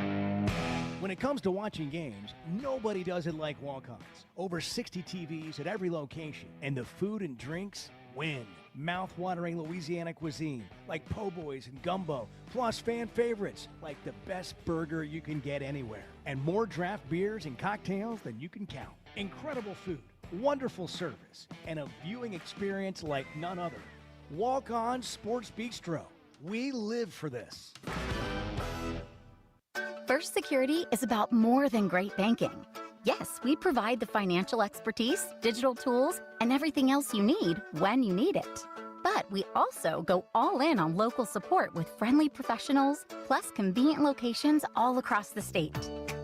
When it comes to watching games, nobody does it like Walk-Ons. Over 60 TVs at every location, and the food and drinks win. Mouth-watering Louisiana cuisine like po' boys and gumbo, plus fan favorites like the best burger you can get anywhere. And more draft beers and cocktails than you can count. Incredible food, wonderful service, and a viewing experience like none other. Walk-On Sports Bistro. We live for this. First Security is about more than great banking. Yes, we provide the financial expertise, digital tools, and everything else you need when you need it. But we also go all in on local support with friendly professionals, plus convenient locations all across the state.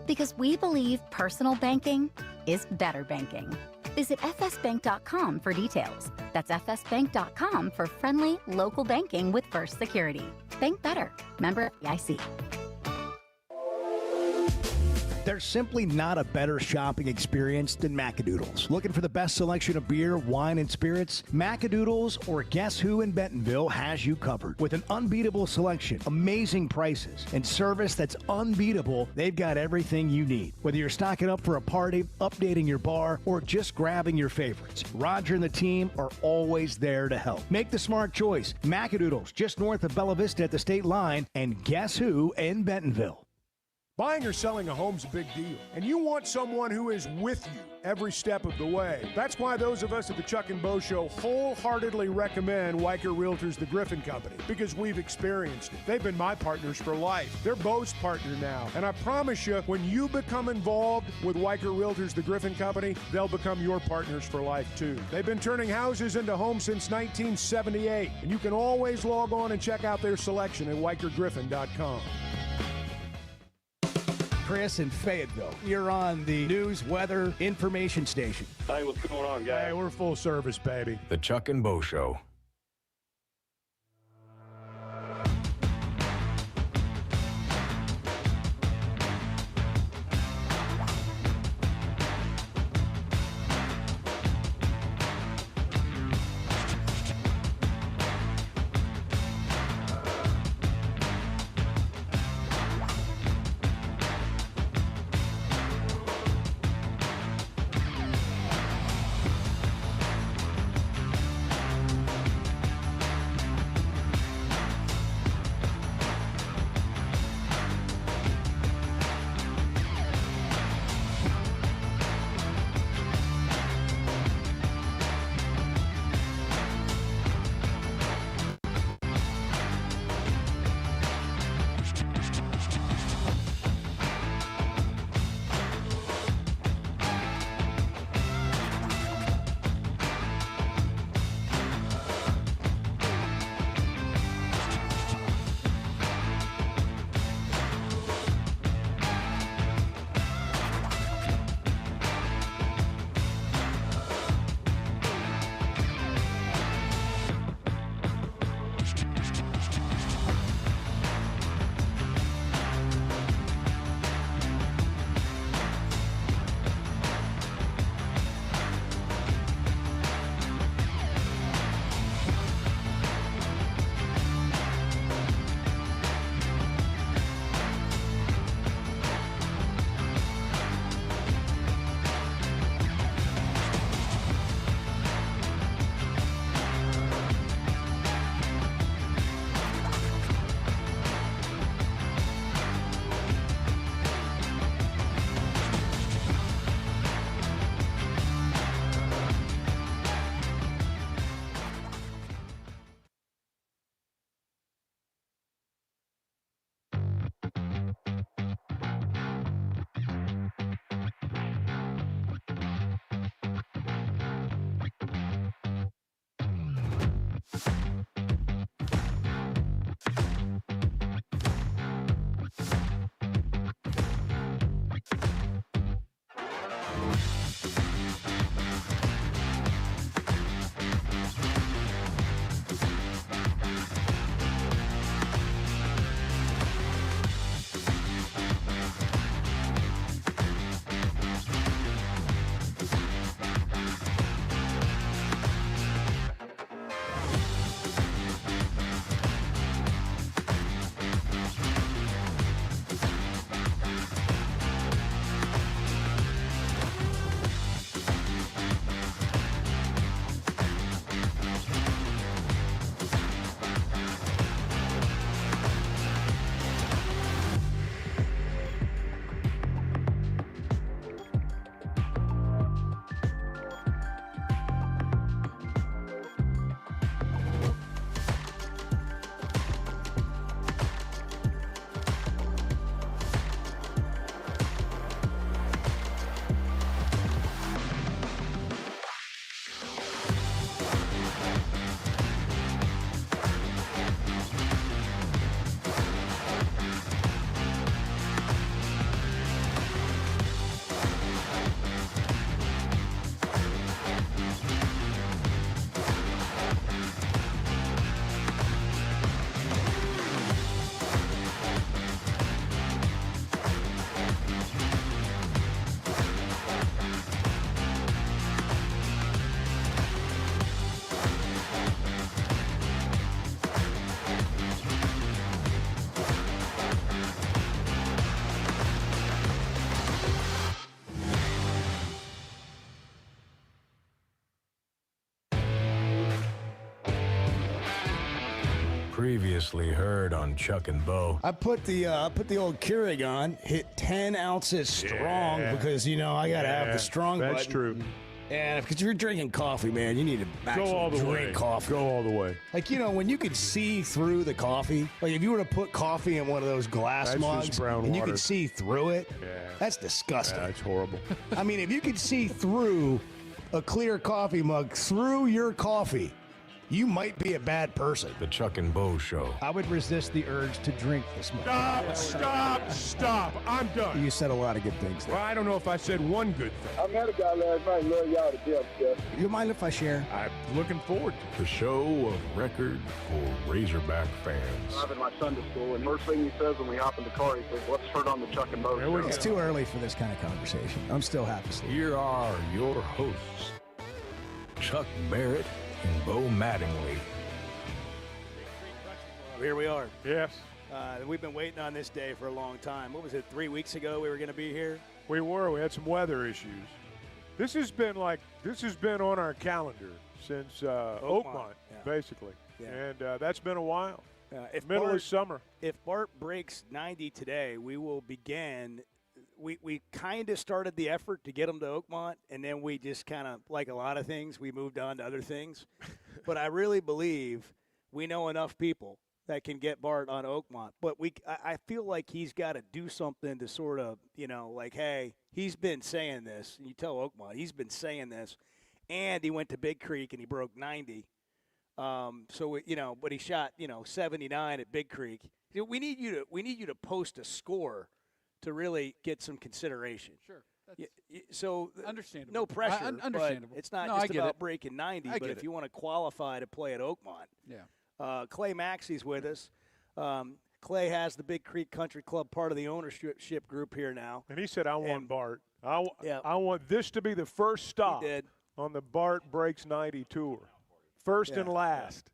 Because we believe personal banking is better banking. Visit fsbank.com for details. That's fsbank.com for friendly, local banking with First Security. Bank better. Member FDIC. There's simply not a better shopping experience than Macadoodles. Looking for the best selection of beer, wine, and spirits? Macadoodles or Guess Who in Bentonville has you covered. With an unbeatable selection, amazing prices, and service that's unbeatable, they've got everything you need. Whether you're stocking up for a party, updating your bar, or just grabbing your favorites, Roger and the team are always there to help. Make the smart choice. Macadoodles, just north of Bella Vista at the state line, and Guess Who in Bentonville. Buying or selling a home's a big deal, and you want someone who is with you every step of the way. That's why those of us at the Chuck and Bo Show wholeheartedly recommend Weicker Realtors, the Griffin Company, because we've experienced it. They've been my partners for life. They're Bo's partner now, and I promise you, when you become involved with Weicker Realtors, the Griffin Company, they'll become your partners for life too. They've been turning houses into homes since 1978, and you can always log on and check out their selection at WeicherGriffin.com. Chris in Fayetteville. You're on the news, weather, information station. Hey, what's going on, guys? Hey, we're full service, baby. The Chuck and Bo Show. Previously heard on Chuck and Bo. I put the old Keurig on, hit 10 ounces strong because I gotta have the strong. That's button. true. And because you're drinking coffee, man, you need to actually Go all the drink way. coffee. Go all the way. Like when you could see through the coffee, like if you were to put coffee in one of those glass That's mugs just brown and you water. could see through it, that's disgusting. That's horrible. I mean, if you could see through a clear coffee mug through your coffee, you might be a bad person. The Chuck and Bo Show. I would resist the urge to drink this much. Stop. I'm done. You said a lot of good things there. Well, I don't know if I said one good thing. I met a guy last night. Love y'all to death, Jeff. You mind if I share? I'm looking forward to The show of record for Razorback fans. I'm in my Sunday school, and first thing he says when we hop in the car, he says, "Let's turn on the Chuck and Bo show." It's too early for this kind of conversation. I'm still half asleep. Here are your hosts, Chuck Barrett and Bo Mattingly. Here we are. Yes. We've been waiting on this day for a long time. What was it, 3 weeks ago we were going to be here? We were. We had some weather issues. This has been on our calendar since Oakmont, basically. Yeah. And that's been a while. If Middle Bart- of summer. If Bart breaks 90 today, we will begin. We kind of started the effort to get him to Oakmont, and then we just kind of, like a lot of things, we moved on to other things. But I really believe we know enough people that can get Bart on Oakmont. But I feel like he's got to do something to sort of, like, hey, he's been saying this. And you tell Oakmont, he's been saying this. And he went to Big Creek and he broke 90. But he shot, 79 at Big Creek. We need you to post a score to really get some consideration. Sure. So understandable. No pressure. Understandable. But it's not No, I just get about it. breaking 90. I But get if it. you want to qualify to play at Oakmont, Yeah. Clay Maxey's with us. Clay has the Big Creek Country Club part of the ownership group here now. And he said, I want Bart. I want this to be the first stop on the Bart Breaks 90 tour. First and last.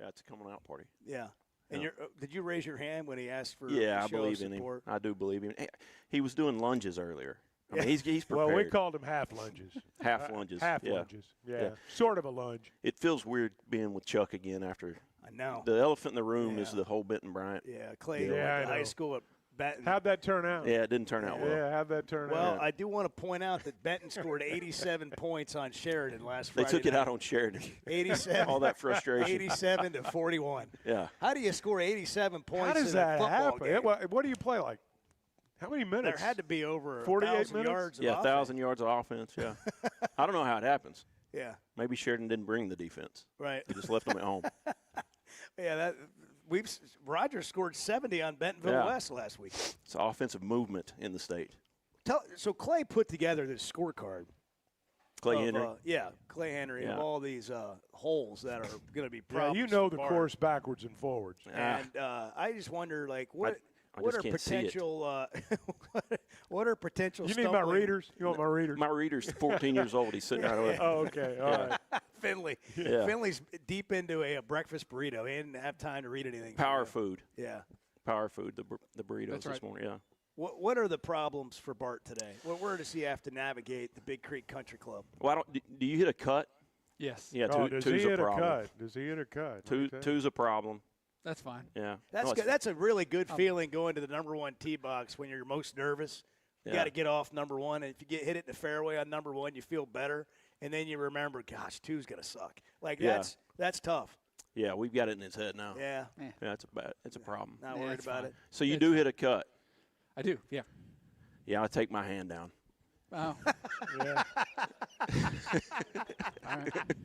Yeah, it's a coming out party. Yeah. And Yeah. did you raise your hand when he asked for Yeah, a I show believe of in him. support? I do believe in him. He was doing lunges earlier. I mean, he's prepared. Well, we called them half lunges. Half lunges. Half yeah. lunges. Yeah. Sort of a lunge. It feels weird being with Chuck again after. I know. The elephant in the room is the whole Benton Bryant. Yeah, Clay deal. went to high school at Benton. How'd that turn out? Yeah, it didn't turn out well. Yeah, how'd that turn out? Well, I do want to point out that Benton scored 87 points on Sheridan last They Friday. took it night. out on Sheridan. 87. All that frustration. 87 to 41. Yeah. How do you score 87 points How does in a that football happen? game? What do you play like? How many minutes? There had to be over 48 1,000 minutes? yards of Yeah, offense. 1,000 yards of offense. Yeah. I don't know how it happens. Yeah. Maybe Sheridan didn't bring the defense. Right. He just left them at home. Yeah, Rogers scored 70 on Bentonville Yeah. West last week. It's offensive movement in the state. So Clay put together this scorecard. Clay of, Henry. Clay Henry Yeah. of all these holes that are going to be Yeah, problems. you know for the Bart. course backwards and forwards. And I just wonder, like, what I what just are can't see it. potential what are potential? You need my stumbling- readers? You want my readers? My reader's 14 years old. He's sitting right away. Oh, okay. All Yeah. right. Finley. Yeah. Finley's deep into a breakfast burrito. He didn't have time to read anything. Power food. Yeah. Power food. The burritos That's this right. morning. Yeah. What are the problems for Bart today? Where does he have to navigate the Big Creek Country Club? Well, do you hit a cut? Yes. Yeah. Oh, Two, does two's he a hit a problem. cut? Does he hit a cut? Two's a problem. That's fine. Yeah. That's No, good. it's- That's a really good feeling going to the number one tee box when you're most nervous. You Yeah. got to get off number one, and if you hit it in the fairway on number one, you feel better, and then you remember, gosh, two's gonna suck. Like Yeah. that's tough. Yeah, we've got it in his head now. Yeah. Yeah, it's a problem. Not Yeah, worried it's about fine. it. So you do hit a cut. I do. Yeah. Yeah, I take my hand down. Oh. Yeah. All right.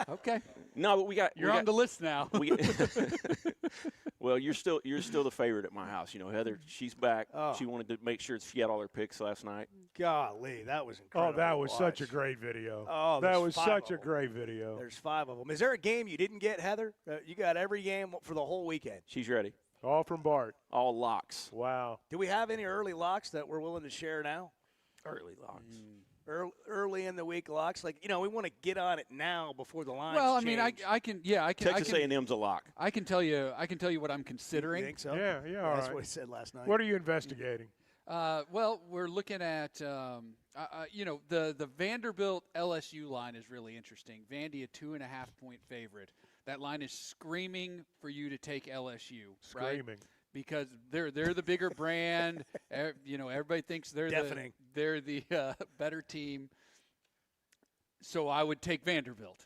Okay. No, but we got. You're on the list now. We, well, you're still the favorite at my house. You know, Heather, she's back. Oh. She wanted to make sure she had all her picks last night. Golly, that was Oh, incredible. that to was such a watch. great video. Oh, that there's was 5 such a of 'em. great video. There's 5 of them. Is there a game you didn't get, Heather? You got every game for the whole weekend. She's ready. All from Bart. All locks. Wow. Do we have any early locks that we're willing to share now? Early locks. Early in the week locks, like we want to get on it now before the lines. Well, I mean, change. I can. Texas A&M's a lock. I can tell you what I'm considering. You think so? Yeah, all That's right. what he said last night. What are you investigating? Well, we're looking at, the Vanderbilt LSU line is really interesting. Vandy, a 2.5-point favorite. That line is screaming for you to take LSU. Screaming. Right? Because they're the bigger brand. Everybody thinks they're the better team. So I would take Vanderbilt.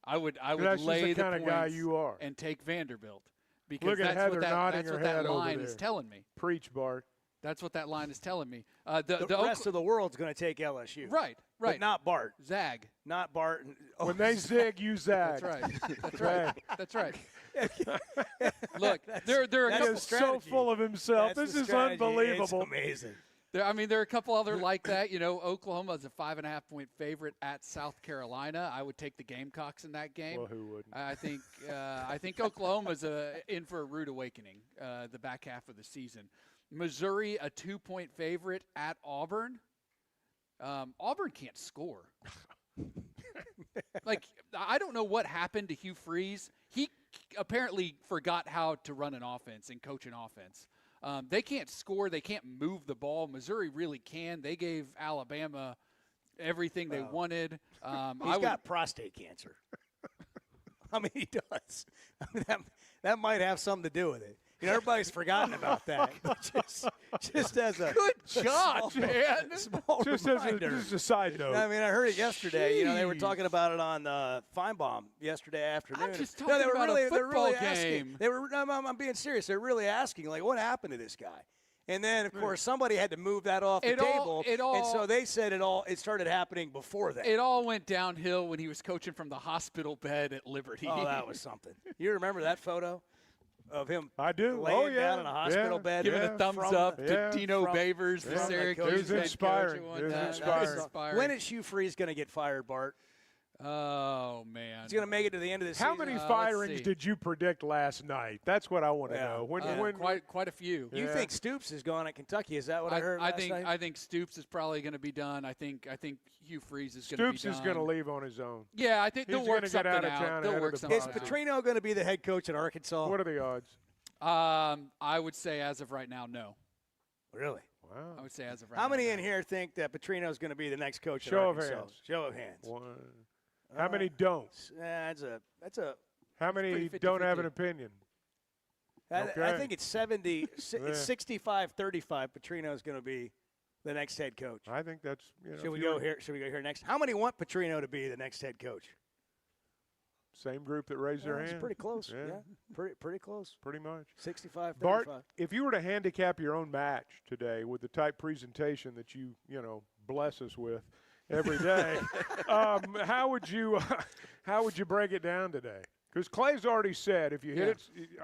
I would lay the kind of guy points you are. and take Vanderbilt because Look at that's Heather what nodding that's her what that head over line there. is telling me. Preach, Bart. That's what that line is telling me. The rest of the world's going to take LSU. Right. But not Bart. Zag. Not Bart. When they zig, you zag. That's right. That's Right. right. That's right. Look, there are a He couple. is so full of himself. That's This the is strategy. unbelievable. It's amazing. There are a couple other like that. Oklahoma is a 5.5-point favorite at South Carolina. I would take the Gamecocks in that game. Well, who wouldn't? I think Oklahoma's in for a rude awakening the back half of the season. Missouri, a 2-point favorite at Auburn. Auburn can't score. I don't know what happened to Hugh Freeze. He apparently forgot how to run an offense and coach an offense. They can't score. They can't move the ball. Missouri really can. They gave Alabama everything they wanted. He's got prostate cancer. I mean, he does. I mean, that might have something to do with it. Everybody's forgotten about that. Just as a good job, small, man. Small Just reminder. as a side note. I mean, I heard it yesterday. They were talking about it on Feinbaum yesterday afternoon. I'm just talking they were about really, a they're football really asking. game. I'm being serious. They're really asking, like, what happened to this guy? And then, of course, somebody had to move that off the table. And so they said it started happening before that. It all went downhill when he was coaching from the hospital bed at Liberty. Oh, that was something. You remember that photo of him laying down in a hospital bed? Giving a thumbs up to Dino Babers, the Syracuse It was head inspiring. coach. It was inspiring. When is Hugh Freeze going to get fired, Bart? Oh, man. He's going to make it to the end of the season. How many firings did you predict last night? That's what I want to know. Quite a few. You think Stoops is gone at Kentucky? Is that what I heard last night? I think Stoops is probably going to be done. I think Hugh Freeze is going to be done. Stoops is going to leave on his own. Yeah, I think they'll work something out. They'll work something out. Is Petrino going to be the head coach at Arkansas? What are the odds? I would say as of right now, no. Really? Wow. I would say as of right now. How many in here think that Petrino is going to be the next coach Show at of Arkansas? hands. Show of hands. One. How many don't? That's a. How many don't have an opinion? I think it's 65-35. Petrino is going to be the next head coach. I think that's. Should we go here? Should we go here next? How many want Petrino to be the next head coach? Same group that raised their hand. It's pretty close. Yeah, pretty close. Pretty much. 65-35. Bart, if you were to handicap your own match today with the type presentation that you bless us with every day, how would you break it down today? Because Clay's already said if you hit it,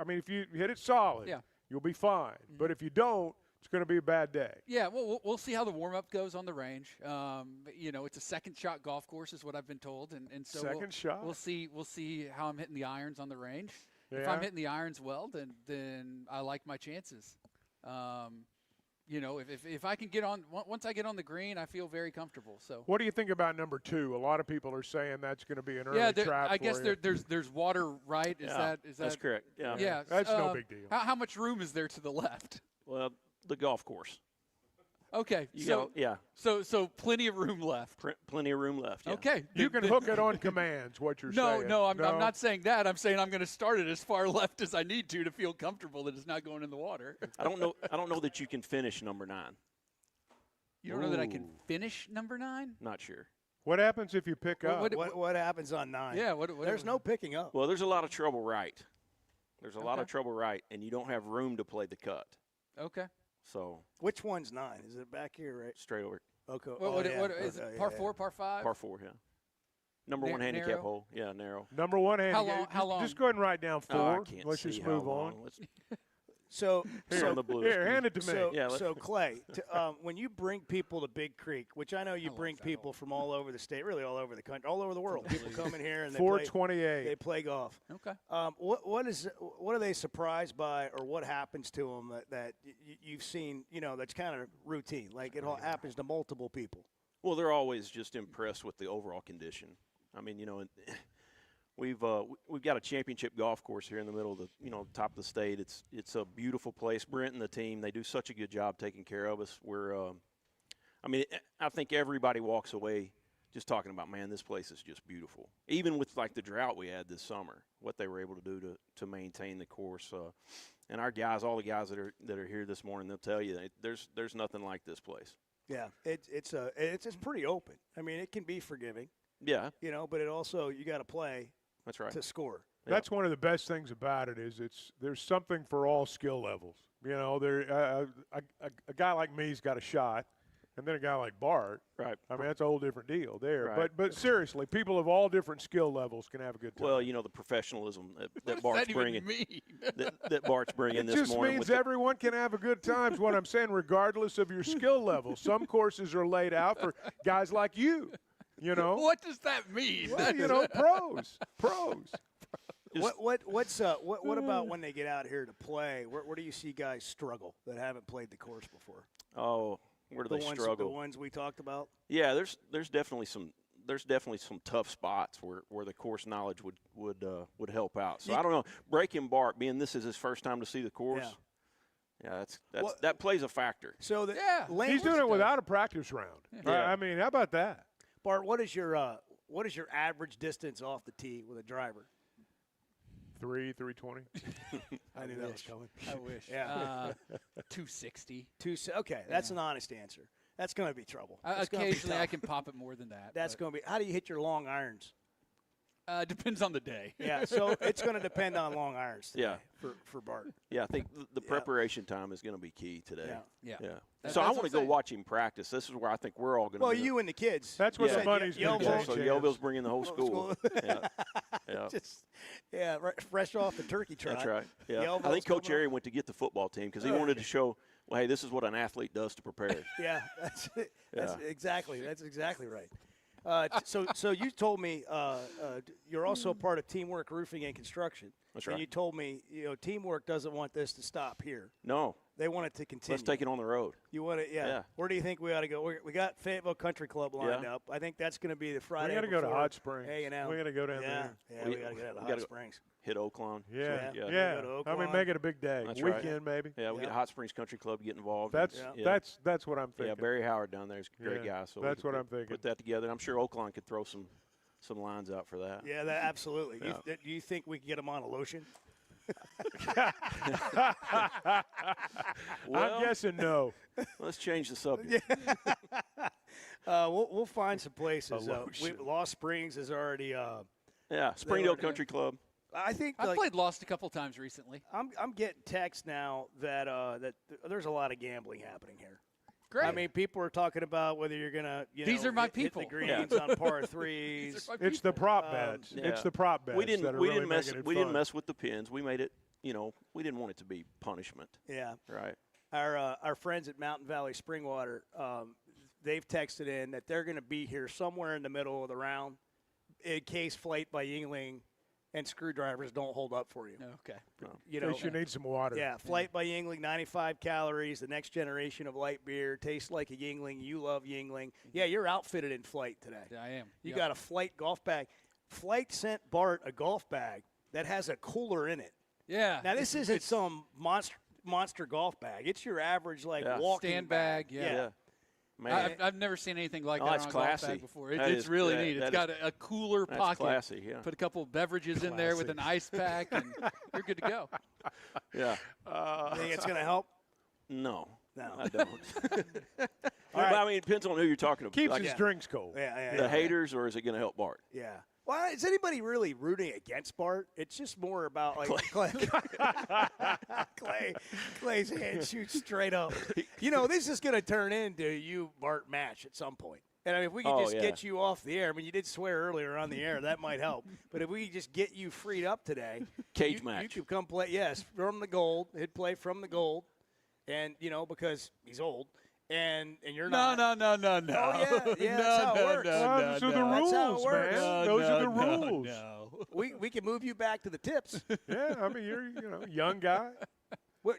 if you hit it solid, you'll be fine. Mm-hmm. But if you don't, it's going to be a bad day. Yeah, well, we'll see how the warm-up goes on the range. It's a second-shot golf course is what I've been told. And so shot? We'll see how I'm hitting the irons on the range. Yeah. If I'm hitting the irons well, then I like my chances. If I can get on – once I get on the green, I feel very comfortable. So what do you think about number 2? A lot of people are saying that's going to be an early trap I guess for you. there's water right. Is that's correct. Yeah. Yeah. That's no big deal. How much room is there to the left? Well, the golf course. Okay. So plenty of room left. Plenty of room left. Yeah. Okay. You can hook it on commands. What you're saying? No, I'm not saying that. I'm saying I'm going to start it as far left as I need to feel comfortable that it's not going in the water. I don't know that you can finish number 9. You don't know that I can finish number 9? Not sure. What happens if you pick up? What happens on 9? Yeah. There's no picking up. Well, there's a lot of trouble right. There's a lot of trouble right, and you don't have room to play the cut. Okay. So which one's 9? Is it back here, right? Straight over. Okay. What is it? Par 4, par 5? Par 4, yeah. Number 1 handicap narrow? hole. Yeah, narrow. Number 1 handicap. How long? Just go ahead and write down 4. I can't Let's see just how move long. on. So here, hand it to me. So Clay, when you bring people to Big Creek, which I know you bring people from all over the state, really all over the country, all over the world, people come in here and 428. They play golf. Okay. What are they surprised by, or what happens to them that you've seen? That's kind of routine. Like it all happens to multiple people. Well, they're always just impressed with the overall condition. I mean, we've got a championship golf course here in the middle of the top of the state. It's a beautiful place. Brent and the team, they do such a good job taking care of us. I think everybody walks away just talking about, man, this place is just beautiful. Even with like the drought we had this summer, what they were able to do to maintain the course. And our guys, all the guys that are here this morning, they'll tell you there's nothing like this place. Yeah, it's pretty open. I mean, it can be forgiving. Yeah. But it also, you got to play. That's right. To score. That's one of the best things about it is there's something for all skill levels. A guy like me's got a shot, and then a guy like Bart. Right. I mean, that's a whole different deal there. Right. But seriously, people of all different skill levels can have a good time. Well, the professionalism that What Bart's does that even bringing. mean? that Bart's bringing this It just morning. means with everyone can have a good time. Is what I'm saying, regardless of your skill level. Some courses are laid out for guys like you. What does that mean? Well, pros. What about when they get out here to play? Where do you see guys struggle that haven't played the course before? Oh, where do they struggle? The ones we talked about. Yeah, there's definitely some tough spots where the course knowledge would help out. So I don't know. Breaking Bart, being this is his first time to see the course. Yeah, that plays a factor. So he's doing it without a practice round. Yeah. I mean, how about that? Bart, what is your average distance off the tee with a driver? 320. I knew that was coming. I wish. Yeah. 260. Okay, that's an honest answer. That's going to be trouble. Occasionally, I can pop it more than that. That's going to be. How do you hit your long irons? Depends on the day. Yeah, so it's going to depend on long irons today for Bart. Yeah, I think the preparation time is going to be key today. Yeah. So I want to go watch him practice. This is where I think we're all going to. Well, you and the kids. That's what the money's going to go. So Yellville's bringing the whole school. Right, fresh off the turkey trot. That's right. Yeah, I think Coach Airy went to get the football team because he wanted to show, well, hey, this is what an athlete does to prepare. Yeah, that's exactly right. So you told me you're also part of Teamwork Roofing and Construction. That's and right. you told me Teamwork doesn't want this to stop here. No. They want it to continue. Let's take it on the road. You want it? Yeah. Where do you think we ought to go? We got Fayetteville Country Club lined up. I think that's going to be the Friday. We got to go to Hot Springs. A&M. We got to go down there. Yeah, we got to get out of Hot Springs. Hit Oaklawn. Yeah. Go to I mean, Oaklawn. make it a big day. That's Weekend, right. maybe. Yeah, we get Hot Springs Country Club to get involved. That's what I'm thinking. Yeah, Barry Howard down there is a great guy. So that's what I'm thinking. Put that together. I'm sure Oaklawn could throw some lines out for that. Yeah, absolutely. Yeah. Do you think we can get them on a lotion? Well, I'm guessing no. Let's change the subject. We'll find some places. lotion. Lost Springs is already. Springdale Country Club. I think I've played Lost a couple times recently. I'm getting texts now that there's a lot of gambling happening here. Great. I mean, people are talking about whether you're gonna. These are my hit people. the greens on par threes. It's the prop bets. Yeah. It's the prop bets. We didn't making it we didn't fun. mess with the pins. We made it. We didn't want it to be punishment. Yeah. Right. Our friends at Mountain Valley Springwater, they've texted in that they're going to be here somewhere in the middle of the round in case Flight by Yingling and Screwdrivers don't hold up for you. Okay. You know, In case you need some water. Yeah, Flight by Yingling, 95 calories, the next generation of light beer, tastes like a Yingling. You love Yingling. Yeah, you're outfitted in Flight today. Yeah, I am. You got a Flight golf bag. Flight sent Bart a golf bag that has a cooler in it. Yeah. Now, this isn't some monster golf bag. It's your average, walking stand bag. Yeah. Man. I've never seen anything like Oh, that that's on a golf classy. bag before. That It's is- really that- neat. It's that got is- a cooler that's pocket. classy, yeah. Put a couple beverages in there with an ice pack, and you're good to go. Yeah. Think it's going to help? No. No. I don't. But, I mean, it depends on who you're talking about. Keeps his drinks cold. Yeah. The haters, or is it going to help Bart? Yeah. Well, is anybody really rooting against Bart? It's just more about Clay's hand shoots straight up. This is going to turn into you Bart match at some point. And I mean, if we could just get you off the air, I mean, you did swear earlier on the air, that might help. But if we could just get you freed up today, Cage match. You could come play. Yes, from the gold. He'd play from the gold, and because he's old. And you're not. No. Oh, yeah, that's how it works. Those are the That's how it rules, works. man. Those are the rules. We can move you back to the tips. Yeah, I mean, you're young guy.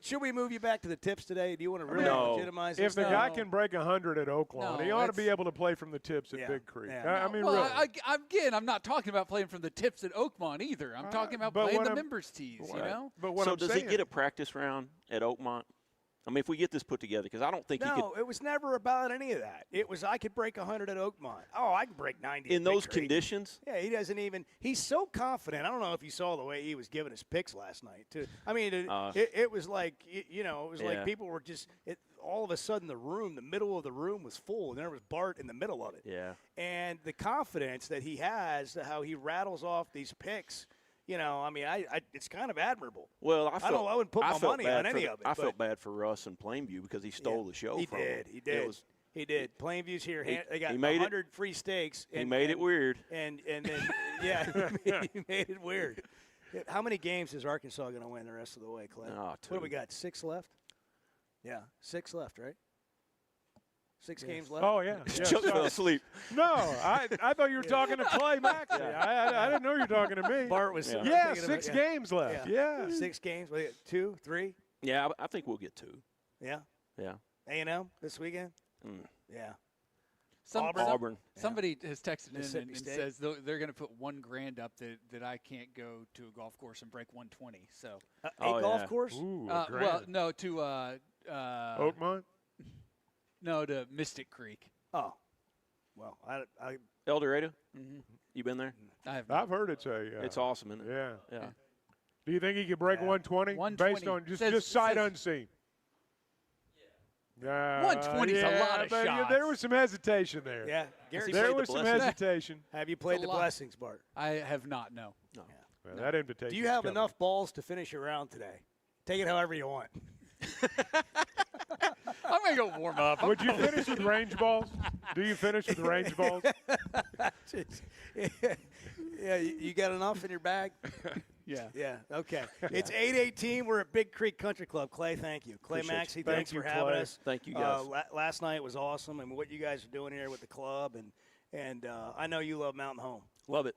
Should we move you back to the tips today? Do you want to really legitimize this? If the guy can break 100 at Oaklawn, he ought to be able to play from the tips at Big Creek. I mean, well, really. I'm not talking about playing from the tips at Oakmont either. I'm talking about but playing what the I'm- members' tees, But what So I'm does saying, he get a practice round at Oakmont? I mean, if we get this put together, because I don't think No, it was never about any of that. It was I could break 100 at Oakmont. Oh, I can break 90 in at those Big Creek. conditions. Yeah, he doesn't even – he's so confident. I don't know if you saw the way he was giving his picks last night, too. I mean, it was like, it was like people were just all of a sudden the middle of the room was full, and there was Bart in the middle of it. Yeah. And the confidence that he has, how he rattles off these picks – I mean, it's kind of admirable. Well, I wouldn't put my money on any of it. I felt bad for Russ and Plainview because he stole the show from him. He did. He did. Plainview's here. They got 100 free steaks. He made it weird. And then, he made it weird. How many games is Arkansas going to win the rest of the way, Clay? Oh, 2. What do we got, 6 left? Yeah, 6 left, right? 6 games left. Oh, yeah. Chuck fell asleep. No, I thought you were talking to Clay Maxey. I didn't know you were talking to me. Bart was. Yeah, 6 games left. Yeah. 6 games. 2, 3. Yeah, I think we'll get 2. Yeah. Yeah. A&M this weekend. Yeah. Auburn. Somebody has texted in Mississippi and State. says they're going to put $1,000 up that I can't go to a golf course and break 120. So golf course? Ooh, well, no, to Oakmont. No, to Mystic Creek. Oh, well, I El Dorado. You been there? I've heard it's it's awesome, isn't it? Yeah. Do you think he could break 120? Based on just sight unseen. Yeah. 120 is a lot of shots. There was some hesitation there. Yeah. There was some hesitation. Have you played the Blessings, Bart? I have not. No. No. Well, that invitation. Do you have enough balls to finish your round today? Take it however you want. I'm going to go warm up. Would you finish with range balls? Do you finish with range balls? Yeah, you got enough in your bag? Yeah. Yeah, okay. It's 8:18. We're at Big Creek Country Club. Clay, thank you. Clay Appreciate Maxey, you. thanks Thank for you, having Clay. us. Thank you, guys. Last night was awesome. I mean, what you guys are doing here with the club, and I know you love Mountain Home. Love it.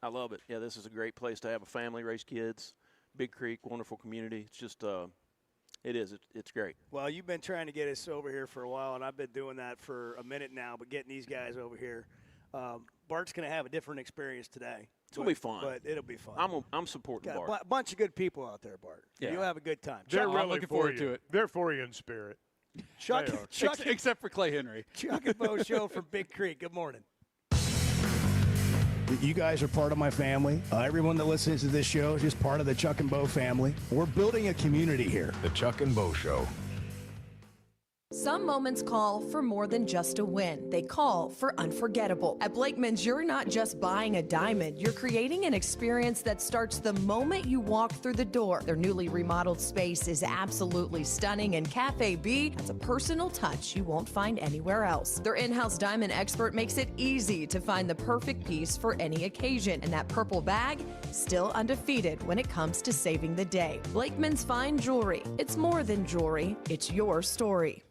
I love it. Yeah, this is a great place to have a family, raise kids. Big Creek, wonderful community. It's just it is. It's great. Well, you've been trying to get us over here for a while, and I've been doing that for a minute now, but getting these guys over here. Bart's going to have a different experience today. It's going to be fun. But it'll be fun. I'm supporting Got Bart. a bunch of good people out there, Bart. Yeah. You'll have a good time. They're Chuck, really looking for forward you. to it. They're for you in spirit. Chuck, They are. Chuck, Except for Clay Henry. Chuck and Bo Show from Big Creek. Good morning. You guys are part of my family. Everyone that listens to this show is just part of the Chuck and Bo family. We're building a community here. The Chuck and Bo Show. Some moments call for more than just a win. They call for unforgettable. At Blakeman's, you're not just buying a diamond. You're creating an experience that starts the moment you walk through the door. Their newly remodeled space is absolutely stunning, and Cafe B has a personal touch you won't find anywhere else. Their in-house diamond expert makes it easy to find the perfect piece for any occasion, and that purple bag, still undefeated when it comes to saving the day. Blakeman's Fine Jewelry. It's more than jewelry. It's your story.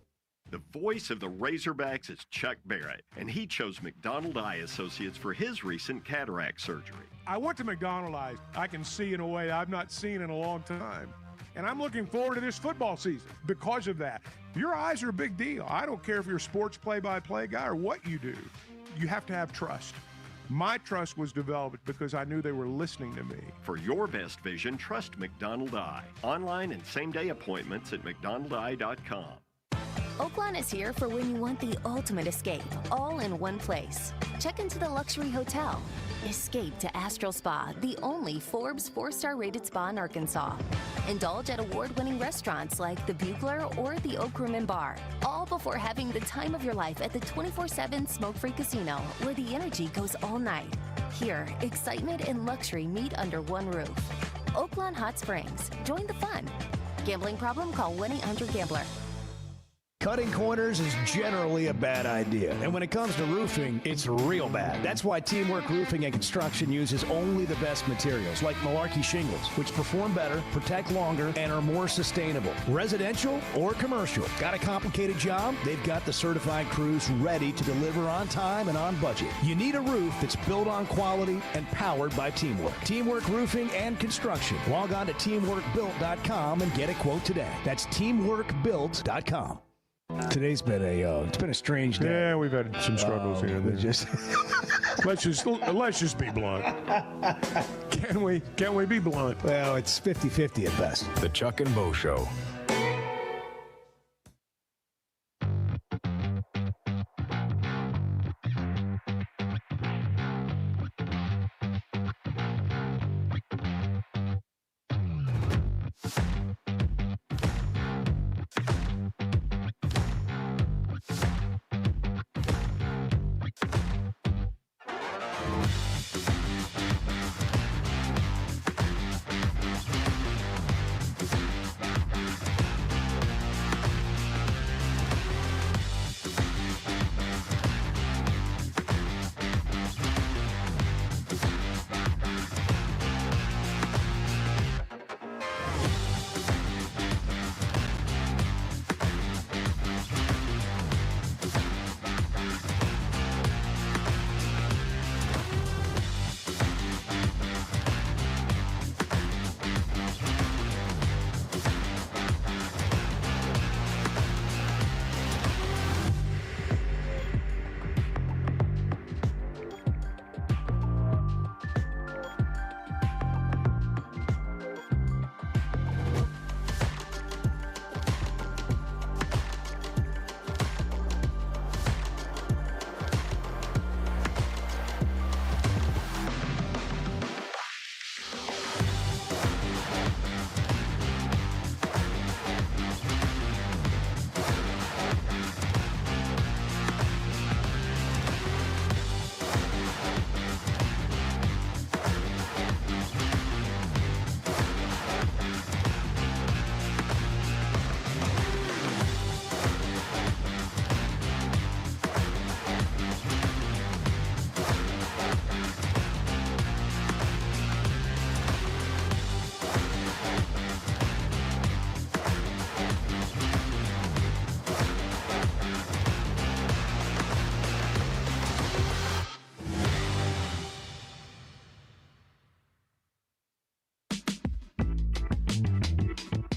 The voice of the Razorbacks is Chuck Barrett, and he chose McDonald Eye Associates for his recent cataract surgery. I went to McDonald Eye. I can see in a way I've not seen in a long time. And I'm looking forward to this football season because of that. Your eyes are a big deal. I don't care if you're a sports play-by-play guy or what you do. You have to have trust. My trust was developed because I knew they were listening to me. For your best vision, trust McDonald Eye. Online and same-day appointments at McDonaldEye.com. Oaklawn is here for when you want the ultimate escape, all in one place. Check into the luxury hotel. Escape to Astral Spa, the only Forbes 4-star rated spa in Arkansas. Indulge at award-winning restaurants like the Bugler or the Oak Room and Bar, all before having the time of your life at the 24/7 smoke-free casino, where the energy goes all night. Here, excitement and luxury meet under one roof. Oaklawn Hot Springs. Join the fun. Gambling problem? Call 1-800-GAMBLER. Cutting corners is generally a bad idea. And when it comes to roofing, it's real bad. That's why Teamwork Roofing and Construction uses only the best materials, like Malarkey shingles, which perform better, protect longer, and are more sustainable. Residential or commercial. Got a complicated job? They've got the certified crews ready to deliver on time and on budget. You need a roof that's built on quality and powered by teamwork. Teamwork Roofing and Construction. Log on to teamworkbuilt.com and get a quote today. That's teamworkbuilt.com. Today's been it's been a strange day. Yeah, we've had some struggles here and there. Just let's just be blunt. Can we be blunt? Well, it's 50-50 at best. The Chuck and Bo Show.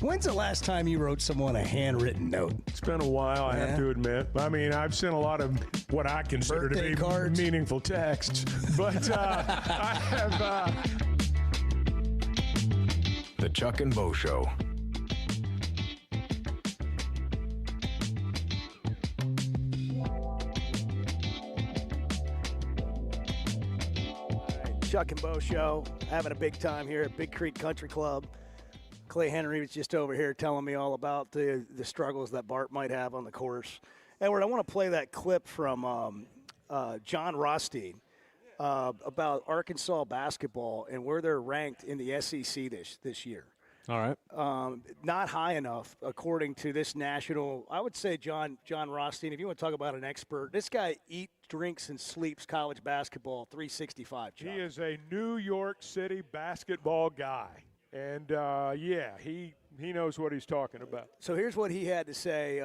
When's the last time you wrote someone a handwritten note? It's been a while, I have to admit. I mean, I've sent a lot of what I consider Birthday to be cards. meaningful texts, but I have. The Chuck and Bo Show. Chuck and Bo Show, having a big time here at Big Creek Country Club. Clay Henry was just over here telling me all about the struggles that Bart might have on the course. Edward, I want to play that clip from John Rothstein about Arkansas basketball and where they're ranked in the SEC this year. All right. Not high enough, according to this national. I would say John Rothstein, if you want to talk about an expert, this guy eats, drinks, and sleeps college basketball 365. Chuck. He is a New York City basketball guy. And, he knows what he's talking about. So here's what he had to say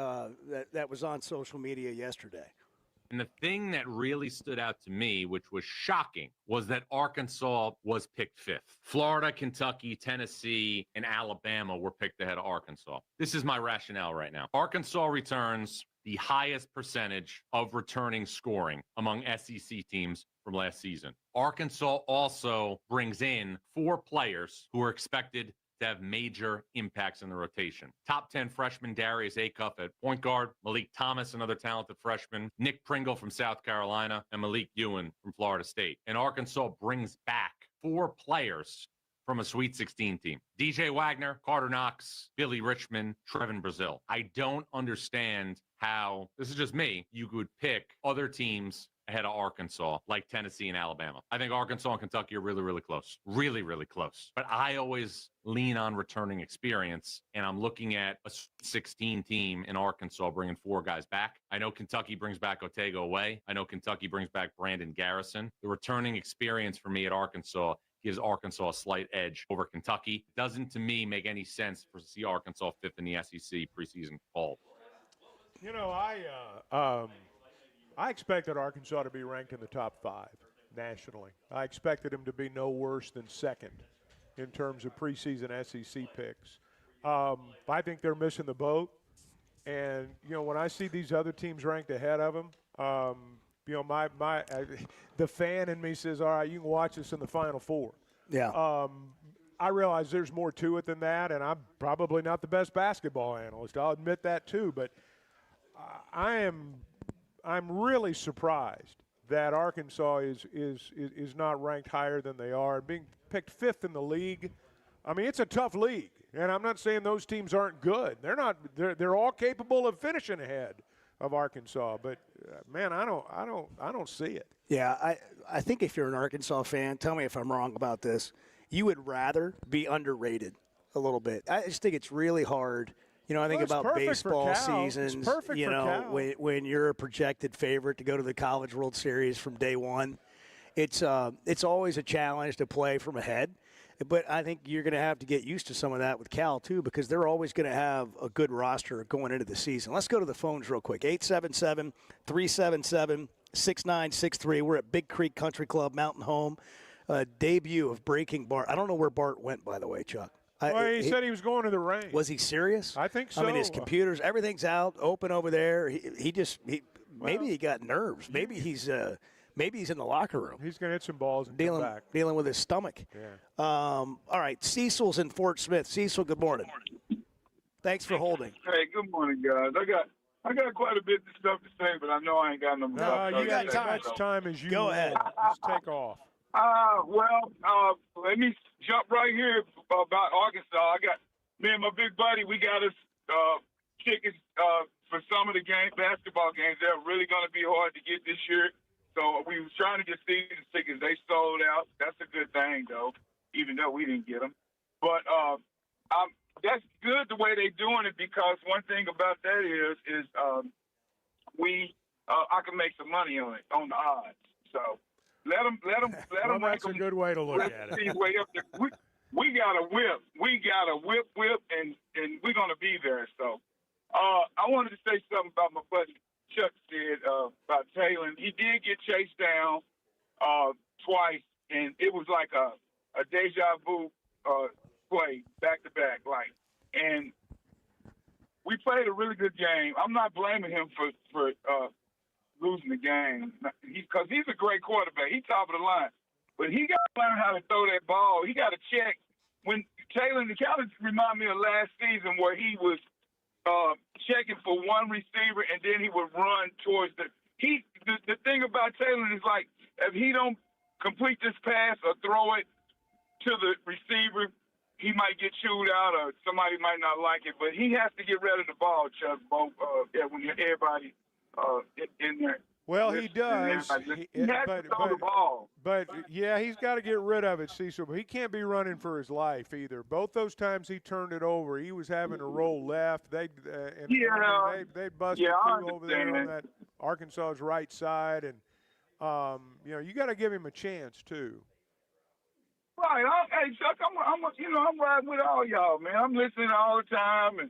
that was on social media yesterday. And the thing that really stood out to me, which was shocking, was that Arkansas was picked 5th. Florida, Kentucky, Tennessee, and Alabama were picked ahead of Arkansas. This is my rationale right now. Arkansas returns the highest percentage of returning scoring among SEC teams from last season. Arkansas also brings in 4 players who are expected to have major impacts in the rotation. Top 10 freshman Darius Acuff at point guard, Malik Thomas, another talented freshman, Nick Pringle from South Carolina, and Malik Ewan from Florida State. And Arkansas brings back 4 players from a Sweet 16 team. DJ Wagner, Carter Knox, Billy Richmond, Trevin Brazil. I don't understand how, this is just me, you could pick other teams ahead of Arkansas, like Tennessee and Alabama. I think Arkansas and Kentucky are really, really close. Really, really close. But I always lean on returning experience, and I'm looking at a 16 team in Arkansas bringing 4 guys back. I know Kentucky brings back Otego Away. I know Kentucky brings back Brandon Garrison. The returning experience for me at Arkansas gives Arkansas a slight edge over Kentucky. It doesn't, to me, make any sense to see Arkansas 5th in the SEC preseason poll. You know, I expected Arkansas to be ranked in the top 5 nationally. I expected them to be no worse than 2nd in terms of preseason SEC picks. I think they're missing the boat. And, you know, when I see these other teams ranked ahead of them, you know, the fan in me says, all right, you can watch us in the Final Four. Yeah. I realize there's more to it than that, and I'm probably not the best basketball analyst. I'll admit that too. But I'm really surprised that Arkansas is not ranked higher than they are. Being picked 5th in the league, I mean, it's a tough league, and I'm not saying those teams aren't good. They're not. They're all capable of finishing ahead of Arkansas, but man, I don't see it. Yeah, I think if you're an Arkansas fan, tell me if I'm wrong about this, you would rather be underrated a little bit. I just think it's really hard. You know, I think about baseball seasons, you know, when you're a projected favorite to go to the College World Series from day one, it's always a challenge to play from ahead. But I think you're going to have to get used to some of that with Cal, too, because they're always going to have a good roster going into the season. Let's go to the phones real quick. 877-377-6963. We're at Big Creek Country Club, Mountain Home. Debut of Breaking Bart. I don't know where Bart went, by the way, Chuck. Well, he said he was going to the range. Was he serious? I think so. I mean, his computers, everything's out, open over there. Maybe he got nerves. Maybe he's in the locker room. He's going to hit some balls and come back. Dealing with his stomach. Yeah. All right, Cecil's in Fort Smith. Cecil, good morning. Thanks for holding. Hey, good morning, guys. I got quite a bit of stuff to say, but I know I ain't got no more. You got as much time as you Go ahead. Just take off. Let me jump right here about Arkansas. Me and my big buddy, we got us tickets for some of the basketball games. They're really going to be hard to get this year. So we was trying to get season tickets. They sold out. That's a good thing, though, even though we didn't get them. But that's good the way they're doing it, because one thing about that is I can make some money on it, on the odds. So let them. Well, that's a good way to look at it. Way up there. We got a whip. We got a whip, and we're going to be there. So I wanted to say something about my buddy Chuck said about Taylor. He did get chased down twice, and it was like a deja vu play back to back, like. and we played a really good game. I'm not blaming him for losing the game because he's a great quarterback. He's top of the line. But he got to learn how to throw that ball. He got to check. When Taylor, the kind of remind me of last season where he was checking for one receiver and then he would run towards the thing about Taylor is like if he don't complete this pass or throw it to the receiver, he might get chewed out or somebody might not like it. But he has to get rid of the ball, Chuck, when everybody in there. Well, he does. He has to throw the ball. But, yeah, he's got to get rid of it, Cecil. But he can't be running for his life either. Both those times he turned it over, he was having to roll left. They busted through over there on that Arkansas's right side. And, you got to give him a chance, too. Right. Hey, Chuck, I'm riding with all y'all, man. I'm listening all the time and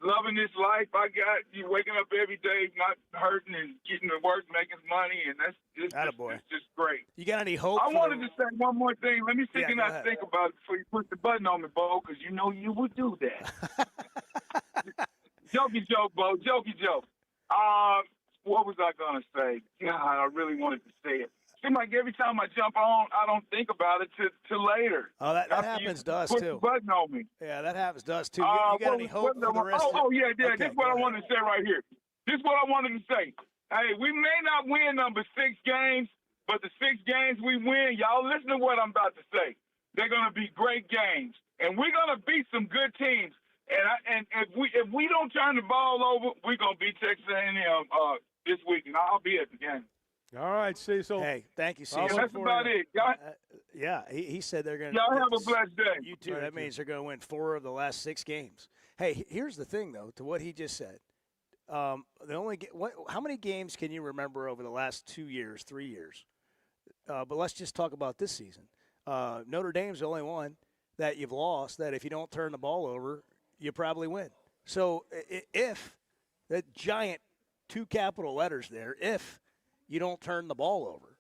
loving this life I got. You waking up every day, not hurting and getting to work, making money, and that's just great. You got any hope? I wanted to say one more thing. Let me think about it before you push the button on me, Bo, because you know you would do that. Jokey joke, Bo. Jokey joke. What was I going to say? God, I really wanted to say it. Seems like every time I jump on, I don't think about it till later. Oh, that happens to us, put too. The button on me. Yeah, that happens to us, too. You got any hope for the rest of Oh, yeah. Okay, this is what I wanted to say right here. This is what I wanted to say. Hey, we may not win number 6 games, but the 6 games we win, y'all listen to what I'm about to say. They're going to be great games. And we're going to beat some good teams. And if we don't turn the ball over, we're going to beat Texas A&M this week, and I'll be at the game. All right, Cecil. Hey, thank you, Cecil. That's about it. Y'all, yeah, he said they're going to. Y'all have a blessed day. You too. That means they're going to win 4 of the last 6 games. Hey, here's the thing, though, to what he just said. How many games can you remember over the last 2 years, 3 years? But let's just talk about this season. Notre Dame's the only one that you've lost that if you don't turn the ball over, you probably win. So if the giant 2 capital letters there, if you don't turn the ball over,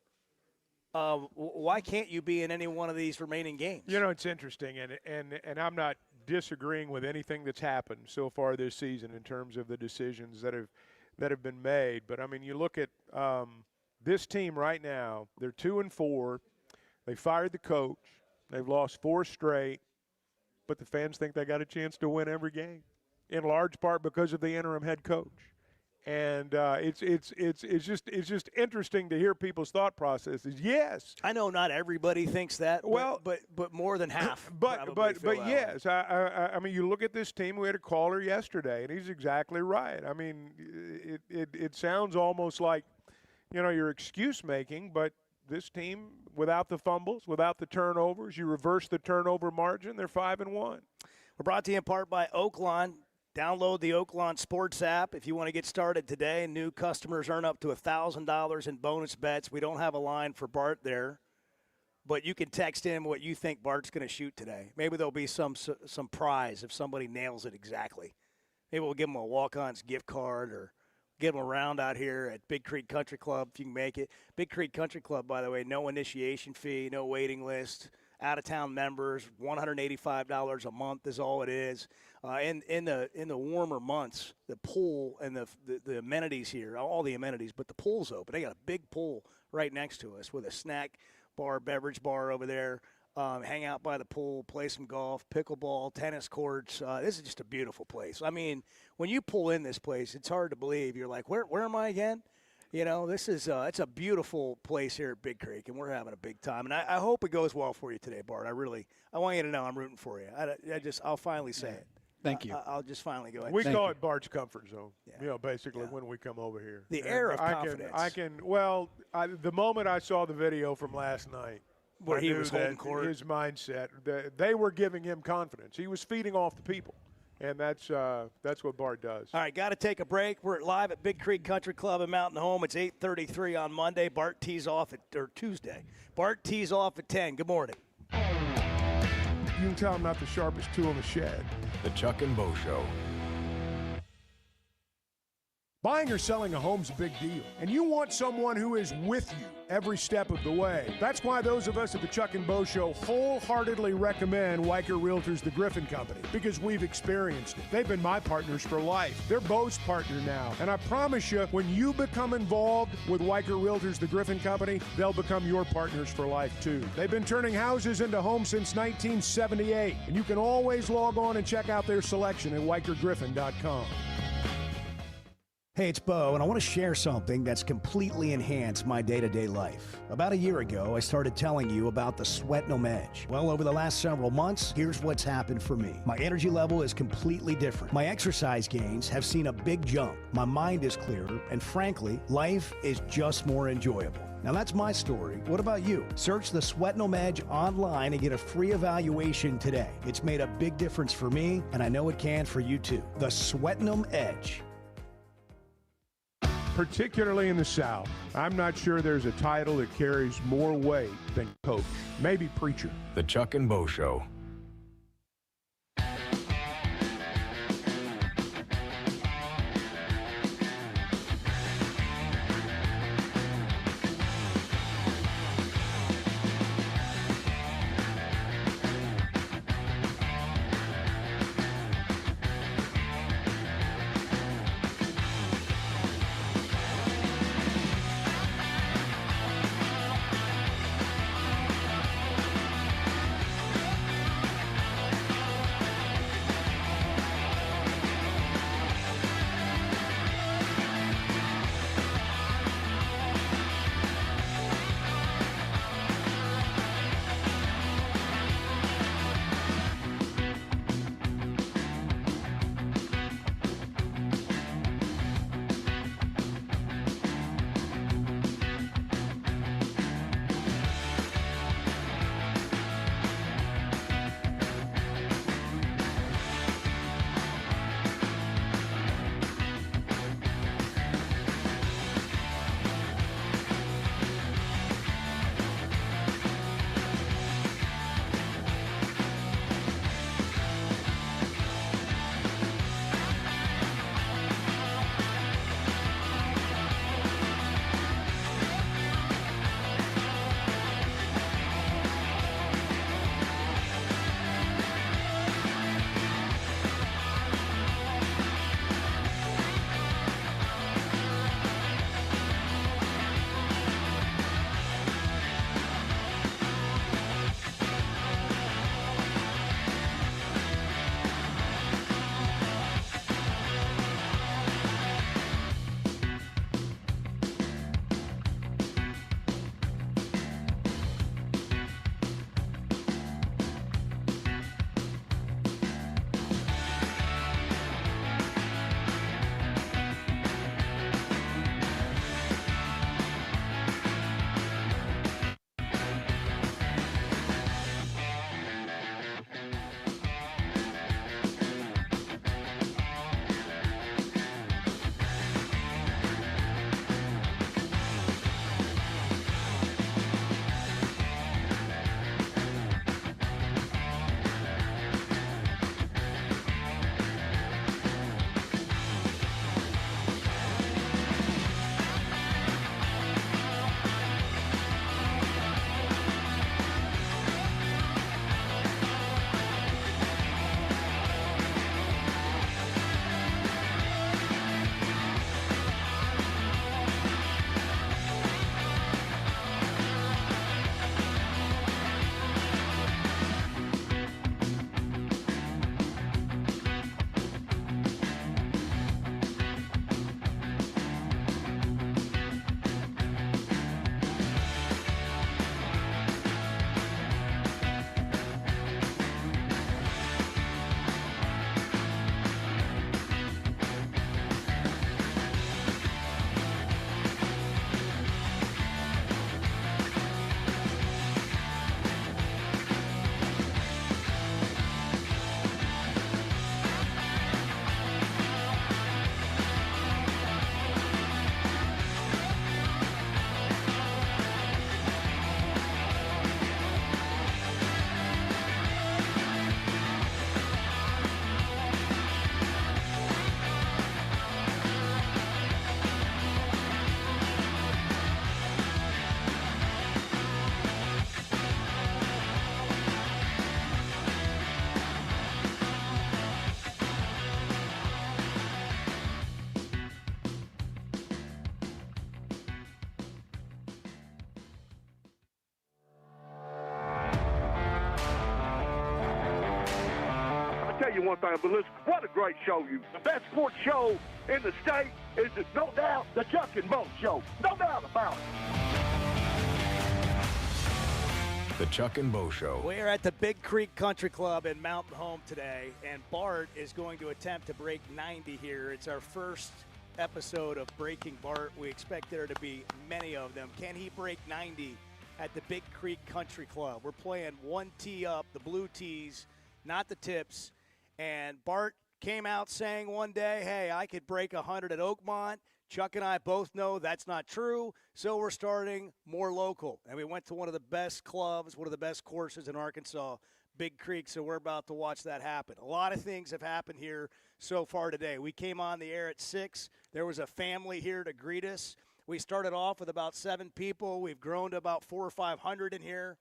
why can't you be in any one of these remaining games? It's interesting, and I'm not disagreeing with anything that's happened so far this season in terms of the decisions that have been made. But, I mean, you look at this team right now, they're 2-4. They fired the coach. They've lost 4 straight, but the fans think they got a chance to win every game, in large part because of the interim head coach. And it's just interesting to hear people's thought processes. Yes, I know not everybody thinks that. Well, but more than half. But yes, I mean, you look at this team. We had a caller yesterday, and he's exactly right. I mean, it sounds almost like you're excuse making, but this team, without the fumbles, without the turnovers, you reverse the turnover margin. They're 5-1. We're brought to you in part by Oaklawn. Download the Oaklawn Sports app if you want to get started today. New customers earn up to $1,000 in bonus bets. We don't have a line for Bart there, but you can text in what you think Bart's going to shoot today. Maybe there'll be some prize if somebody nails it exactly. Maybe we'll give them a walk-ons gift card or give them a round out here at Big Creek Country Club if you can make it. Big Creek Country Club, by the way, no initiation fee, no waiting list. Out-of-town members, $185 a month is all it is. In the warmer months, the pool and the amenities here, all the amenities, but the pool's open. They got a big pool right next to us with a snack bar, beverage bar over there. Hang out by the pool, play some golf, pickleball, tennis courts. This is just a beautiful place. I mean, when you pull in this place, it's hard to believe. You're like, where am I again? This is it's a beautiful place here at Big Creek, and we're having a big time. And I hope it goes well for you today, Bart. I want you to know I'm rooting for you. I'll finally say it. Thank you. I'll just finally go ahead. We call it Bart's comfort zone. Yeah. Basically when we come over here. The air of confidence. The moment I saw the video from last night, where he was holding court, his mindset, they were giving him confidence. He was feeding off the people. And that's what Bart does. All right, got to take a break. We're live at Big Creek Country Club in Mountain Home. It's 8:33 on Monday. Bart tees off Tuesday. Bart tees off at 10. Good morning. You can tell I'm not the sharpest tool in the shed. The Chuck and Bo Show. Buying or selling a home's a big deal, and you want someone who is with you every step of the way. That's why those of us at the Chuck and Bo Show wholeheartedly recommend Weicher Realtors, the Griffin Company, because we've experienced it. They've been my partners for life. They're Bo's partner now, and I promise you, when you become involved with Weicher Realtors, the Griffin Company, they'll become your partners for life too. They've been turning houses into homes since 1978, and you can always log on and check out their selection at WeicherGriffin.com. Hey, it's Bo, and I want to share something that's completely enhanced my day-to-day life. About a year ago, I started telling you about the Sweat No Edge. Well, over the last several months, here's what's happened for me. My energy level is completely different. My exercise gains have seen a big jump. My mind is clearer, and frankly, life is just more enjoyable. Now that's my story. What about you? Search the Sweat No Edge online and get a free evaluation today. It's made a big difference for me, and I know it can for you too. The Sweat No Edge. Particularly in the South, I'm not sure there's a title that carries more weight than coach. Maybe preacher. The Chuck and Bo Show. tell you one thing, but listen, what a great show you. The best sports show in the state is, no doubt, the Chuck and Bo Show. No doubt about it. The Chuck and Bo Show. We're at the Big Creek Country Club in Mountain Home today, and Bart is going to attempt to break 90 here. It's our first episode of Breaking Bart. We expect there to be many of them. Can he break 90 at the Big Creek Country Club? We're playing one tee up, the blue tees, not the tips. And Bart came out saying one day, hey, I could break 100 at Oakmont. Chuck and I both know that's not true, so we're starting more local. And we went to one of the best clubs, one of the best courses in Arkansas, Big Creek, so we're about to watch that happen. A lot of things have happened here so far today. We came on the air at 6. There was a family here to greet us. We started off with about 7 people. We've grown to about 400 or 500 in here.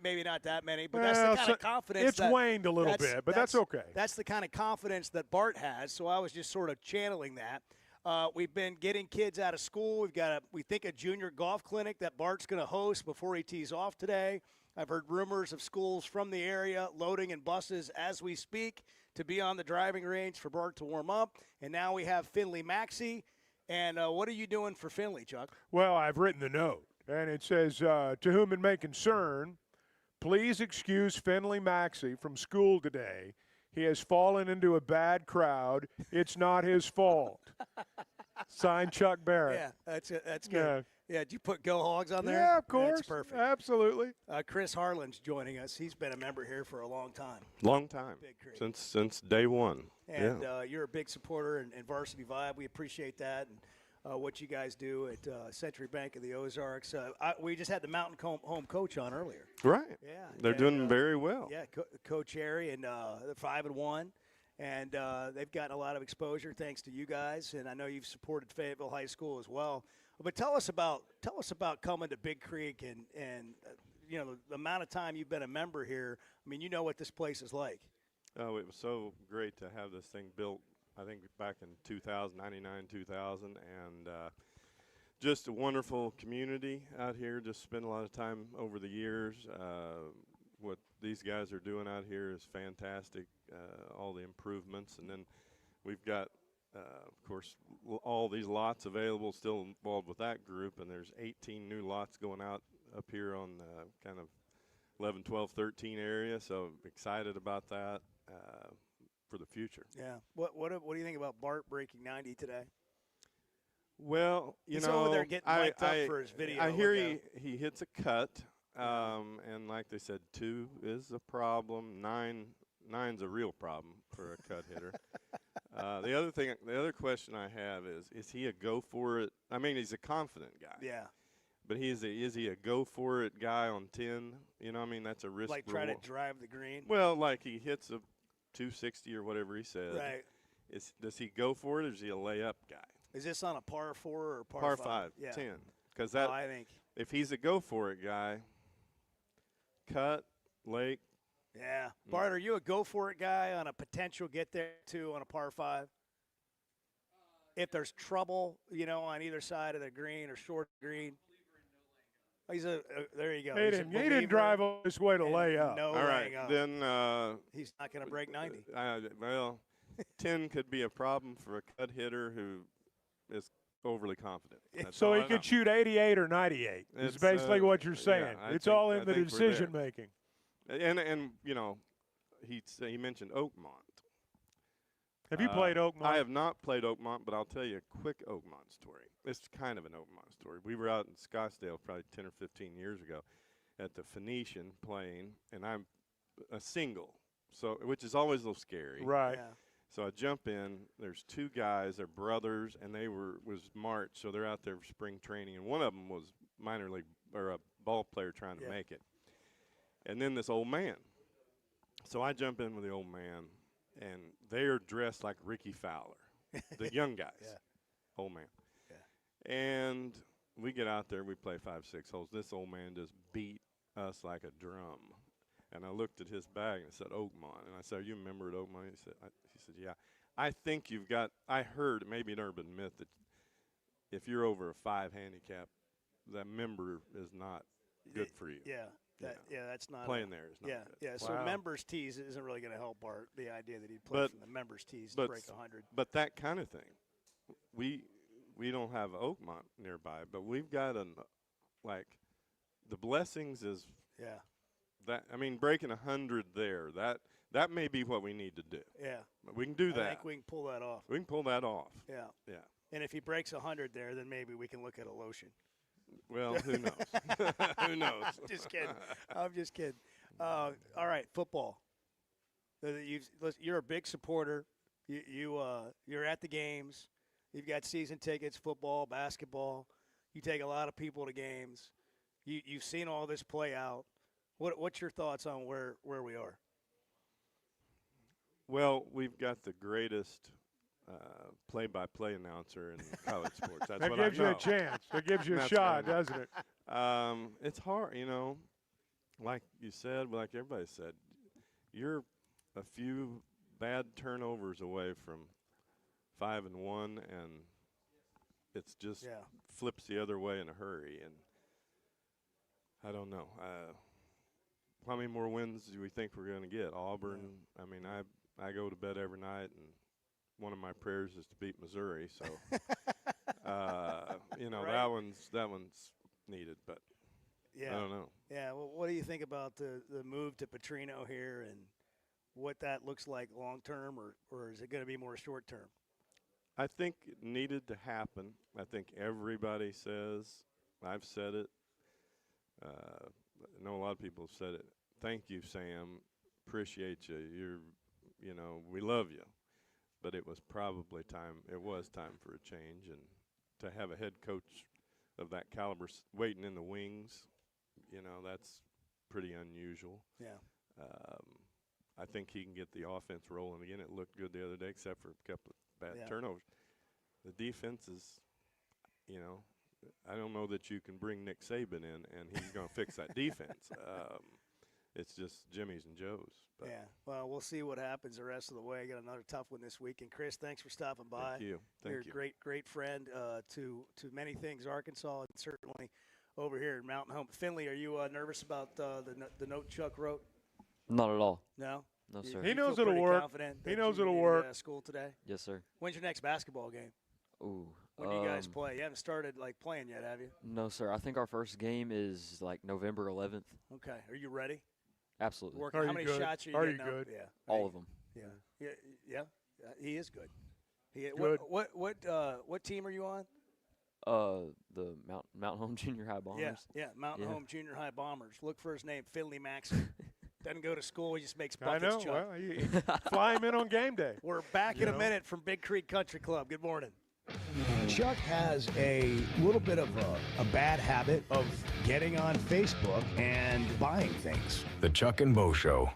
Maybe not that many, but that's the kind of confidence. It's waned a little bit, but that's okay. That's the kind of confidence that Bart has, so I was just sort of channeling that. We've been getting kids out of school. We've got, we think, a junior golf clinic that Bart's going to host before he tees off today. I've heard rumors of schools from the area loading in buses as we speak to be on the driving range for Bart to warm up. And now we have Finley Maxey. And what are you doing for Finley, Chuck? Well, I've written the note, and it says, to whom it may concern, please excuse Finley Maxey from school today. He has fallen into a bad crowd. It's not his fault. Signed, Chuck Barrett. Yeah, that's good. Yeah, did you put Go Hogs on there? Yeah, of course. That's perfect. Absolutely. Chris Harlan's joining us. He's been a member here for a long time. Long time. Since day one. And you're a big supporter in Varsity Vibe. We appreciate that and what you guys do at Century Bank of the Ozarks. We just had the Mountain Home coach on earlier. Right. Yeah. They're doing very well. Yeah, Coach Harry, and they're 5-1. And they've gotten a lot of exposure thanks to you guys, and I know you've supported Fayetteville High School as well. But tell us about coming to Big Creek and you know, the amount of time you've been a member here. I mean, you know what this place is like. Oh, it was so great to have this thing built, I think back in 99, 2000, and just a wonderful community out here. Just spent a lot of time over the years. What these guys are doing out here is fantastic, all the improvements. And then we've got, of course, all these lots available, still involved with that group, and there's 18 new lots going out up here on kind of 11, 12, 13 area, so excited about that for the future. Yeah. What do you think about Bart breaking 90 today? Well, He's over there getting mic'd up for his video. I hear he hits a cut. And like they said, 2 is a problem. 9's a real problem for a cut hitter. The other question I have is he a go for it? I mean, he's a confident guy. Yeah. But is he a go for it guy on 10? You know, I mean, that's a risk. Like try to drive the green. Well, like he hits a 260 or whatever he said. Right. Does he go for it, or is he a layup guy? Is this on a par 4 or par 5? Yeah. 10. Because I think if he's a go for it guy. Cut, lake. Yeah. Bart, are you a go-for-it guy on a potential get-there-to on a par 5? If there's trouble, you know, on either side of the green or short green. He's there you go. He didn't drive all this way to lay up. No all right, laying up. Then he's not going to break 90. Well, 10 could be a problem for a cut hitter who is overly confident. That's so all he I know. could shoot 88 or 98. It's basically what you're saying. Yeah, it's all in the decision making. And you know, he mentioned Oakmont. Have you played Oakmont? I have not played Oakmont, but I'll tell you a quick Oakmont story. It's kind of an Oakmont story. We were out in Scottsdale probably 10 or 15 years ago at the Phoenician playing, and I'm a single, so which is always a little scary. Right. Yeah. So I jump in. There's 2 guys. They're brothers, and was March, so they're out there for spring training. And one of them was minor league or a ball player trying to make it. And then this old man. So I jump in with the old man, and they are dressed like Ricky Fowler, the young guys. Yeah. Old man. Yeah. And we get out there. We play 5-6 holes. This old man just beat us like a drum. And I looked at his bag and it said Oakmont. And I said, "Are you a member at Oakmont?" He said, "Yeah." I think you've got – I heard, maybe an urban myth, that if you're over a 5 handicap, that member is not good for you. Yeah. That's not playing there is not yeah, good. Yeah, so Wow. members tees isn't really going to help the idea that he'd play But- from the members tees to But break 100. but that kind of thing, we don't have Oakmont nearby, but we've got the Blessings is Yeah. that. I mean, breaking 100 there, that may be what we need to do. Yeah. We can do that. I think we can pull that off. We can pull that off. Yeah. Yeah. And if he breaks 100 there, then maybe we can look at a lotion. Well, who knows? Who knows? Just kidding. I'm just kidding. All right, football. You're a big supporter. You're at the games. You've got season tickets, football, basketball. You take a lot of people to games. You've seen all this play out. What's your thoughts on where we are? Well, we've got the greatest play-by-play announcer in college sports. That's That what gives I you know. a chance. That gives you a That's shot, what I know. doesn't it? It's hard, like you said, like everybody said, you're a few bad turnovers away from 5-1, and it's just flips the other way in a hurry. And I don't know. How many more wins do we think we're going to get? Auburn. I mean, I go to bed every night, and one of my prayers is to beat Missouri. So, Right. that one's needed, but I don't know. Yeah. Well, what do you think about the move to Petrino here and what that looks like long term, or is it going to be more short term? I think it needed to happen. I think everybody says, I've said it. I know a lot of people have said it. Thank you, Sam. Appreciate you. We love you. But it was probably time. It was time for a change, and to have a head coach of that caliber waiting in the wings, that's pretty unusual. Yeah. I think he can get the offense rolling again. It looked good the other day, except for a couple of bad turnovers. The defense is, I don't know that you can bring Nick Saban in and he's going to fix that defense. It's just Jimmy's and Joe's. But Yeah. Well, we'll see what happens the rest of the way. Got another tough one this week. And Chris, thanks for stopping by. Thank you. You're Thank you. a great friend to many things Arkansas, and certainly over here in Mountain Home. Finley, are you nervous about the note Chuck wrote? Not at all. No. No, sir. He You knows feel it'll pretty work. confident He that knows you it'll did, work. School today. Yes, sir. When's your next basketball game? Ooh. When do you guys play? You haven't started playing yet, have you? No, sir. I think our first game is November 11th. Okay. Are you ready? Absolutely. Working. How many shots are you getting up? Yeah. All of them. Yeah. Yeah. He is good. Good. What team are you on? The Mount Home Junior High Bombers. Yeah. Mountain Home Junior High Bombers. Look for his name, Finley Maxon. Doesn't go to school. He just makes I buckets. know. Chuck. Well, you fly him in on game day. We're back in a minute from Big Creek Country Club. Good morning. Chuck has a little bit of a bad habit of getting on Facebook and buying things. The Chuck and Bo Show.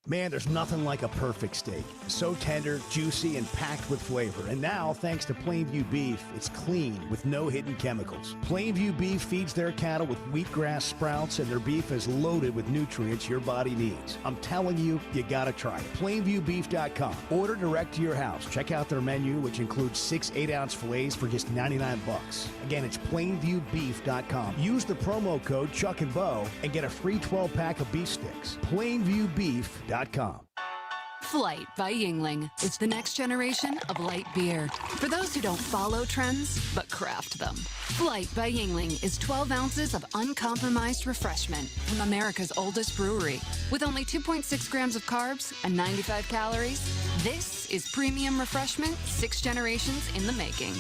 Man, there's nothing like a perfect steak. So tender, juicy, and packed with flavor. And now, thanks to Plainview Beef, it's clean with no hidden chemicals. Plainview Beef feeds their cattle with wheatgrass sprouts, and their beef is loaded with nutrients your body needs. I'm telling you, you gotta try it. PlainviewBeef.com. Order direct to your house. Check out their menu, which includes 6 8-ounce fillets for just $99. Again, it's PlainviewBeef.com. Use the promo code Chuck and Bo and get a free 12-pack of beef sticks. PlainviewBeef.com. Flight by Yingling. It's the next generation of light beer. For those who don't follow trends, but craft them. Flight by Yingling is 12 ounces of uncompromised refreshment from America's oldest brewery. With only 2.6 grams of carbs and 95 calories, this is premium refreshment 6 generations in the making.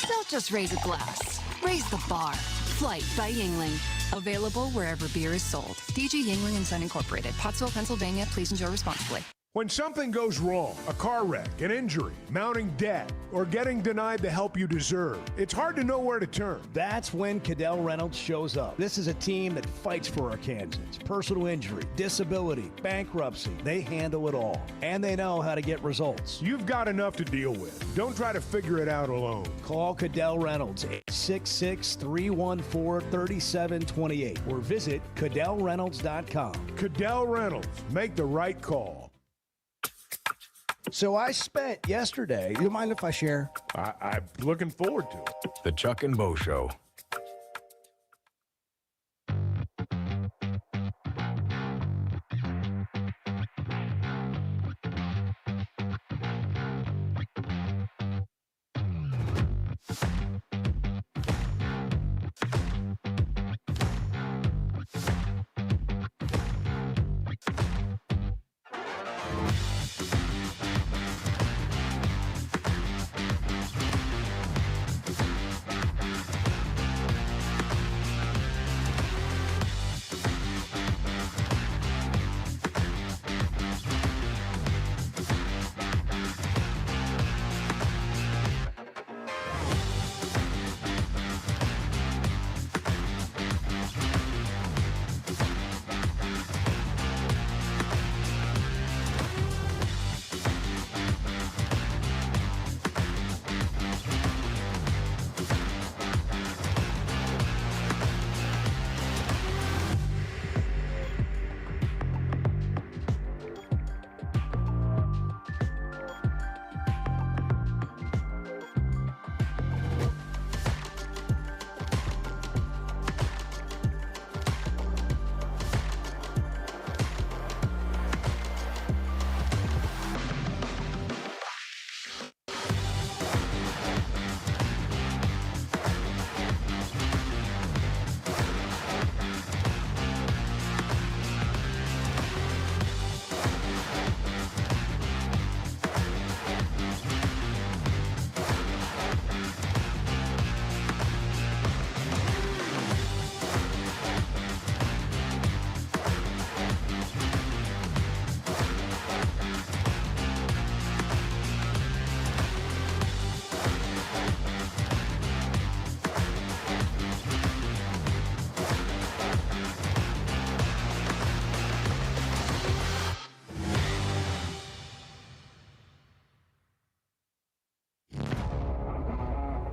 Don't just raise a glass. Raise the bar. Flight by Yingling. Available wherever beer is sold. DG Yingling and Son Incorporated. Pottsville, Pennsylvania. Please enjoy responsibly. When something goes wrong, a car wreck, an injury, mounting debt, or getting denied the help you deserve, it's hard to know where to turn. That's when Cadell Reynolds shows up. This is a team that fights for Arkansans. Personal injury, disability, bankruptcy, they handle it all. And they know how to get results. You've got enough to deal with. Don't try to figure it out alone. Call Cadell Reynolds, 866-314-3728, or visit CadellReynolds.com. Cadell Reynolds, make the right call. So I spent yesterday, you mind if I share? I'm looking forward to it. The Chuck and Bo Show.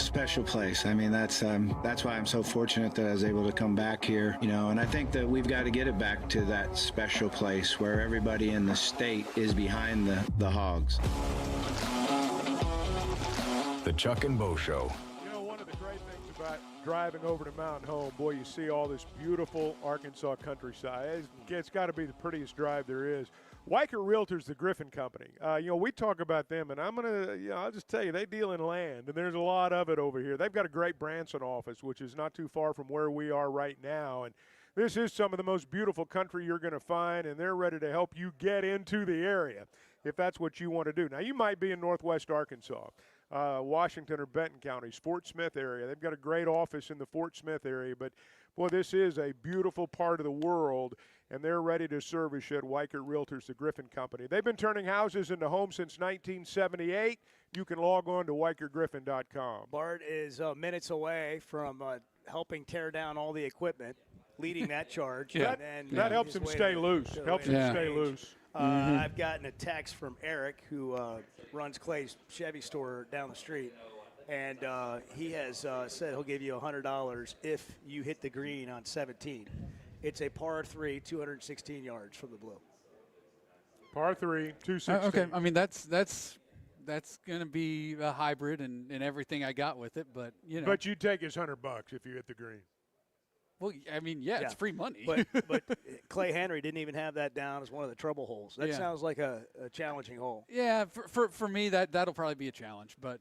special place. I mean, that's why I'm so fortunate that I was able to come back here, and I think that we've got to get it back to that special place where everybody in the state is behind the Hogs. The Chuck and Bo Show. One of the great things about driving over to Mountain Home, boy, you see all this beautiful Arkansas countryside. It's got to be the prettiest drive there is. Weichert Realtors, the Griffin Company. We talk about them, and I'll just tell you, they deal in land, and there's a lot of it over here. They've got a great Branson office, which is not too far from where we are right now, and this is some of the most beautiful country you're going to find, and they're ready to help you get into the area if that's what you want to do. Now, you might be in northwest Arkansas, Washington or Benton counties, Fort Smith area. They've got a great office in the Fort Smith area, but, boy, this is a beautiful part of the world, and they're ready to service you at Weichert Realtors, the Griffin Company. They've been turning houses into homes since 1978. You can log on to WeichertGriffin.com. Bart is minutes away from helping tear down all the equipment, leading that charge. Yeah. That helps him stay loose. I've gotten a text from Eric, who runs Clay's Chevy store down the street, and he has said he'll give you $100 if you hit the green on 17. It's a par 3, 216 yards from the blue. Par 3, 216. Okay, I mean that's going to be a hybrid and everything I got with it, but But you'd take his $100 if you hit the green. Well, I mean, it's free money. But Clay Henry didn't even have that down as one of the trouble holes. That sounds like a challenging hole. Yeah, for me that'll probably be a challenge, but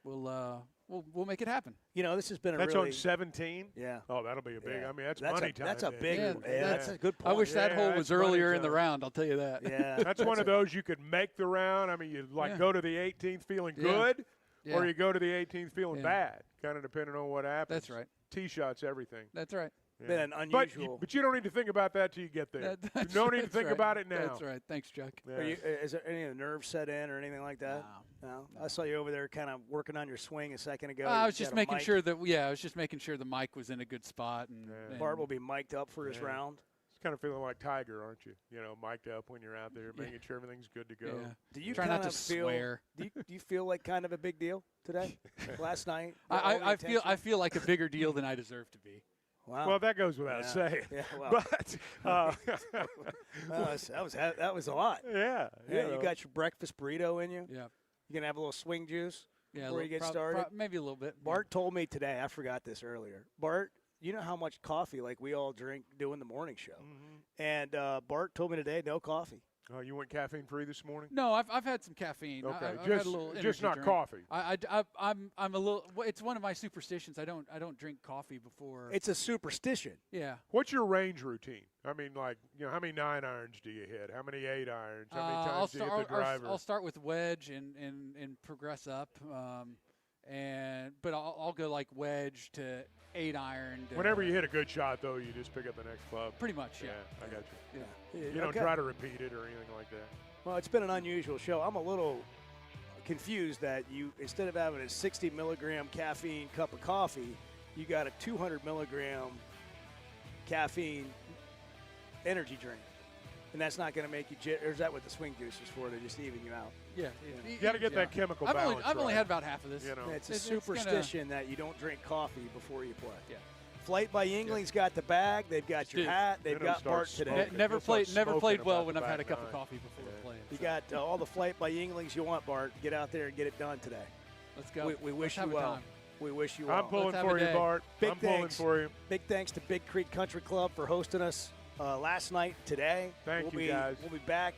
we'll make it happen. This has been That's on 17? Yeah. Oh, that'll be a big. Yeah. I mean, that's money money time. That's a big. That's a good point. I wish that hole was earlier in the round. I'll tell you that. Yeah. That's one of those you could make the round. I mean, you go to the 18th feeling good, or you go to the 18th feeling bad, kind of depending on what happens. That's right. Tee shots, everything. That's right. Yeah. Been an unusual. But you don't need to think about that till you get there. You don't need to think about it now. That's right. Thanks, Chuck. Yeah. Is there any of the nerves set in or anything like that? No. I saw you over there kind of working on your swing a second ago. I was just making sure that I was just making sure the mic was in a good spot. And Bart will be mic'd up for his round. It's kind of feeling like Tiger, aren't you? Mic'd up when you're out there, making sure everything's good to go. Yeah. Do you try not to swear? Do you feel like kind of a big deal today? Last night? I feel like a bigger deal than I deserve to be. Wow. Well, that goes without saying. Yeah, well. But that was a lot. Yeah. You got your breakfast burrito in you. Yeah. You gonna have a little swing juice before you get started? started? Maybe a little bit. Bart told me today. I forgot this earlier. Bart, you know how much coffee we all drink doing the morning show, and Bart told me today no coffee. Oh, you went caffeine free this morning? No, I've had some caffeine. Okay, I've had a little just not drink. coffee. I'm a little. It's one of my superstitions. I don't drink coffee before. It's a superstition. Yeah. What's your range routine? I mean, how many 9 irons do you hit? How many 8 irons? How many times do you hit the driver? I'll start with wedge and progress up. But I'll go like wedge to 8 iron. Whenever you hit a good shot, though, you just pick up the next club. Pretty much, yeah. I got you. Yeah. You don't try to repeat it or anything like that. Well, it's been an unusual show. I'm a little confused that you, instead of having a 60 milligram caffeine cup of coffee, you got a 200 milligram caffeine energy drink. And that's not going to make you or is that what the swing juice is for, to just even you out? Yeah. You got to get that chemical balance. I've only had about half of this. It's a superstition that you don't drink coffee before you play. Yeah. Flight by Yingling's got the bag. They've got your hat. They've got Bart today. Never played well when I've had a cup of coffee before playing. You got all the Flight by Yinglings you want, Bart. Get out there and get it done today. Let's go. We wish you well. We wish you well. I'm pulling for you, Bart. I'm pulling for you. Big thanks to Big Creek Country Club for hosting us last night, today. Thank you, guys. We'll be back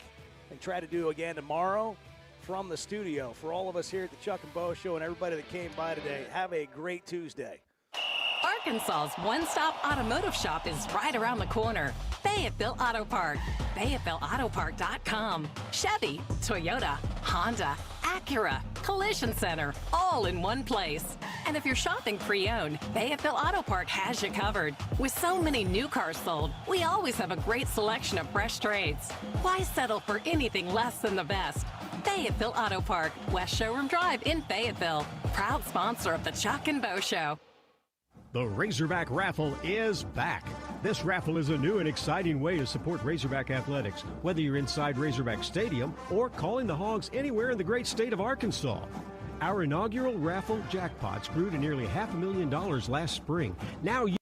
and try to do again tomorrow from the studio. For all of us here at the Chuck and Bo Show and everybody that came by today, have a great Tuesday. Arkansas's one-stop automotive shop is right around the corner. Fayetteville Auto Park. FayettevilleAutoPark.com. Chevy, Toyota, Honda, Acura, Collision Center, all in one place. And if you're shopping pre-owned, Fayetteville Auto Park has you covered. With so many new cars sold, we always have a great selection of fresh trades. Why settle for anything less than the best? Fayetteville Auto Park, West Showroom Drive in Fayetteville. Proud sponsor of the Chuck and Bo Show. The Razorback Raffle is back. This raffle is a new and exciting way to support Razorback athletics, whether you're inside Razorback Stadium or calling the Hogs anywhere in the great state of Arkansas. Our inaugural raffle jackpots grew to nearly $500,000 last spring. Now you